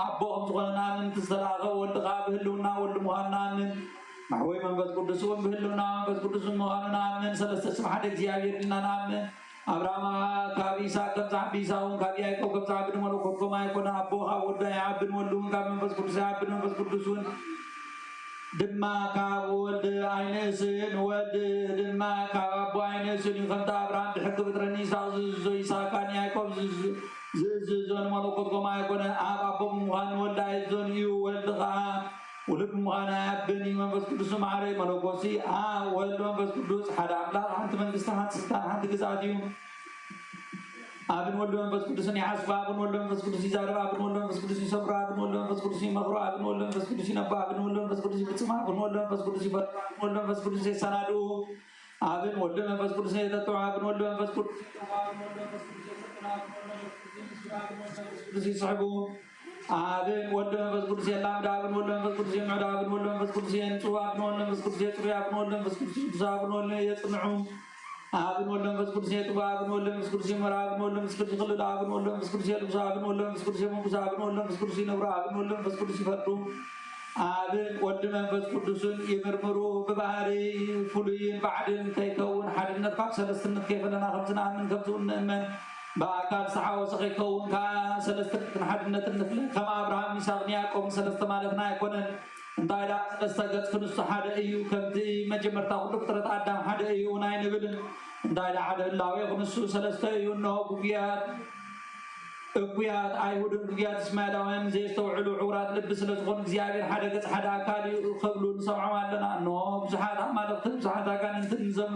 عبوهم تغلنا من تزلاغا والدغا بهلونا والمهانا من محوي من بس قدسون بهلونا من بس قدسون مهانا من سلسة سمحة اكزيابير لنا نامن أبراما كابي ساكم صاحبي ساون كابي ايكو كب صاحبين ملوكوت كما يكون عبوها ودعي عبن واللون كابين بس قدس عبن بس قدسون دما كاب ولد عينسن ولد دما كاب عينسن يخنت أبراهام بحق بدرني زوي ساكان يعقوب زون ملوكوت كما يكون أبو مهان ولد عيزون يو ولد غا ولد مهان أبني من بس كدوس معري ملوكوسي ولد من بس كدوس حدا عبلا أنت من قستان سلطان أنت قزاديو أبن ولدهم بس كدوسني حسب أبن ولدهم بس كدوسي زارب أبن ولدهم بس كدوسي صبر أبن ولدهم بس كدوسي مغرو أبن ولدهم بس كدوسي نبا أبن ولدهم بس كدوسي بتسمع أبن ولدهم بس كدوسي بر أبن ولدهم بس كدوسي سنادو أبن ولدهم بس كدوسي تطوع أبن ولدهم بس كدوسي صحبو أبن ولدهم بس كدوسي اللام دا أبن ولدهم بس كدوسي معدا أبن ولدهم بس كدوسي ينسو أبن ولدهم بس كدوسي يطري أبن ولدهم بس كدوسي بسا أبن ولدهم يصنعو أبن ولدهم بس كدوسي يطبع أبن ولدهم بس كدوسي مرا أبن ولدهم بس كدوسي خلد أبن ولدهم بس كدوسي يلبس أبن ولدهم بس كدوسي مبس أبن ولدهم بس كدوسي نبرا أبن ولدهم بس كدوسي فرطو أبن ولدهم بس كدوسي يمرمرو بباري فلوين بعدين كيكون حدنا فاق سلسلنا كيف لنا خمسنا من خمسون من بأكال صحا وسقي كون كا سلسلنا حدنا تنفل كما أبراهام يساق يعقوب سلسلنا مالتنا يكونن انتاي دا سلسلنا كنس حدا ايو كمتي مجمرتا خلق ترت آدم حدا ايو ناي نبلن انتاي دا حدا الله ويخنسو سلسلنا ايو انه قبيات ايهود قبيات اسماعيلاوين زي استوعلوا عورات لبس لزغون እግዚአብሔር حدا قص حدا አካል خبلو نسمعوا علنا انه بزحات مالت بزحات كان انت نزم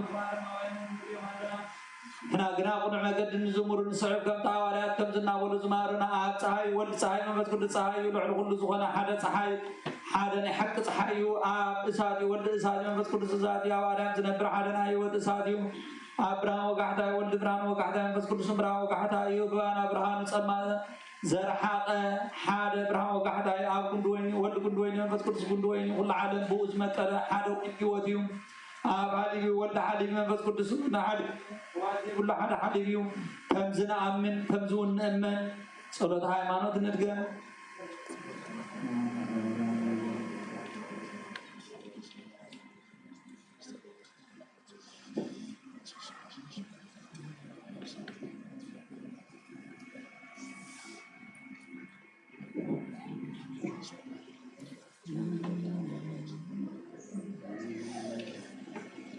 هنا غنا قنع مقد نزمر نسعب كم تعواليات كم زنا ولو زمارنا صحاي ولد صحاي ممت كل صحاي يلعن كل زغنا حدا صحاي حدا حق صحايو اسادي ولد اسادي ممت كل زادي اواليات زنبر حدا اي ولد اسادي أبراهام وقعتا ولد إبراهيم وقعتا منفس قدس إبراهيم وقعتا أيوب أنا أبراهام صما زرحاق حاد إبراهيم وقعتا أب كندوين ولد كندوين منفس قدس كندوين كل عالم بوز متر حاد وقيوتيوم أب حليبي ولد حليبي منفس قدس حليبي كل حد حليبيوم كم زنا أمن كم زون أمن صلاة هايمانوت ندقم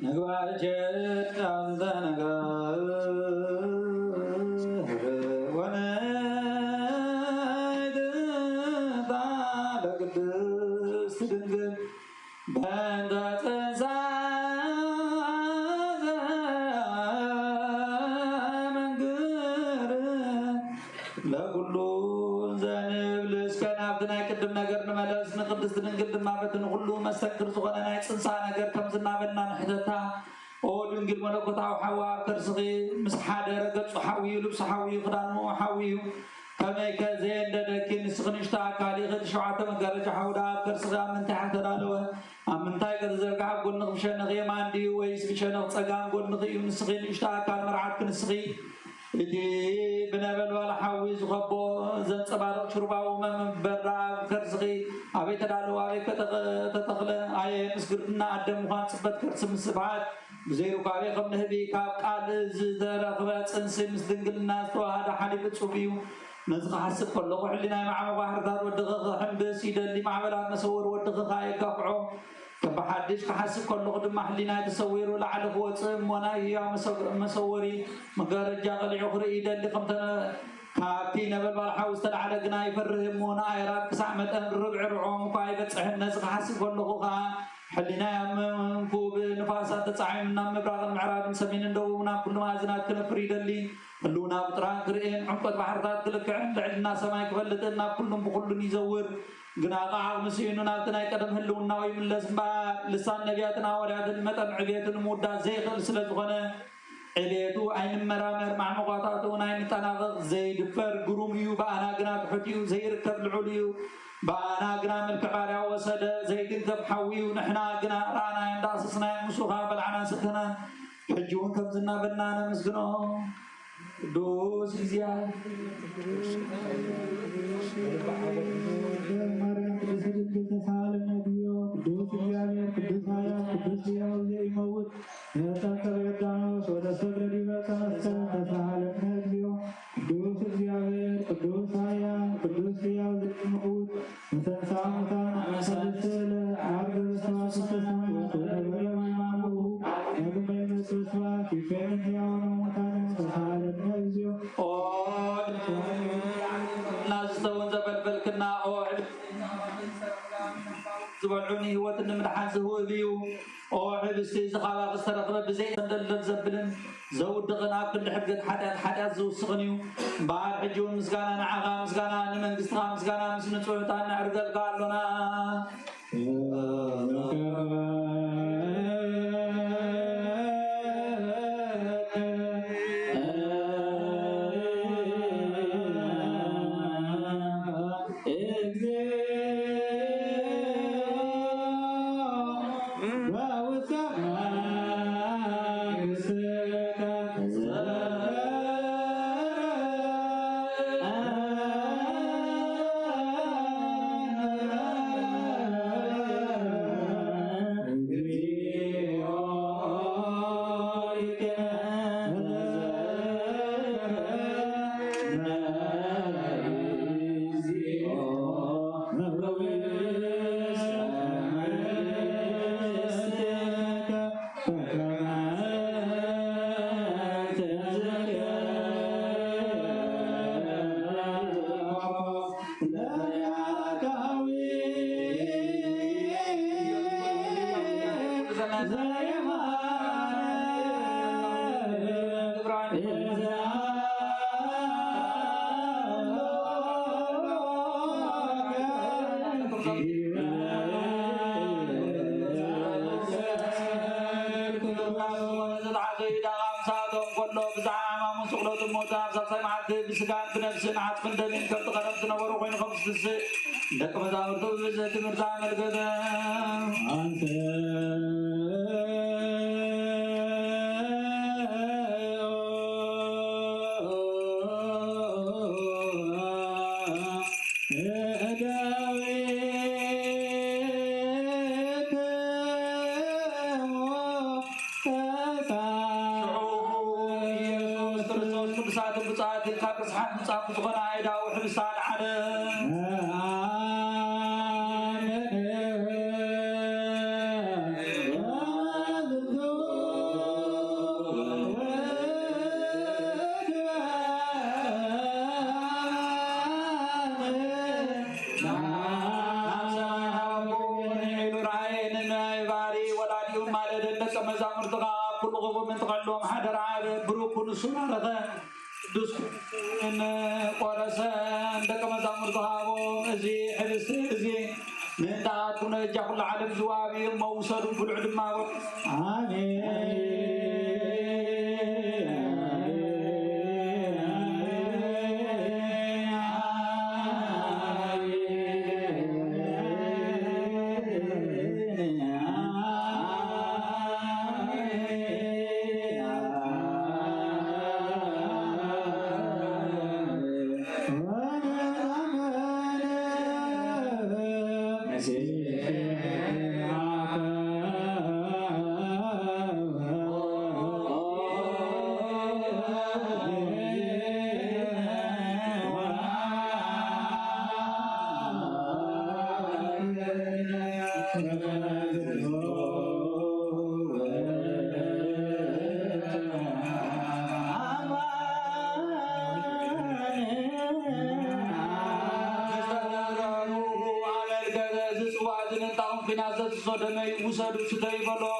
نقواجت عند نقار ونايد طالق دست دنقل باندات زازا منقر لكلو زانب لسكن عبدنا يقدم نقر نملس نقدس دنقل دمابتن كلو مستكر سغنا يتصنصا نقر كم زنابنا نحدتا ودنقل ملكوتا وحوا كرسغي مسحاد رقص حوي لبس حوي قدانو حوي كما كزين دكين سغنشتا كالي غد شعات مقرج حودا كرسغا من تحت دالو من تاي قد زرقا قول نغشن غيمان دي ويس بشن صقام قول نغي مسغي اشتا كان مرعات كنسغي دي بنبل ولا حوي زغبو زن صبارق شرباو من برا كرسغي ابي تدالو ابي تتخل اي مسغرنا ادم وان صبت كرس مسبعات بزيرو كابي قبل هبي كاب قال زرقبا صنسي مسدنقلنا استوهاد حليب تصوفيو نزق حسب كله حلنا مع مباحرات ودغغ حنبس يدلي مع بلاد مسور ودغغ يقفعو كبحدش كحسب كله قدم محلنا تصوير لعل هو صم وانا يا مسوري مقارجا قلع اخرى يدلي قمتنا كابتي نبل بالحوس على قنا يفرهم وانا ايرات كسعمه الربع رعوم فايبت صح نزق حسب كله حلنا منكو بنفاسات تصعيمنا مبراغ المعراب نسمين ندونا كل ما زنات كنفر يدلي خلونا بطران كرئين عمقت بحرتات كلكعن لعلنا سماي كفلتنا كلهم بكلهم يزور قنا قاع مسيننا تنا يقدم هلونا ويملس با لسان نبياتنا ولاد المتن عبيت المودا زي خلص لزغنا عبيتو عين مرامر مع مقاطعتو عين تناغ زي دفر قروميو بانا قنا بحتيو زي ركب العليو بانا قنا ملك عالي وسد زي كنتب حوي ونحنا قنا رانا ينداسسنا مسوخا بالعنا ستنا حجون كبزنا بنانا مسقنو دوس زياد زبلوني هو تنمدحان زهو بيو او عبستي زخاوا استرقب بزي دلل زبلن زود دغنا كل حقت حدا زو سغنيو بار حجون مسغانا نعغا مسغانا نمنغستا مسغانا مسنصوتا نعرقل قالنا سواتهم كله بزعامة مسؤولة الموتى بسطة معد بسجان بنفس عطف دمين كبت قدم تنور وين خمس تسع دك مزاور تبزة مرتان القدام أنت صغنا عيدا وحبسان على كل غضب من تقلهم حدر عاد بروك ونسونا دوس إن قرصان دك مزامر تهاو أزي حبس أزي من تعاتنا جاكل العالم زوابي موصل في العلم ما آمين وسادو ستاي بلو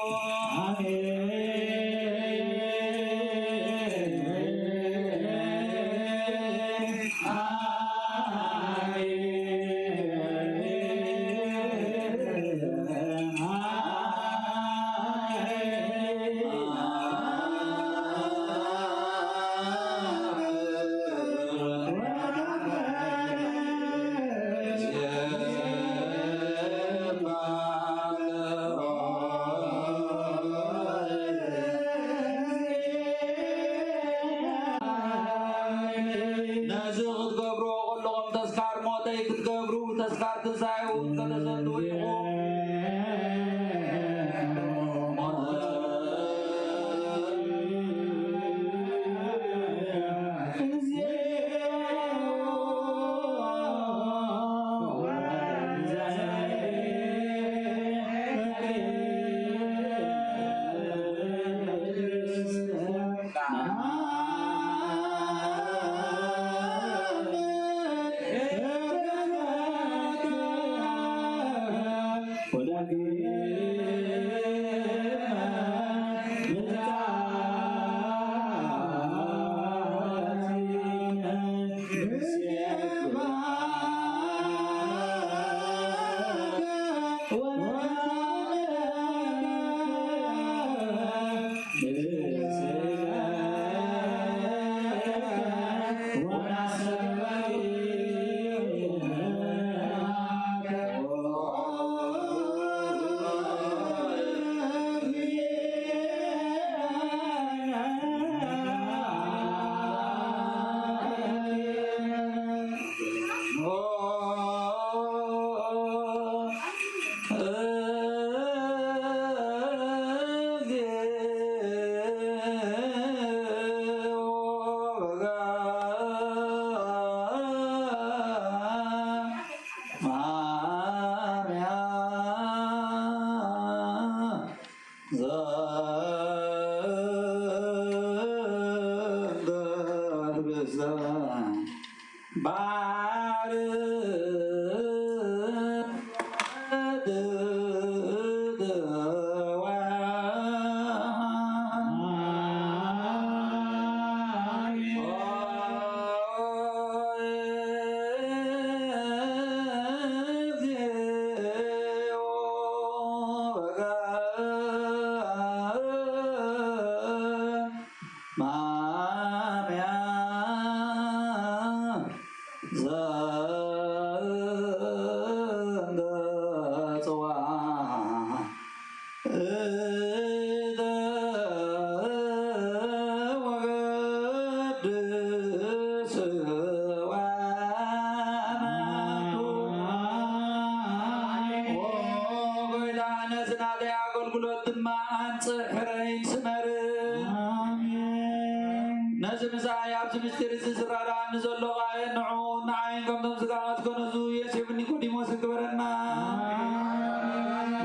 نزل مساء يابس مستير سسرارا نزلوا غاية نعو نعين كم تم سقاط كنزو يسيب نيكوديموس كبرنا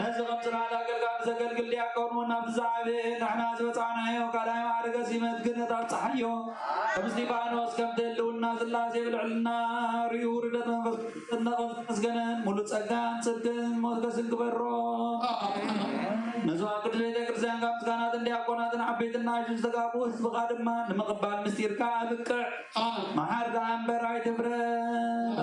نزل غمسنا داقل قام سقل قل ياكون ونفزعبه نحنا زبطعنا يو كلاي معرقة سيمت قنة تابصحيو كمسني بانوس كم تلو الناس الله سيبل علنا ريور لدى نغف نسقنا مولد سقان صدقن موسكسن كبرو نزوا قد بيتك رزان قام سقانات اندياقونات عبيتنا عجل سقابو حسب قادما نمقبال مستير كابك محارد عنبر عي تفرد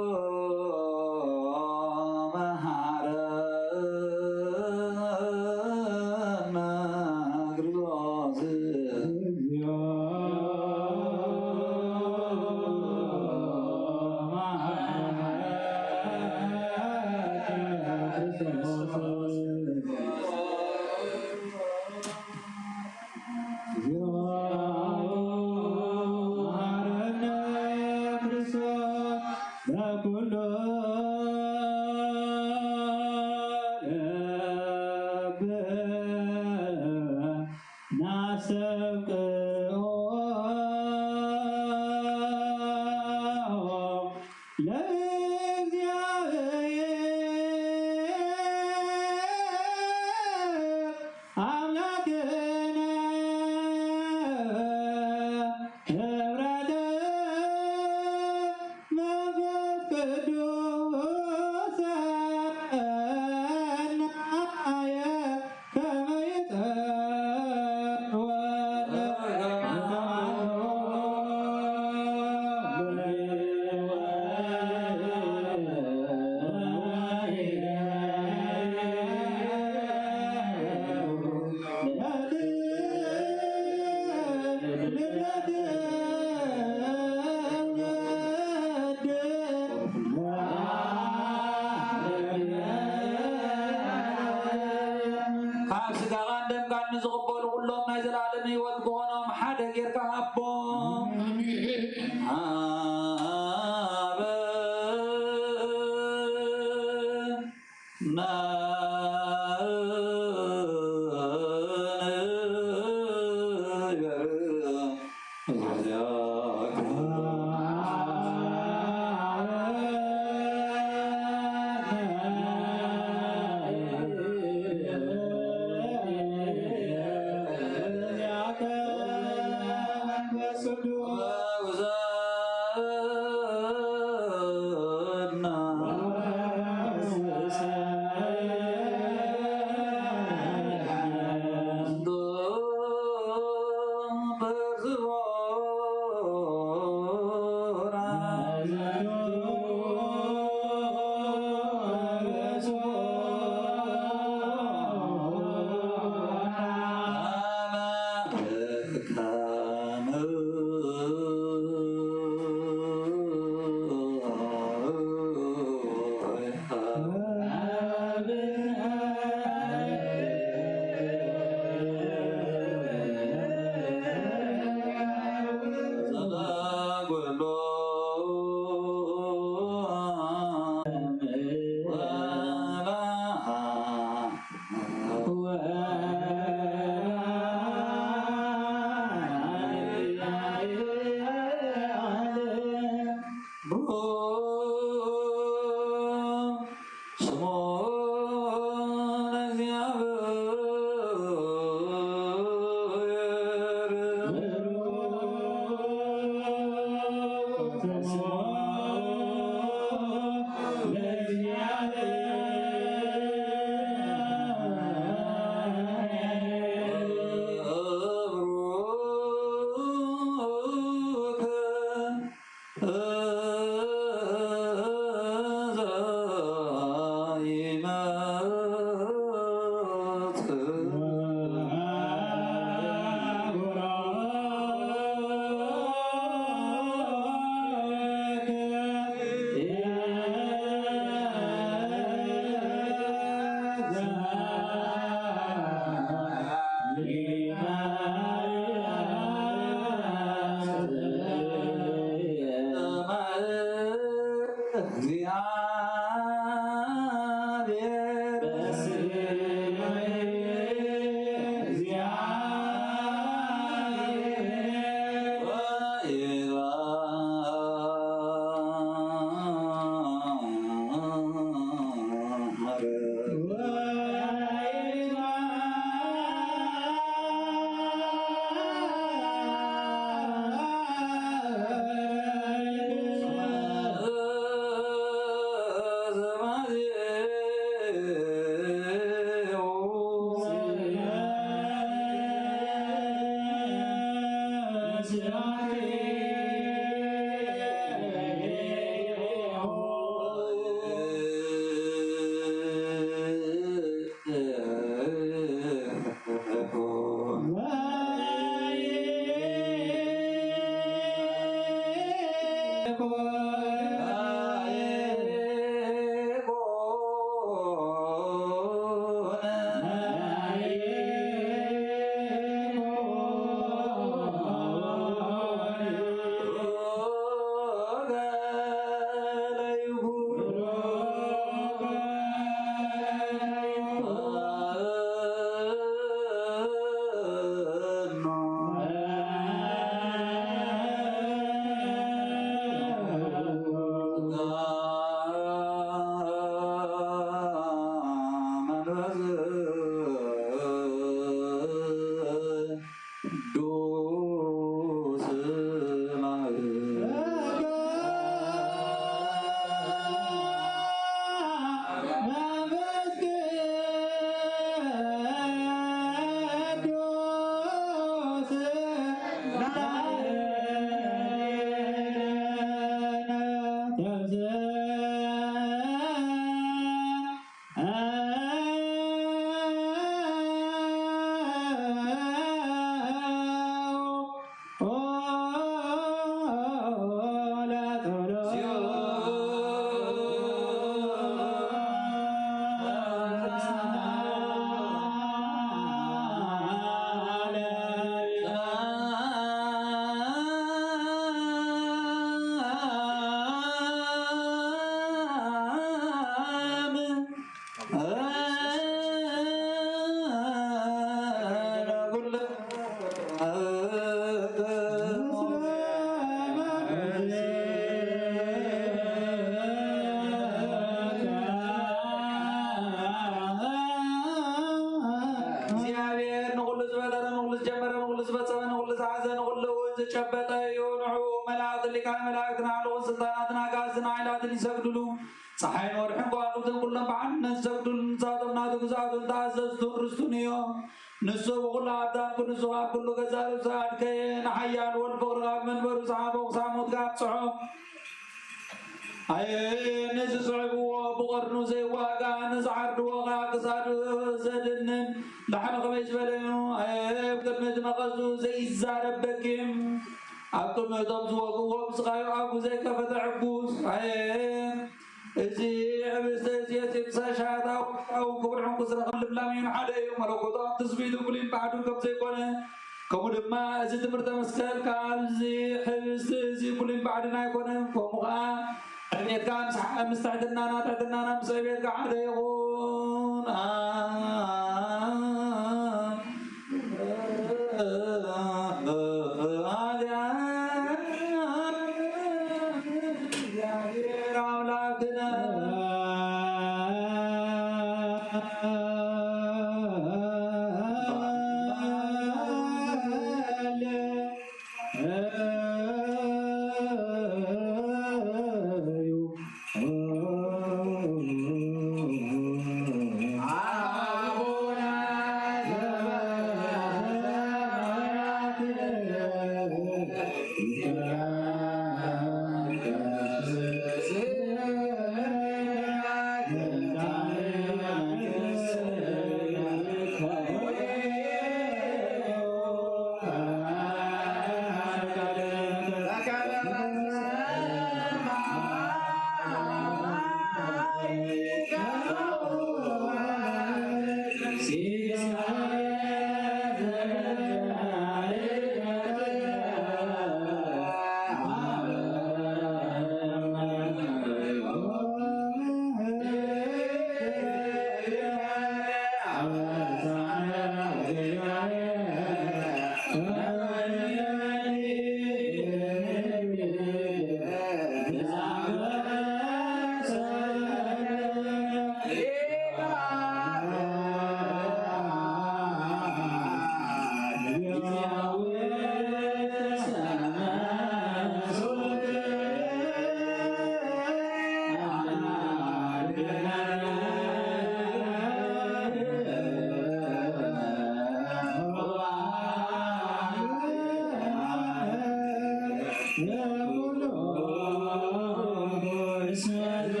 Amin.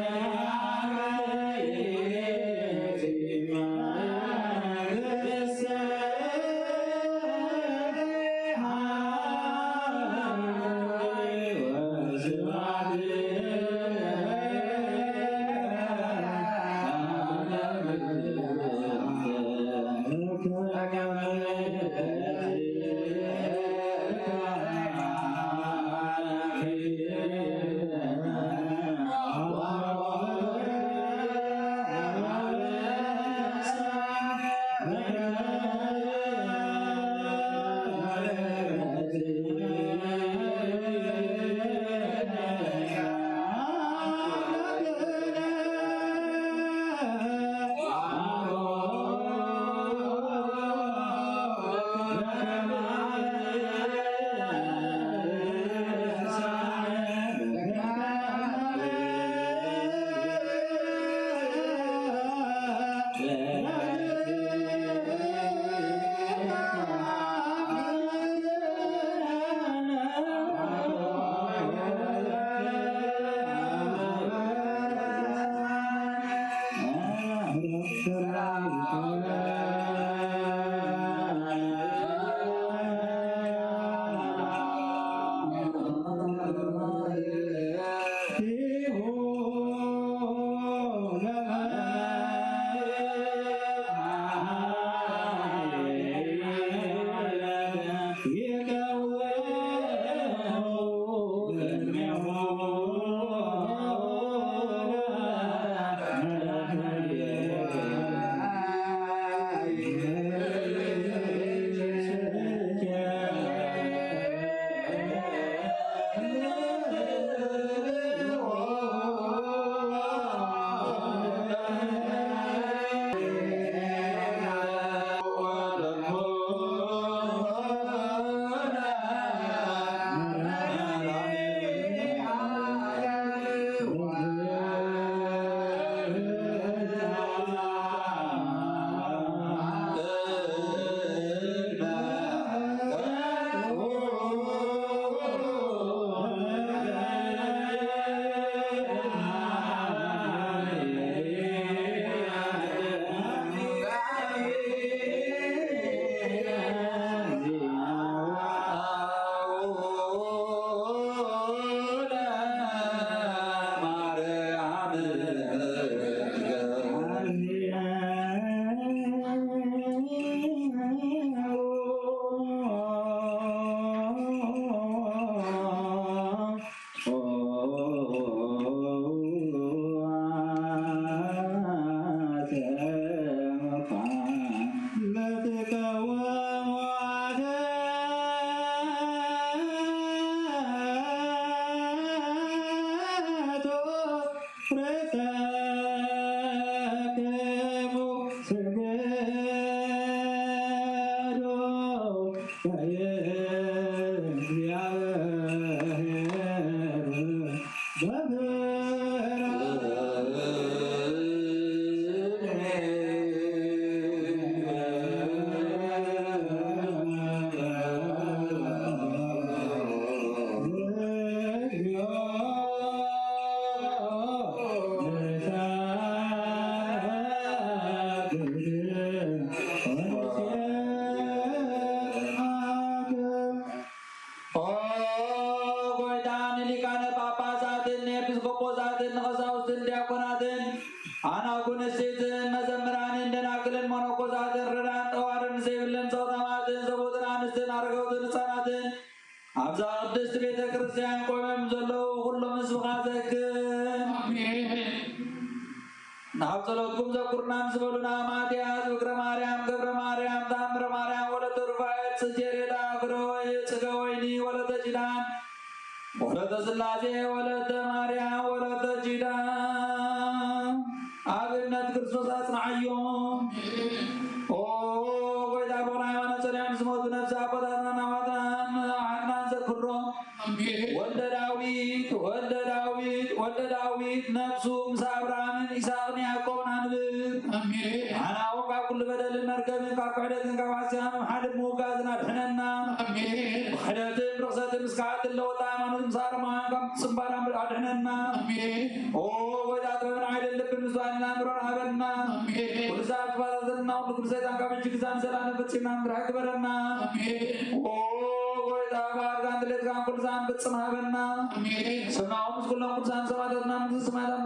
داويد نفسه أبراهام إسحاق يعقوب نبي آمين أنا وقع كل بدل المركب كاب عدد كواسيان حد موجازنا حننا آمين وحدات رخصة مسكات اللي وطعم مسار ما كم سبارة حننا آمين وجات من عيد اللي بالمزوان نامرون هبنا آمين كل ساعة فضلنا وكل ساعة كم جكسان سلام بتشينا مرحب برنا آمين وجات بار كان دلت كم كل ساعة بتسمع بنا آمين سمعهم كلهم كل ساعة سمعنا مسمع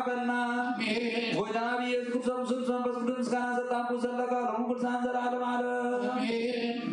بنا آمين وجانا بيس كل سام بس كل مسكان سلام كل سلك لهم كل ساعة سلام على آمين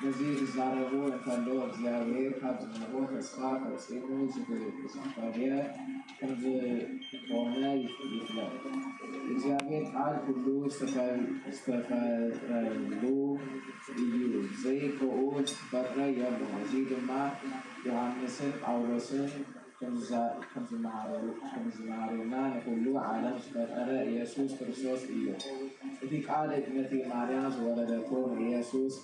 نزيد الزاربو انتلو እግዚአብሔር ካብዝንቦ ተስፋ ፈጺሙ ዝግባድያ ከምዝ ሆነ ይፍለጥ እግዚአብሔር ቃል ሁሉ ዝተፈጥረሉ እዩ ዘይክኡን ፈጥረ የለን እዚ ድማ ዮሐንስን ጳውሎስን ከምዝመሃሩና ንኩሉ ዓለም ዝፈጠረ ኢየሱስ ክርስቶስ እዩ እቲ ቃል ነቲ ማርያም ዝወለደቶ ኢየሱስ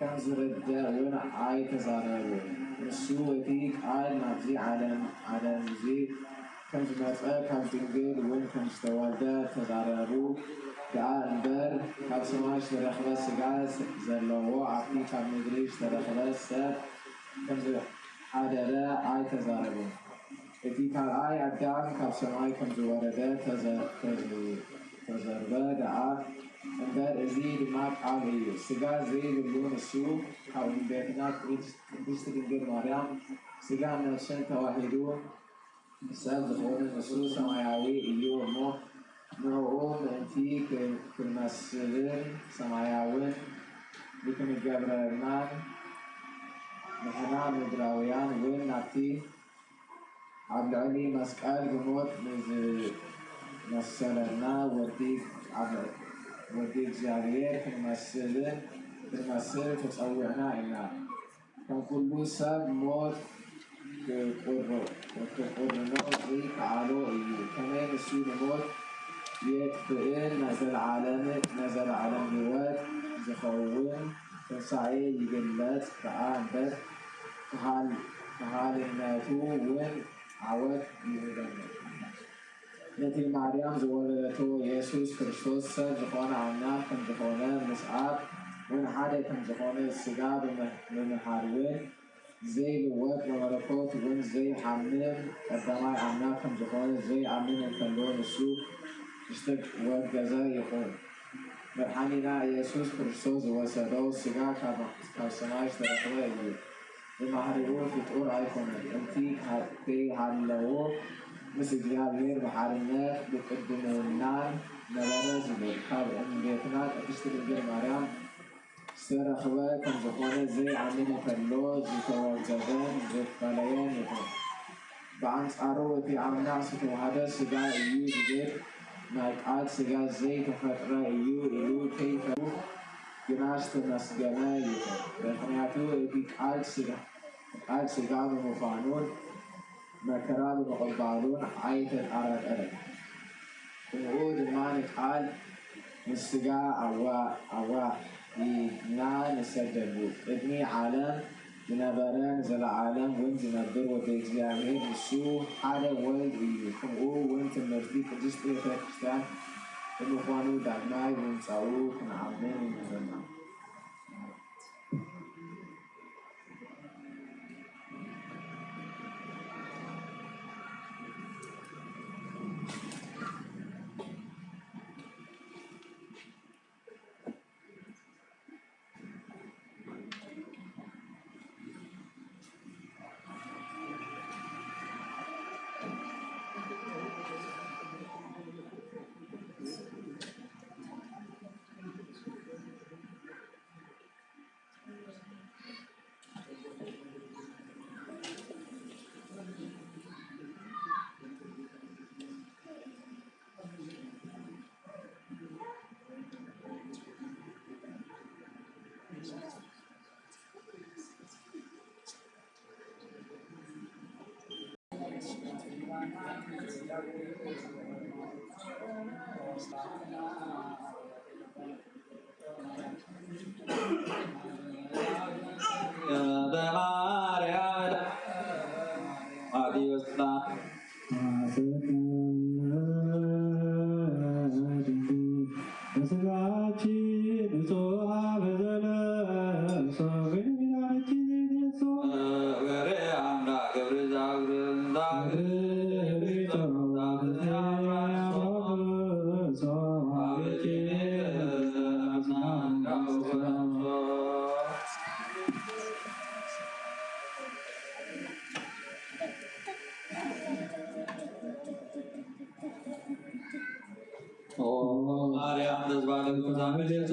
كم زرد وين عاي تزاربو نسو وتي قال نابزي عالم زي كم زمطأ كم تنقل وين كم استوالده تزاربو دعا انبر كم سماش ترخبس سقاس زلوو عقلي كم مدريش ترخبس سب كم زر حادرة عاي تزاربو وتي قال عاي عدام كم سماي كم زوارده تزربه دعا እንበር እዚ ድማ ቃል እዩ ስጋ ዘይብሉ ንሱ ካብ ቤትና ቅድስት ድንግል ማርያም ስጋ ነፍስን ተዋሂዱ ሰብ ዝኾነ ንሱ ሰማያዊ እዩ እሞ ንዕኡ ምእንቲ ክንመስልን ሰማያውን ንክንገብረናን ንሕና ምድራውያን እውን ናብቲ ኣብ ልዕሊ መስቀል ብሞት ንዝመሰለና ወዲ እግዚአብሔር ክንመስል ተጸውዕና ኢና ከም ኩሉ ሰብ ሞት ክቁርኖ ዘይከኣሎ እዩ ከመይ ንሱ ንሞት የክፍእል ነዘለዓለም ህይወት ዝኸውን ትንሣኤ ይግለጽ ከዓ እምበር ካህልነቱ እውን ዓወት ይሁደነ ነቲ ማርያም ዝወለደቶ ኢየሱስ ክርስቶስ ሰብ ዝኾነ ኣምላክ ከም ዝኾነ ምስኣብ እውን ሓደ ከም ዝኾነ ስጋ ብምምሃር እውን ዘይልወጥ በመለኮት እውን ዘይሓምም ቀዳማይ ኣምላክ ከም ዝኾነ ዘይኣምን እንከሎ ንሱ ዝተወገዘ ይኹን መድሓኒና ኢየሱስ ክርስቶስ ዝወሰዶ ስጋ ካብ ሰማይ ዝተረኸበ እዩ ብማህሪኡ ፍጡር ኣይኮነን እንቲ ከይሃለዎ ምስ እግዚአብሔር በሓርነት ብቅድምናን ነበረ ዝብል ካብ እመቤትና ቅድስት ድንግል ማርያም ዝተረኸበ ከም ዝኾነ ዘይኣምን እንከሎ ዝተወገዘን ዝፈለየን ይኹን ብኣንጻሩ እቲ ኣምላክ ዝተዋህደ ስጋ እዩ ዝብል ናይ ቃል ስጋ ዘይተፈጥረ እዩ ኢሉ ከይፈሩ ግና ዝተመስገነ ይኹን ምክንያቱ እቲ ቃል ስጋ ብምዃኑን መከራ ብምቕባሉን ኣይተጣረጠረን ከምኡ ድማ ንቃል ንስጋ ኣዋሂድና ንሰደዱ ቅድሚ ዓለም ዝነበረን ዘለዓለም እውን ዝነብር ወዲ እግዚአብሔር ንሱ ሓደ ወልድ እዩ ከምኡ እውን ትምህርቲ ቅድስት ቤተክርስቲያን ብምዃኑ ዳግማይ ብምምፃኡ ክንኣምን ይግበአና Maryam, das war der Gesamte,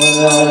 Ah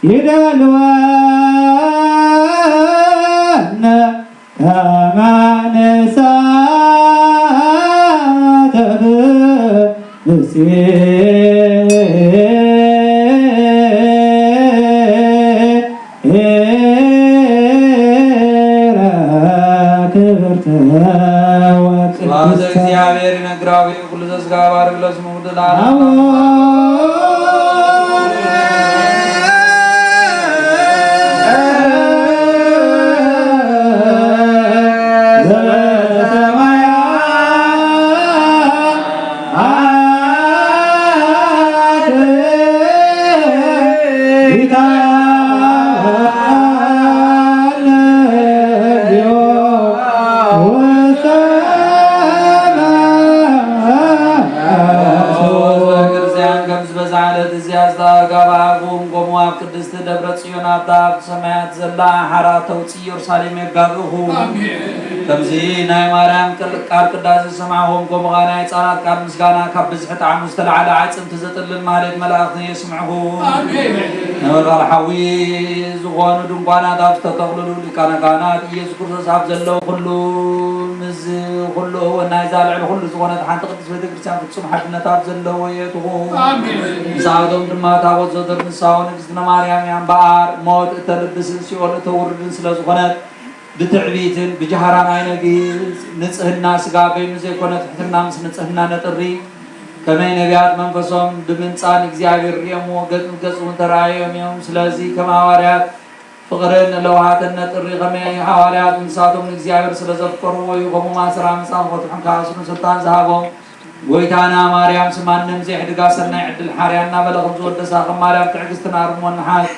يدلوان أمانسات እግዚአብሔር ነግራው ሁሉ ዘስጋባር ለስሙ ደላላ ቅድስት ደብረ ጽዮን አጣብ ሰማያት ዘላ ሐራ ተውጽ ኢየሩሳሌም የጋርሁ ከምዚ ናይ ማርያም ቃል ቅዳሴ ሰማዕሆም ጎምጋና የጻናት ቃል ምስጋና ካብ ብዝሕቲ ዓሙስ ተለዓለ ዓፅም ትዘጥልን ማለት መላእኽቲ የስምዕሁ ነበልባል ሓዊ ዝኾኑ ድንኳናት ኣብ ዝተተኽልሉ ሊቃነ ካህናት ኢየሱስ ክርስቶስ ኣብ ዘለው ኩሉ ምስ ኩሉ ናይ ዛልዕሉ ኩሉ ዝኾነት ሓንቲ ቅድስት ቤተክርስትያን ፍጹም ሓድነት ኣብ ዘለዎ የትኹ ንሳቶም ድማ ታቦት ዘደር ንሳው ንግዝእትነ ማርያም እያ እምበኣር ሞት እተልብስን ሲኦል እተውርድን ስለዝኾነት ብትዕቢትን ብጀሃራን ኣይነግህዝ ንጽህና ስጋ በይኑ ዘይኮነት ትሕትና ምስ ንጽህና ነጥሪ ከመይ ነቢያት መንፈሶም ብምንፃን እግዚአብሔር ሪእሞ ገጽ ገጽ ተራእዮም እዮም ስለዚ ከም ሐዋርያት ፍቅርን ለውሃትን ነጥሪ ከመይ ሐዋርያት ንሳቶም እግዚአብሔር ስለዘፍቀርዎ ይቆሙ ማስራ ምሳን ወጥሑን ካስኑ ስልጣን ዝሃቦም ጎይታና ማርያም ስማንም ዘይሕድጋ ሰናይ ዕድል ሓርያና በለኹም ዝወደሳ ከም ማርያም ትዕግስትን ኣርሞን ንሓት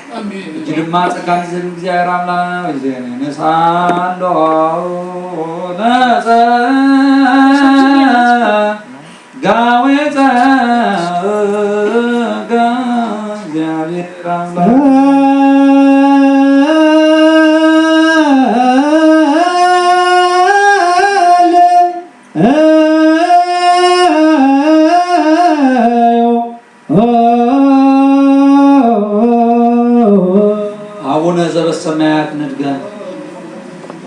እጅ ድማ ጸጋን ዝህብ እግዚአብሔር ኣምላክና ወይዘኒ ንሳሎ ነፀ ጋዌፀ እግዚአብሔር ኣምላክ ሰማያት ንድገም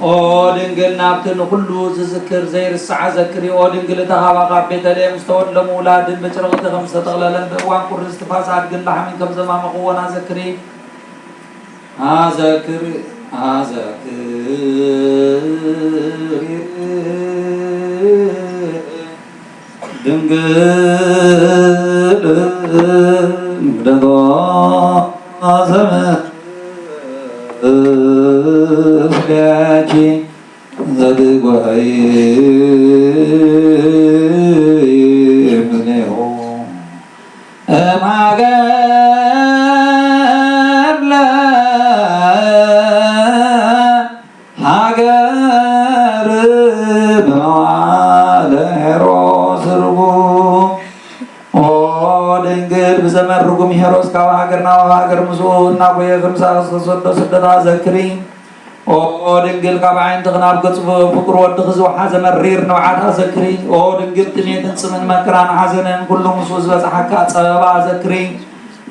ኦ ድንግል ናብትን ሁሉ ዝዝክር ዘይርስዓ ዘክሪ ኦ ድንግል ተኻባኻ ቤተልሔም ዝተወለሙ ውላድን በጭረቕቲ ከም ዝተጠቕለለን ብእዋን ቁሪ እስትፋስ ኣድግን ላሕሚን ከም ዘማመኽዎን ኣዘክሪ ኣዘክሪ ድንግል ንግደቶ ዘመን Sgaci zadiguai mneho amagarla hagar bawalero serbu ድንግል ብዘመርጉም ሄሮስ ካብ ሃገርና ሃገር ሙሱ እናቆየ ከምሳስ ተሰዶ ስደታ ዘክሪ ኦ ድንግል ካብ ዓይንቲ ክናብ ገጽ ፍቅር ወዲ ክዝውሓ ዘመሪር ነውዓታ ዘክሪ ኦ ድንግል ጥሜትን ጽምን መከራን ሓዘንን ኩሉ ሙሱ ዝበፅሓካ ፀበባ ዘክሪ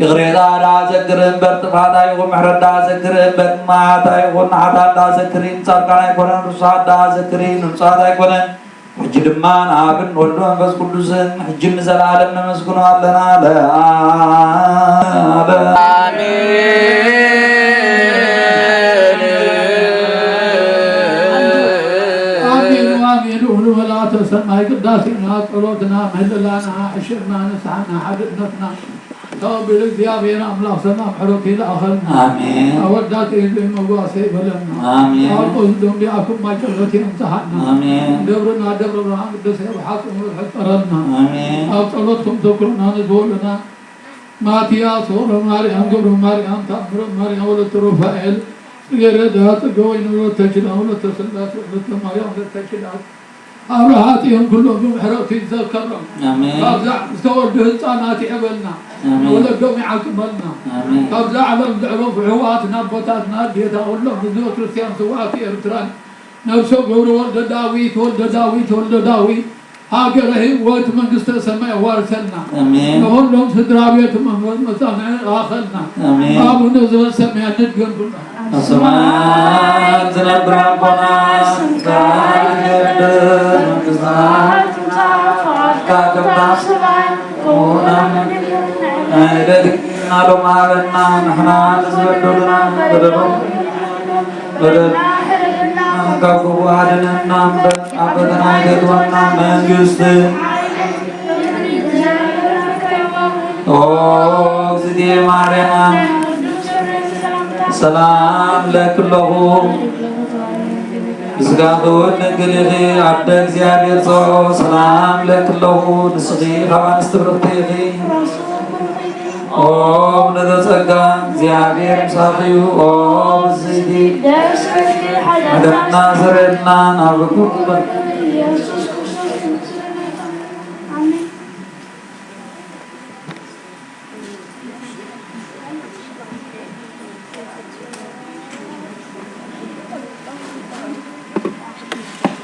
ይግሬታ ዳ ዘክሪ እምበር ጥፋታ ይኹን ምሕረዳ ዘክሪ እምበር ማታ ይኹን ናሓታ ዳ ዘክሪ ጻድቃን ኣይኮነን ርሱሓት ዳ ዘክሪ ንጹሓት ኣይኮነን ሕጂ ድማ ንኣብን ወልዶ መንፈስ ቅዱስን ሕጂ ንዘለዓለም ነመስግኖ ኣለና አሜን ሁሉ በላተ ሰማይ ቅዳሴና ጸሎትና ምህለላና ዕሽርና ንስሓና ሓድነትና ተቀብል እግዚአብሔር አምላክ ሰላም ሕሮት ይላኸልና አሜን አወዳት መጓሴ ይበለና አሜን አውቆዝ ደም ቢአኩም ማጨረት ይምጽሐና አሜን ደብርና ደብረ ብርሃን ቅዱስ ይብሐጽሙ ይፈጠረና አሜን አብ ጸሎትኩም ተኩሩና ንዝወልና ማቲያስ ወረ ማርያም ገብረ ማርያም ታምረ ማርያም ወለተ ሩፋኤል የረዳት ገወይን ወለተ ችላ ወለተ ስላሴ ወለተ ማርያም ወለተ ችላ አብርሃት ይሁን ሁሉም ሕሮት ይዘከረም አሜን ካብዛ ዝተወልዱ ህፃናት ይዕበልና ወለዶም ይዓቅበልና ካብዛ ዓለም ዝዕረፉ ሕዋትና ቦታትና ጌታ ሁሎም ህዝበ ክርስቲያን ስዋዕቲ ኤርትራን ነብሶ ገብረ ወልደ ዳዊት هاجر هيوت منقسط السماء وارثنا آمين نقولهم سدرابية مصنع آخرنا آمين أبو نزول السماء ندقن بنا السماء زنبر ربنا كاجر مكزات كاجبنا ونام نادك نالو مالنا نحنا نزودنا بدل كاكو وادنا نام أبدنا يدونا منجست أو زدي مريم سلام لك له زغادون نقلغي عبدك زيادة سلام لك له نسخي خوان استبرتيغي أوم نتسقى زيادة مساقيو أوم زيدي مدفنا سرنا نابكو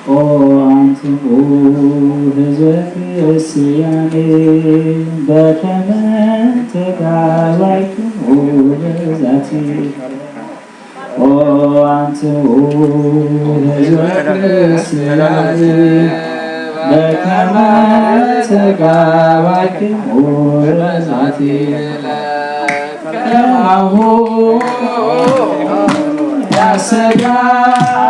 أنتم هزك السياني بكما تقاليكم بذاتي أنتم هزك السياني بكما تقاليكم بذاتي كما هو يا سجاد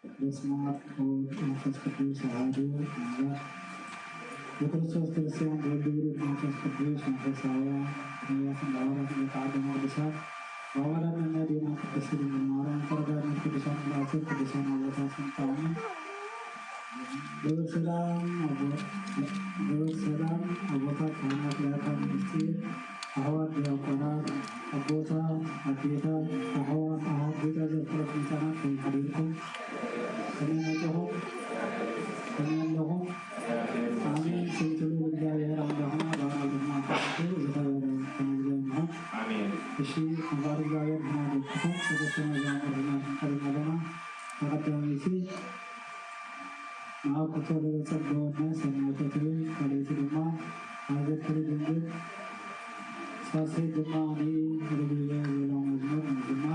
በስመ አብ ወወልድ ወመንፈስ ቅዱስ አሐዱ አምላክ በክርስቶስ ክርስቲያን በወልድ ውሉድ መንፈስ ቅዱስ መንፈሳውያን ነቢያትን ሐዋርያት የተዓለሙ ቅዱሳን በሐዋርያትና ዲና ቅድስት ድንግል ማርያም ተረዳኢነት ቅዱሳን መላእክት ቅዱሳን አባታት ስንታምን በሰላም አቦታት ካህናት ሊቃነ ምስጢር አሕዋት ዲያቆናት አቦታ አዴታ አሕዋት አሐት ቤተ ዘፍጥረት ሕፃናት ከመሓዲርኩም ከመነጽሁም ከመለሁም አሜን ስንትሉ እግዚአብሔር አምላክና በአራትና አባቱ ዘተባረከ ከመግዚአብሔር አሜን። እሺ አባር እግዚአብሔር ማለትኩም ሰደሰና ዛመርና ከለና ተቀዳሚሲ ማቁቶ ለጸጋውና ሰማዕታቱ ከሌቱ ድማ አዘክሩ ድንግል ሳሴ ድማ እኔ ርግየ ሌላ መዝሙር ድማ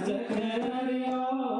Zakaria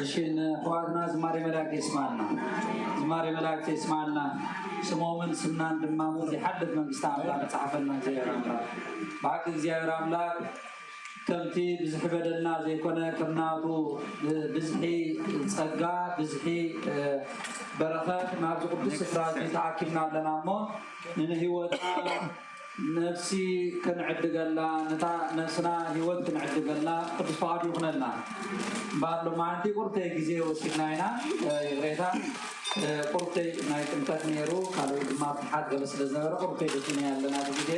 እሺን ፏድና ዝማሬ መላእክት ይስማልና ዝማሬ መላእክት ይስማልና ስሞምን ስምናን ድማ ዝሓድፍ መንግስት አምላክ ተጻፈና እግዚአብሔር አምላክ ባክ እግዚአብሔር አምላክ ከምቲ ብዝሕበደልና ዘይኮነ ከምናቱ ብዝሒ ጸጋ ብዝሒ በረኸት ናብ ዝቅዱስ ስፍራ ተኣኪብና ኣለና እሞ ንህይወትና ነፍሲ ክንዕድገላ ነታ ነፍስና ህይወት ክንዕድገላ ቅዱስ ፈቃዱ ይኹነልና ባሎ ማንቲ ቁርተይ ግዜ ወሲድና ኢና ይግሬታ ቁርተይ ናይ ጥምቀት ነይሩ ካልኦት ድማ ፍሓት ገለ ስለ ዝነበረ ቁርተይ ደሲና ያለና ግዜ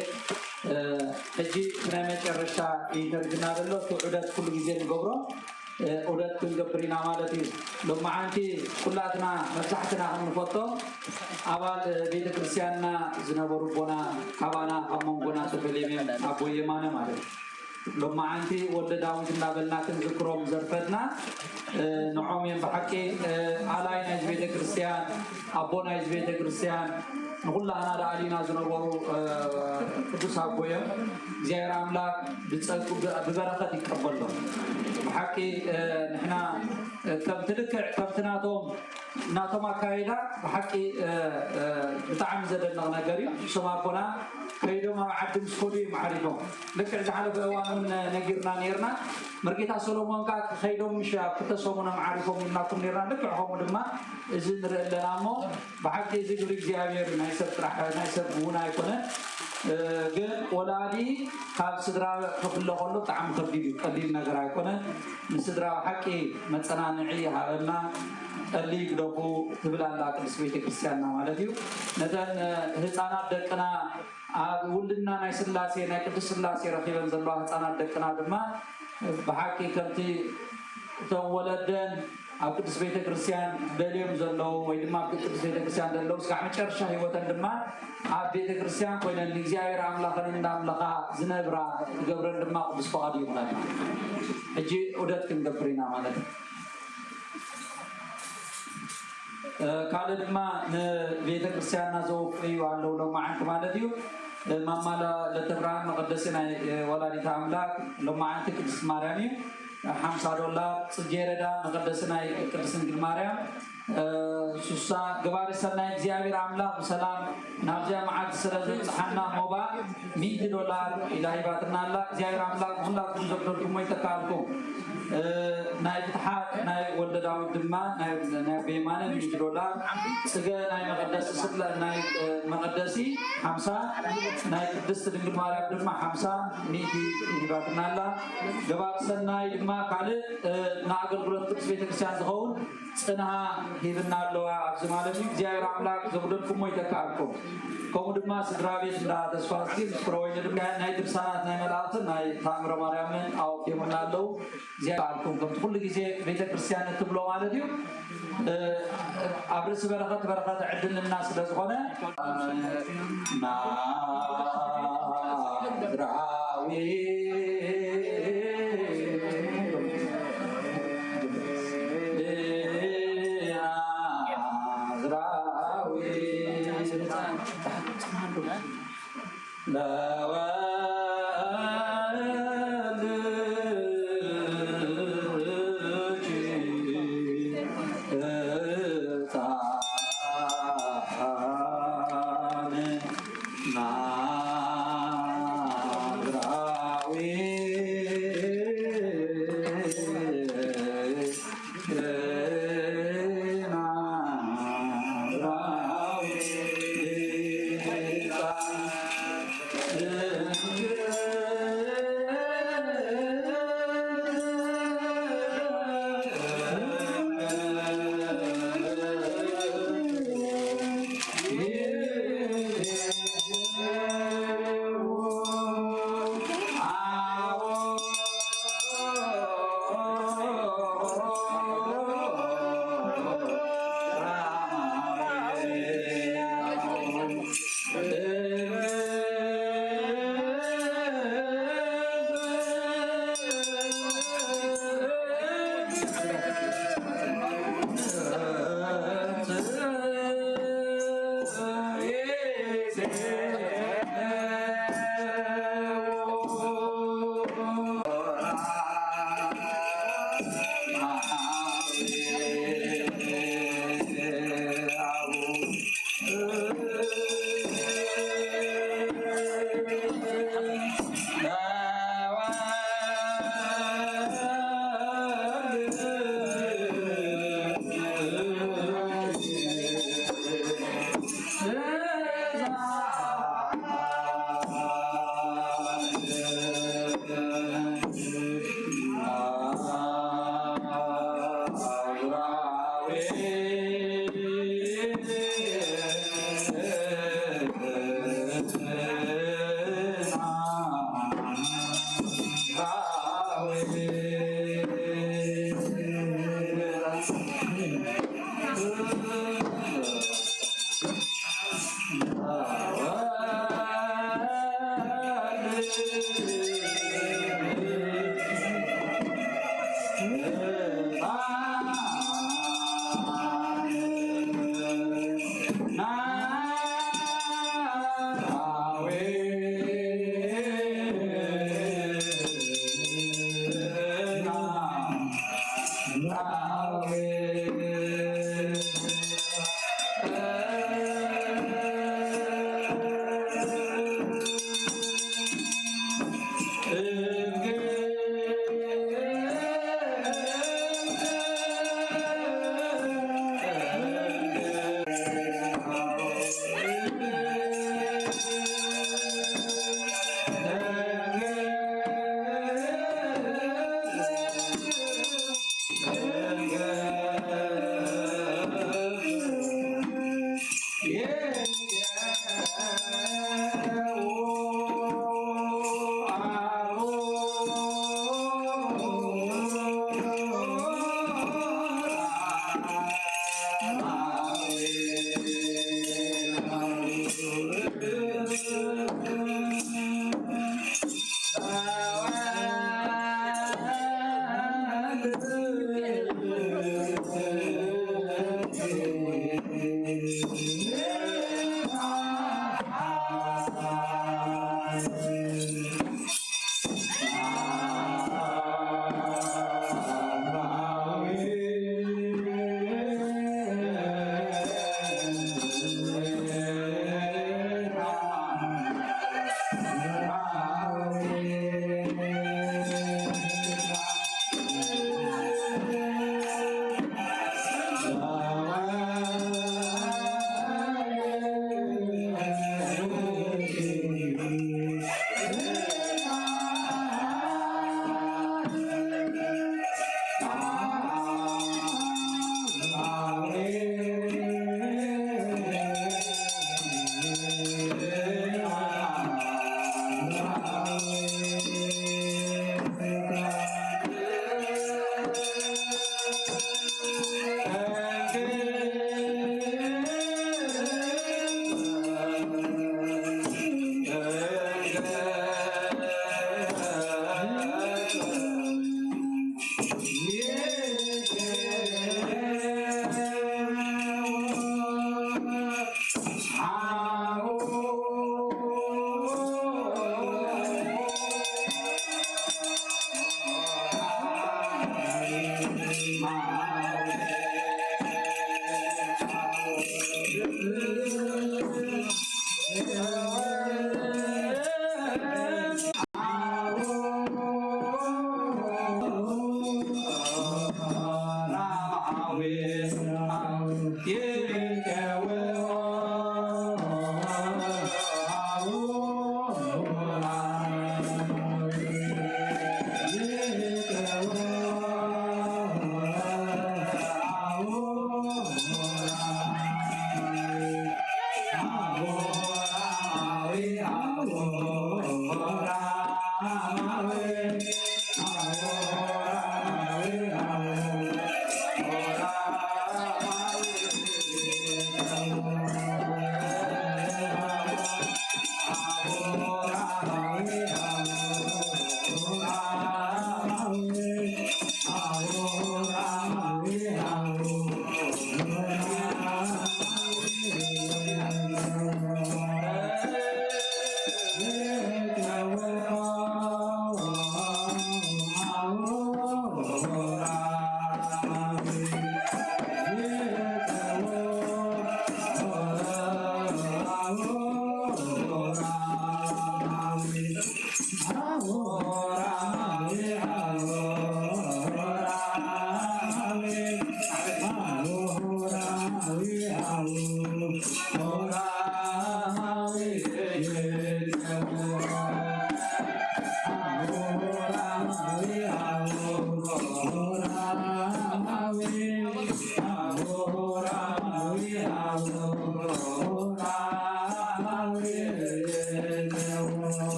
ሕጂ ናይ መጨረሻ ኢንተርጅና ዘሎ ዑደት ኩሉ ግዜ ንገብሮ ዑደት ክንገብር ኢና ማለት እዩ ሎማዓንቲ ኩላትና መብዛሕትና ክንፈቶ አባል ቤተ ክርስቲያንና ዝነበሩ ቦና ካባና ኣብ መንጎና ተፈልየም ኣቦ የማነ ማለት ሎማዓንቲ ወልደ ዳዊት እንዳበልና ክንዝክሮም ዘርፈትና ንዖም እዮም ብሓቂ ኣላይ ናይ ቤተ ክርስቲያን ኣቦ ናይ ቤተ ክርስቲያን ንኩላና ዳኣሊና ዝነበሩ ቅዱስ ኣቦ እዮም እግዚአብሔር ኣምላክ ብበረኸት ይቀበሎም ብሓቂ ንሕና ከም ትልክዕ ከምቲ ናቶም ኣካይዳ ብሓቂ ብጣዕሚ ዘደንቕ ነገር እዩ እሶም ኣቦና ከይዶም ኣብ ዓዲ ምስ ከዱ ማዕሪፎም ልክዕ ዝሓለፈ እዋን እውን ነጊርና ነርና መርጌታ ሰሎሞን ካ ከይዶም ምሽ ኣብ ክልተ ሰሙን ማዕሪፎም ኢልናኩም ነርና ልክዕ ከምኡ ድማ እዚ ንርኢ ኣለና እሞ ብሓቂ እዚ ግብሪ እግዚኣብሔር ናይ ሰብ ጥራሕ ናይ ሰብ እውን ኣይኮነን ግን ወላዲ ካብ ስድራ ክፍለ ከሎ ብጣዕሚ ከቢድ እዩ ቀሊል ነገር ኣይኮነን ንስድራ ሓቂ መፀናንዒ ሃበና ቀሊ ግደፉ ትብል ኣላ ቅድስት ቤተ ክርስቲያንና ማለት እዩ ነተን ህፃናት ደቅና ኣብ ውልድና ናይ ስላሴ ናይ ቅዱስ ስላሴ ረኪበን ዘለዋ ህፃናት ደቅና ድማ ብሓቂ ከምቲ እቶም ወለደን ኣብ ቅዱስ ቤተ ክርስቲያን ደልዮም ዘለዉ ወይ ድማ ኣብ ቅዱስ ቤተ ክርስቲያን ዘለዉ እስካዕ መጨረሻ ህይወተን ድማ ኣብ ቤተ ክርስቲያን ኮይነን ንእግዚአብሔር ኣምላኸን እንዳምለኻ ዝነብራ ዝገብረን ድማ ቅዱስ ፈቃዱ ይኹነልና ሕጂ ዑደት ክንገብር ኢና ማለት እዩ ካልእ ድማ ንቤተ ክርስቲያንና ዘወፍዩ ኣለዉ ሎማዓንቲ ማለት እዩ ማማላ ለተብርሃን መቐደሲ ናይ ወላዲተ ኣምላክ ሎማዓንቲ ቅድስት ማርያም እዩ $50 ጽጌረዳ መቀደስ ናይ ቅድስት ድንግል ማርያም ሱሳ ገባሪ ሰናይ እግዚአብሔር አምላክ ሰላም ናብዚያ ማዓት ስለዘ ጽሐና ሞባ $100 ኢላሂባትና አላ እግዚአብሔር አምላክ ሁላችሁም ዘብደልኩም ይተካልኩም ናይ ፍትሓት ናይ ወልደ ዳዊት ድማ ናይ ቤማነ $100 ጽገ ናይ መቀደስ ስለ ናይ መቀደሲ 50 ናይ ቅድስት ድንግል ማርያም ድማ 50 ኢላሂባትና አላ ገባሪ ሰናይ ድማ ካልእ ንኣገልግሎት ቅድስት ቤተክርስቲያን ዝኸውን ጽንሃ ሂብና ኣለዋ ኣብዚ ማለት እዩ እግዚአብሔር አምላክ ዘብደልኩም ይተካልኩም ከምኡ ድማ ስድራ ቤት እንዳ ተስፋ እስኪ ምስክሮ ወይኒ ድማ ናይ ድርሳናት ናይ መላእክትን ናይ ተኣምረ ማርያምን ኣወቂሙና ኣለዉ እግዚአብሔር ኣልኩም ከምቲ ኩሉ ግዜ ቤተክርስቲያን እትብሎ ማለት እዩ ኣብ ርእሲ በረኸት ዕድልና ስለ ዝኾነ ናዝራዊ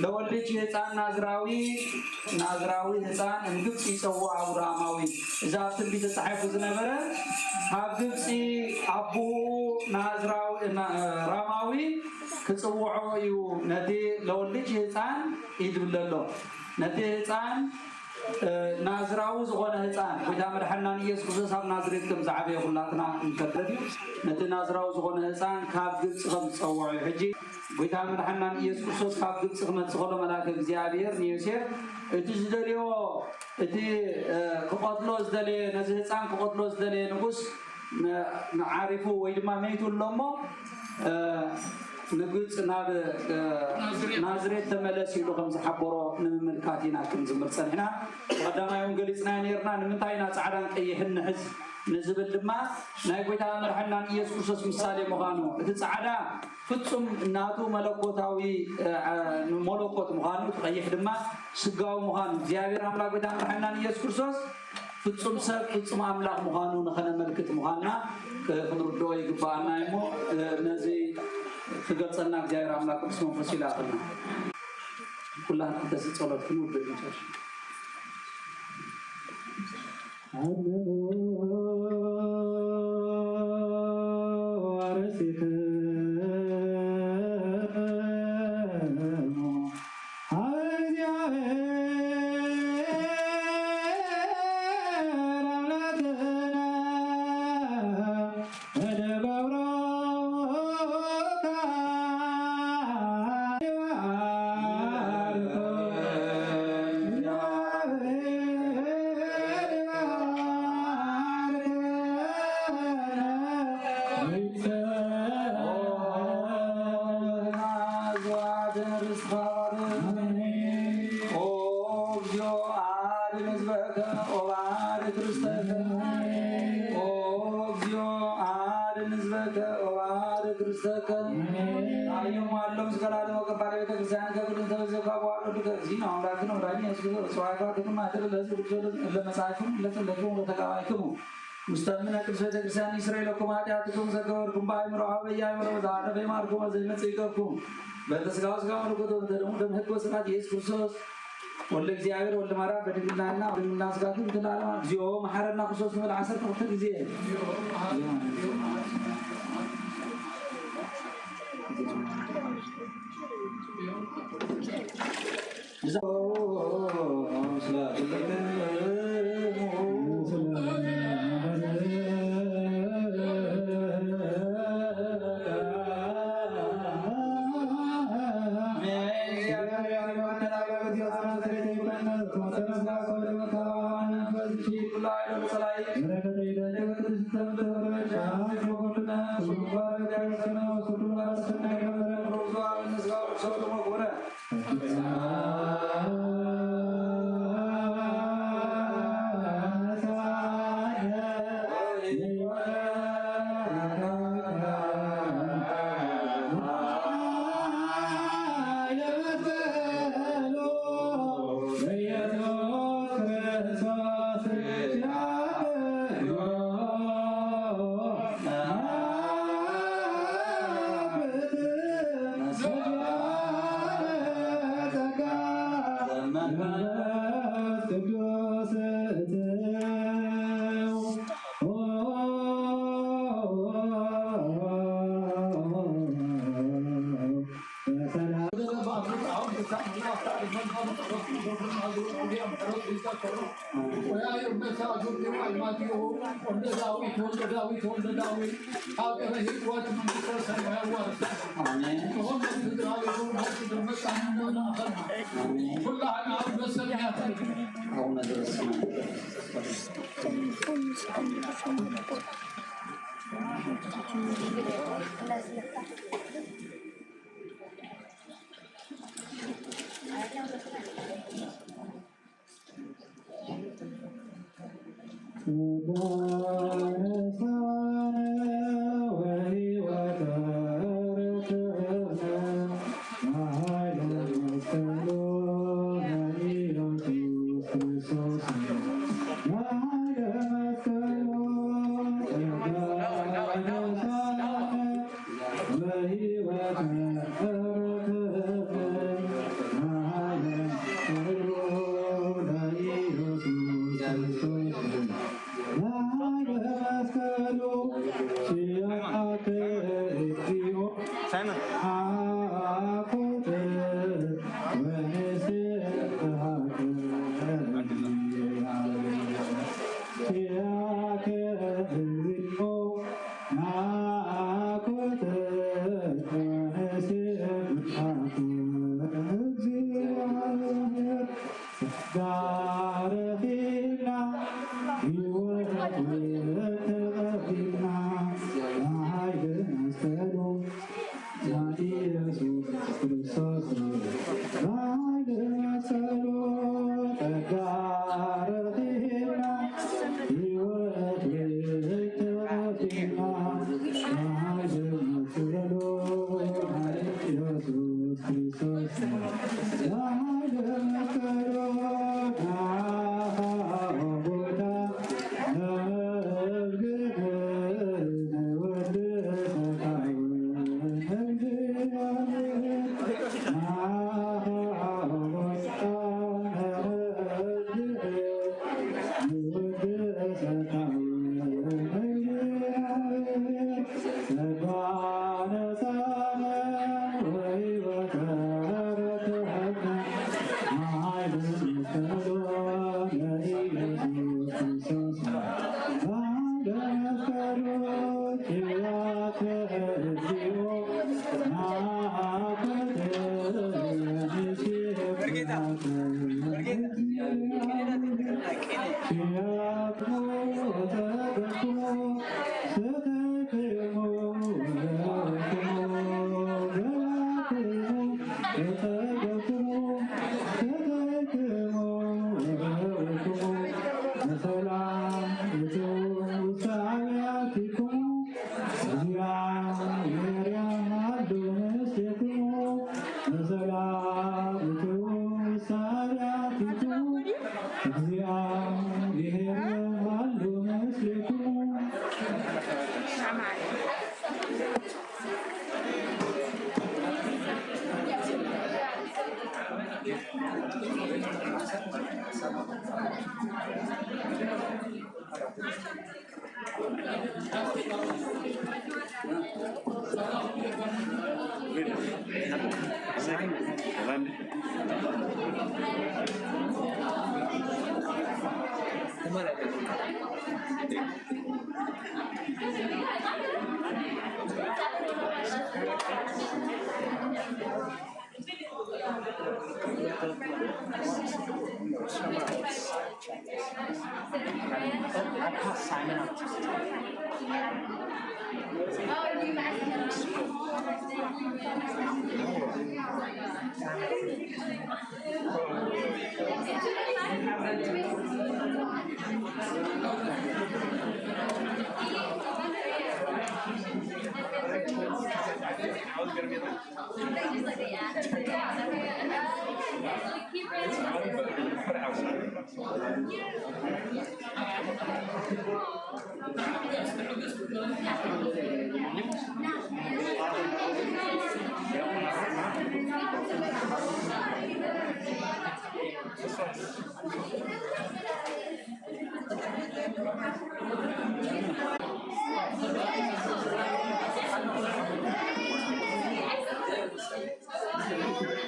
ለወልጅ ህፃን ናዝራዊ ህፃን እንግብፂ ይፀውዖ አብራማዊ እዛ ትንቢት ተጻሒፉ ዝነበረ ኣብ ግብፂ አቡኡ ራማዊ ክፅውዖ እዩ ነቲ ለወልጅ ህፃን ይድብለሎ ነቲ ህፃን ናዝራዊ ዝኾነ ህፃን ወይታ መድሓናን ኢየሱስ ክርስቶስ ኣብ ናዝሬት ከም ዝዓበየ ኩላትና እንከበድ እዩ ነቲ ናዝራዊ ዝኾነ ህፃን ካብ ግብፂ ከም ዝፀውዖ እዩ ሕጂ ወይታ መድሓናን ኢየሱስ ክርስቶስ ካብ ግብፂ ክመፅእ ከሎ መልአከ እግዚአብሔር ንዮሴፍ እቲ ዝደልዮ እቲ ክቆትሎ ዝደለየ ነዚ ህፃን ክቆትሎ ዝደለየ ንጉስ ዓሪፉ ወይ ድማ መይቱ እሎሞ ንግብፅ ናብ ናዝሬት ተመለስ ኢሉ ከም ዝሓበሮ ንምምልካት ኢና ክንዝምር ፀኒሕና ቀዳማይ ገሊፅና ነርና ንምንታይ ኢና ፃዕዳን ቀይሕን ንሕዝ نزبل دما ناي قويتا مرحنا إيسوس كريستوس مثالي مغانو تتصعدا فتصم ناتو ملكوتاوي ملكوت مغانو تقيح دما سقاو مغانو زيابير أملاك قويتا مرحنا إيسوس كريستوس فتصم سب فتصم أملاك مغانو نخنا ملكت مغانا خنردو يقبعنا يمو نزي فقلتنا زيابير أملاك اسمه فسيلاتنا كلها تدسي صلاة كنور بالمشاش مستمنا كل شيء تكرسان إسرائيل لكم آتياتكم سكوركم باي مرحبا يا مرحبا زارة في ماركم أزيمة سيكوكم بلتسقاوس كام ركضوا تدرون دم هكوا سكات يسوع كريستوس ولا زيابير ولا مرا بدنا لنا ولا الناس كاتم تنالما جو محرنا كريستوس من العصر كوكتك زيه Yes,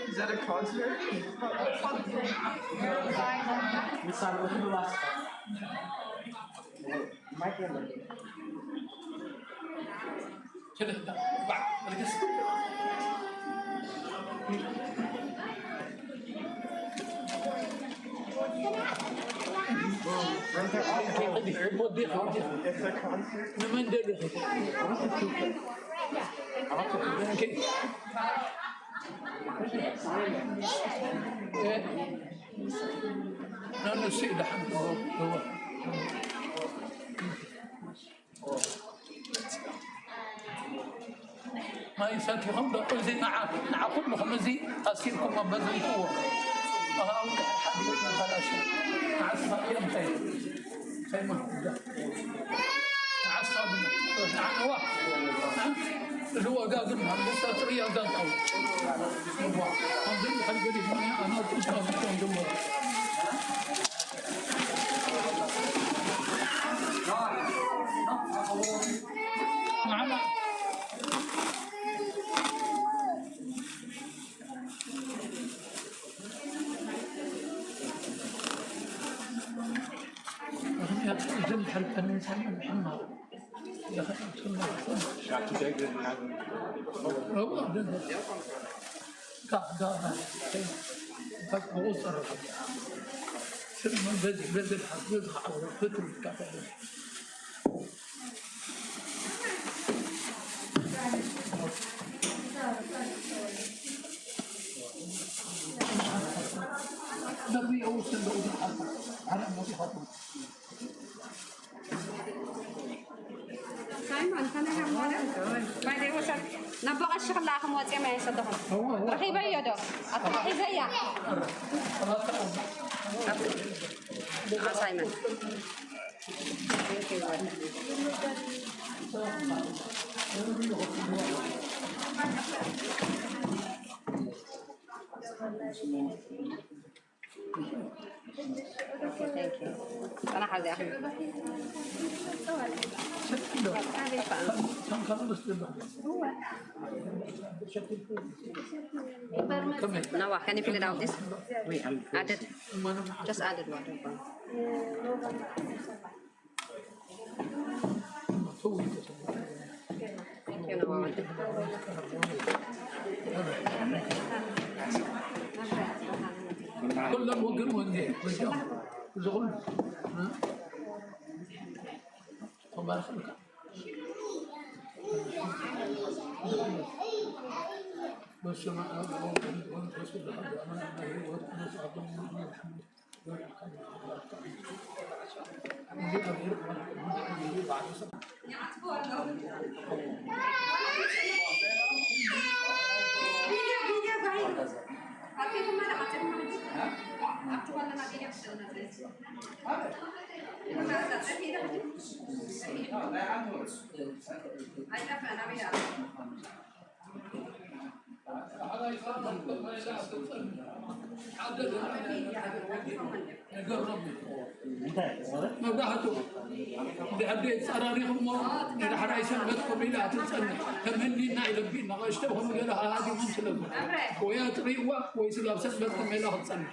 Is that a concert? It's a concert. لا نسيء لحد هو ما ينسى في غمضة قل زي مع كل خمزي أسيركم وبذل قوة وهؤلاء حبيبنا فلا شيء مع الصغير متين سيما مع الصغير مع نواح اللي هو قال لهم لسه طريقة قال طول أنظر خلي قريب أنا أتوقع بكون جمهور معنا جنب حلقة الإنسان محمد نبغى الشغل لكم وزي ما يصدقون رخيبة يدو أطلعي زيها سايمون أنا حاجة No, can you fill it out this? Wait, add it. Just add it water. يلا وعد كل الوقت وين زغل الله يخليك بس ما ما بعده بعدين صراريهم إذا حد يسمع قبيلة تسمع كمني نايل بينا واشتبهوا إلى هذه مسلم ويا تريوا ويسلم سمع قبيلة تسمع